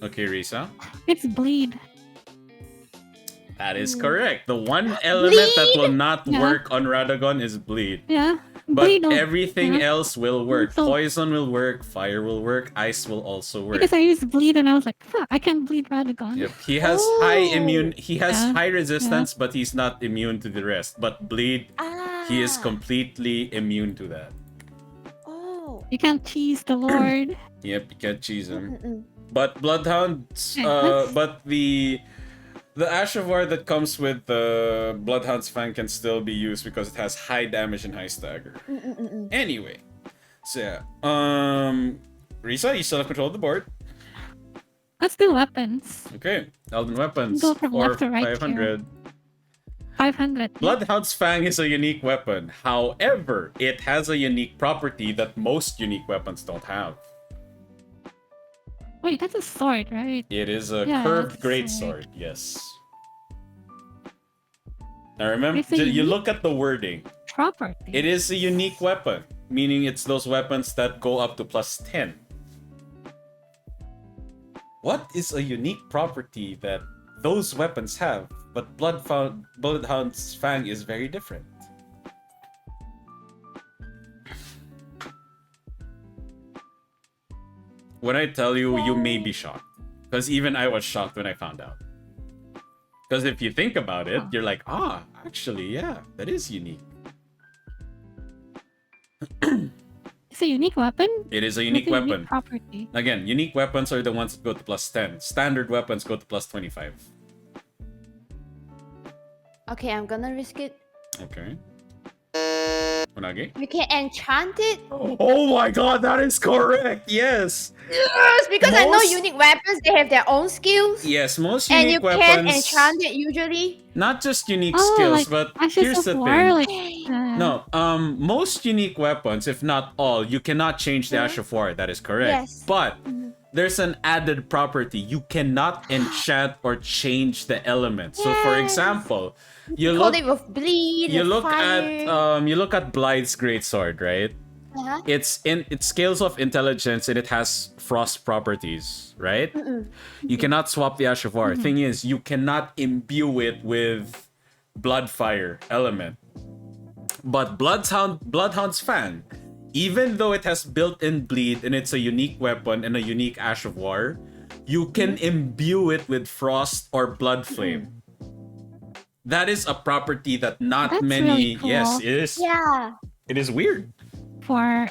Okay, Risa? It's bleed. That is correct. The one element that will not Yeah. work on Radagon is bleed. Yeah. But Bleed don't- everything yeah. else will work. So- Poison will work, fire will work, ice will also work. Because I used bleed and I was like, fuck, I can't bleed Radagon. Yep. He has high immune. He has Yeah. high resistance, but he's not immune to the rest. But bleed, he is Ah. completely immune to that. Oh. You can't cheese the Lord. Yep, you can't cheese him. Mm-mm. But Bloodhounds, Yeah, but the Ash of War that comes with the Bloodhound's Fang can still be used because it has high damage and high stagger. Mm-mm-mm. Anyway, so yeah, Risa, you still have control of the board. Let's do weapons. Okay, Elden Weapons Go from for left to right 500. 500. Bloodhound's Fang is a unique weapon. However, it has a unique property that most unique weapons don't have. Wait, that's a sword, right? It is a Yeah, curved it's a greatsword, yes. Now remember, It's a you unique- look at the wording. Property. It is a unique weapon, meaning it's those weapons that go up to +10. What is a unique property that those weapons have, but Bloodhound's Fang is very different? When I tell you, you may be shocked. Because even I was shocked when I found out. Because if you think about it, you're like, actually, yeah, that is unique. It's a unique weapon. It is a with unique a weapon. property. Again, unique weapons are the ones that go to +10. Standard weapons go to +25. Okay, I'm gonna risk it. Okay. Unagi? We can enchant it. Oh my god, that is correct! Yes! Yes, because I know Most- unique weapons, they have their own skills. Yes, most And unique you can weapons... enchant it usually. Not just unique Oh, skills, like but Ashes here's of the War, thing. like, No, most unique weapons, if not all, you cannot change the Ash of War. That is correct. Yes. But there's an added property. You cannot enchant or change the element. So, for Yes. example, you Called look it with bleed. you with look fire. at you look at Blythe's greatsword, right? Uh-huh. It scales of intelligence and it has frost properties, right? You cannot swap the Ash of War. Thing is, you cannot imbue it with Bloodfire element. But Bloodhound's Fang, even though it has built-in bleed and it's a unique weapon and a unique Ash of War, you can imbue it with frost or blood flame. That is a property that not That's many. really cool. Yes, it is. Yeah. It is weird. for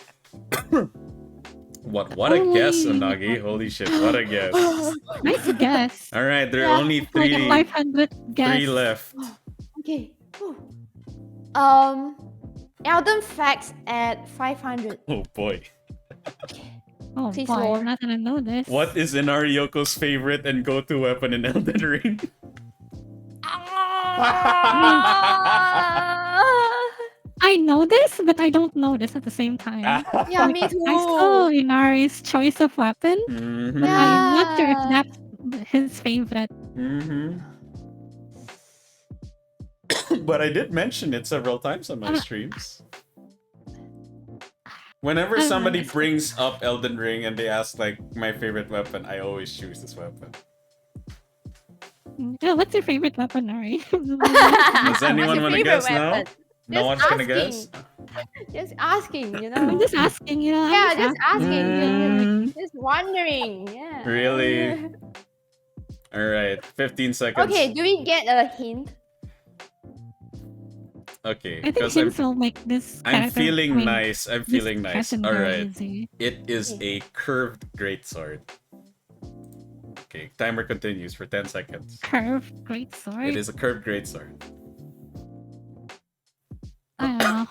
What a Holy- guess, Unagi. Holy shit, what a guess. nice guess. All right, there are Yeah. only Like a 500 guess. three left. Okay. Whew. Elden facts at 500. Oh boy. Oh Please, boy, Lord. I'm not gonna know this. What is Inarioko's favorite and go-to weapon in Elden Ring? I know this, but I don't know this at the same time. Yeah, me too. I saw Inari's choice of weapon, Mhm, but I'm not sure if Yeah. that's his favorite. mhm. But I did mention it several times on my streams. Whenever I somebody like- brings up Elden Ring and they ask like my favorite weapon, I always choose this weapon. Yeah, what's your favorite weapon, Inari? Does anyone your want to favorite guess now? weapon? No Just one's gonna guess. Just asking, you know. I'm just asking, you know. I'm Yeah, just asking. Mm, Just wondering. Yeah. Really? All right, 15 seconds. Okay, do we get a hint? Okay, I think because I'm hints will make this I'm character- feeling I mean, nice. I'm this feeling nice. question All very right. easy. It is a curved greatsword. Okay, timer continues for 10 seconds. Curved great sword. It is a curved greatsword. I don't know.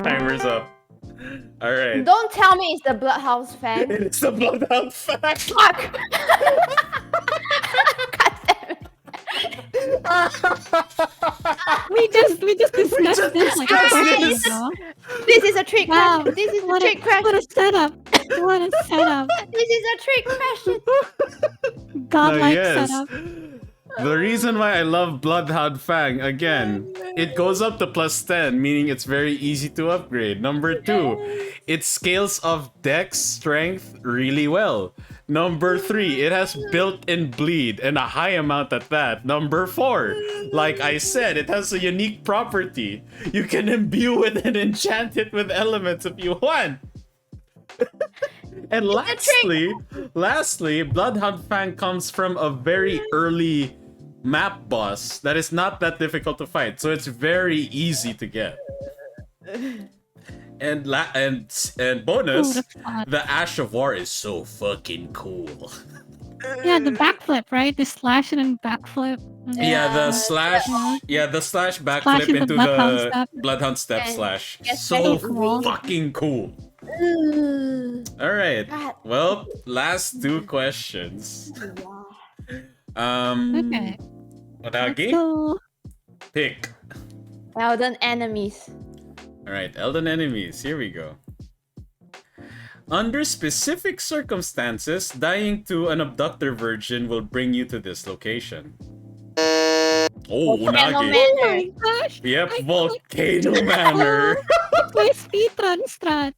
Timer's up. All right. Don't tell me it's the Bloodhouse fan. It is the Bloodhound fact. Fuck! God damn it. We just discussed just this like discussed a second this. ago. This is a trick Wow. question. This is a What trick question. what a setup. What a setup. This is a trick question. Godlike yes. setup. The reason why I love Bloodhound Fang, again, it goes up to +10, meaning it's very easy to upgrade. Number 2, it scales of dex strength really well. Number 3, it has built-in bleed and a high amount at that. Number 4, like I said, it has a unique property. You can imbue it and enchant it with elements if you want. And lastly, Bloodhound Fang comes from a very early map boss that is not that difficult to fight, so it's very easy to get. And bonus, Ooh, that's fun. the Ash of War is so fucking cool. Yeah, the backflip, right? The slash and then backflip. And then- Yeah, the Yeah. slash backflip Slash into into Bloodhound the step. Bloodhound step And slash. it's So very cool. fucking cool. Ooh. Alright. God. Well, last 2 questions. Wow. Okay. Let's Onagi, go. pick. Elden enemies. Alright, Elden enemies, here we go. Under specific circumstances, dying to an abductor virgin will bring you to this location. Oh, Volcano Unagi. Manor. Oh my gosh. Yep, I Volcano Manor. It's my speedrun strat.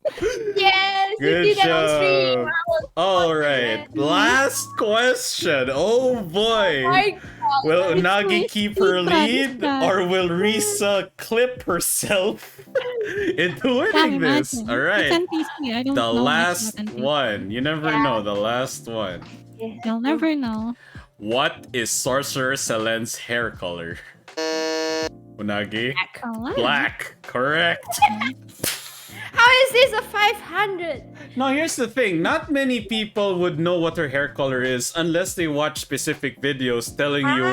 Yes, you Good did that on stream. job. Alright, last question. Oh boy. My God. Will It's Unagi my keep her speedrun lead, strat. or will Risa clip herself into Can't winning this? imagine. Alright. It's NPC. I don't The know much last about NPC. one. You never Yeah. know. The last one. You'll never know. What is Sorcerer Selen's hair color? Unagi? Color. Black. Correct. How is this a 500? Now, here's the thing. Not many people would know what her hair color is unless they watch specific videos telling you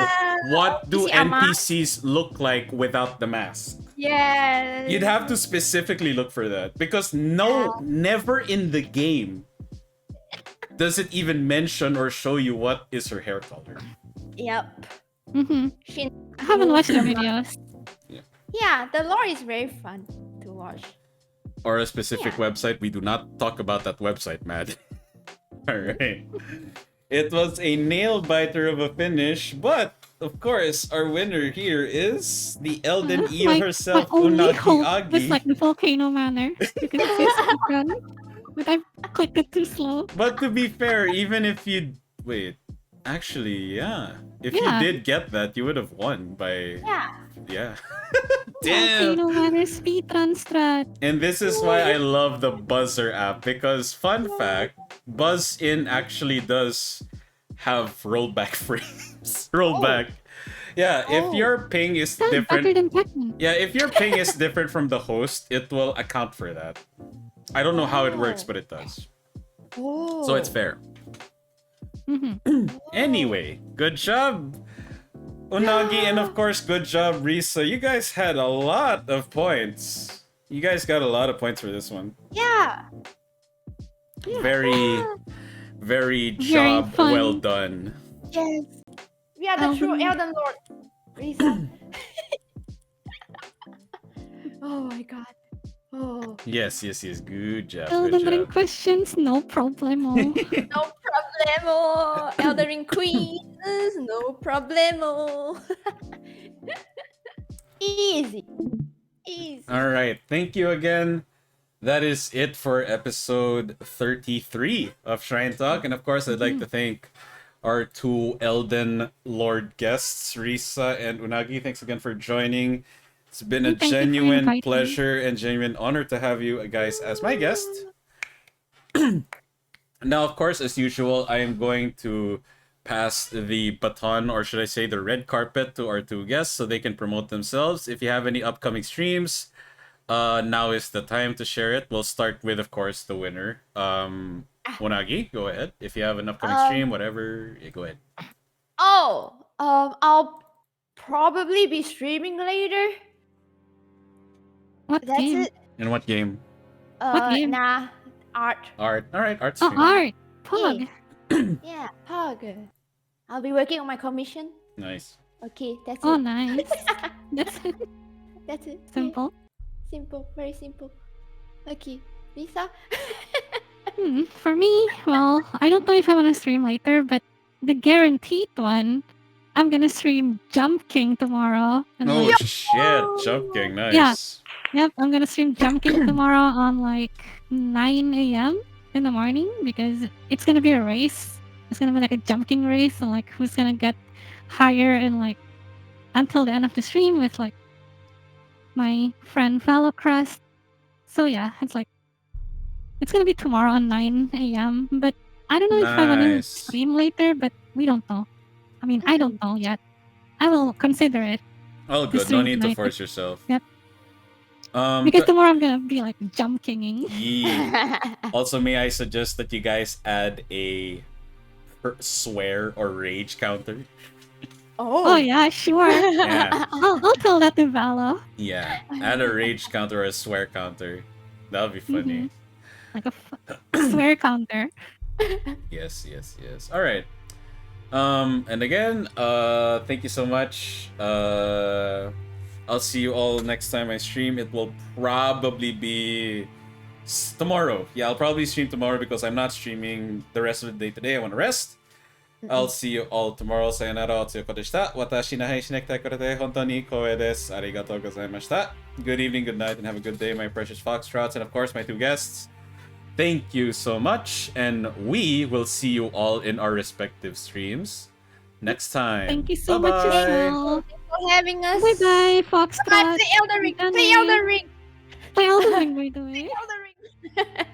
what do is it a mask? NPCs look like without the mask. Yes. You'd have to specifically look for that because never in the game does it even mention or show you what is her hair color. Yep. Mm-hmm. She. I haven't watched the videos. Yeah, the lore is very fun to watch. Or a specific website. We do not talk about that website, Matt. Alright. It was a nail biter of a finish, but of course, our winner here is the Elden Eel herself, my only Unagi hope was Agi. like the volcano manner because it says speedrun, but I clicked it too slow. But to be fair, even if you wait, actually, yeah, if Yeah. you did get that, you would have won by Yeah. Damn. Volcano manner speedrun strat. And this is why I love the Buzzer app because fun fact, Buzz In actually does have rollback frames. Rollback. Yeah, if Oh. your ping is Sounds better different. than Pac-Man. Yeah, if your ping is different from the host, it will account for that. I don't know how it works, but it does. Oh. So it's fair. Mm-hmm. Anyway, good job, Unagi, and of course, good job, Risa. You guys had a lot of points. You guys got a lot of points for this one. Yeah. Very, very job fun. well done. Yes. We are the true Elden- Elden Lord. Risa. Oh my God. Oh. Yes. Good job. Elden Good Ring job. questions, no problemo. No problemo. Elden Ring quizzes. No problemo. Easy. Easy. All right. Thank you again. That is it for episode 33 of Shrine Talk. And of course, I'd like to thank our 2 Elden Lord guests, Risa and Unagi. Thanks again for joining. It's been a Thank you for genuine inviting me. pleasure and genuine honor to have you guys as my guest. Now, of course, as usual, I am going to pass the baton, or should I say the red carpet, to our 2 guests so they can promote themselves. If you have any upcoming streams, now is the time to share it. We'll start with, of course, the winner. Monagi, go ahead. If you have an upcoming stream, whatever, yeah, go ahead. Oh, I'll probably be streaming later. What That's game? it. In what game? What game? Nah, art. Art. All right, art Oh, stream. art. Pug. Yeah, Pug. I'll be working on my commission. Nice. Okay, that's Oh, it. nice. That's That's it. simple. Simple, very simple. Okay, Lisa. For me, well, I don't know if I want to stream later, but the guaranteed one, I'm gonna stream Jump King tomorrow. And Oh like, shit, Jump King, yeah, nice. yep, I'm gonna stream Jump King tomorrow on like 9 a.m. in the morning because it's gonna be a race. It's gonna be like a Jump King race, and like who's gonna get higher and like until the end of the stream with like my friend Fellow Crust. So yeah, it's gonna be tomorrow on 9 a.m. But I don't know if I want to Nice. stream later, but we don't know. I mean, I don't know yet. I will consider it. All to good, no stream need to tonight. force yourself. Yep. Because to- tomorrow I'm gonna be like Jump Kinging. Yee. Also, may I suggest that you guys add a swear or rage counter? Oh yeah, sure. Yeah, I'll tell that to Vala. yeah. Add a rage counter or a swear counter. That'll be funny. Like a swear counter. Yes, yes, yes. All right. And again, thank you so much. I'll see you all next time I stream. It will probably be tomorrow. Yeah, I'll probably stream tomorrow because I'm not streaming the rest of the day today. I want to rest. I'll see you all tomorrow. さよならおつよこでした。私の配信で来てくれて本当に光栄です。ありがとうございました。Good evening, good night, and have a good day, my precious foxtrots, and of course, my two guests. Thank you so much, and we will see you all in our respective streams next time. Thank you so Bye-bye. much, Isabel. Thanks for having us. Bye bye, Foxtrot. Play Elden Ring. Play Elden Ring. Play Elden Ring, by the way. Elden Ring.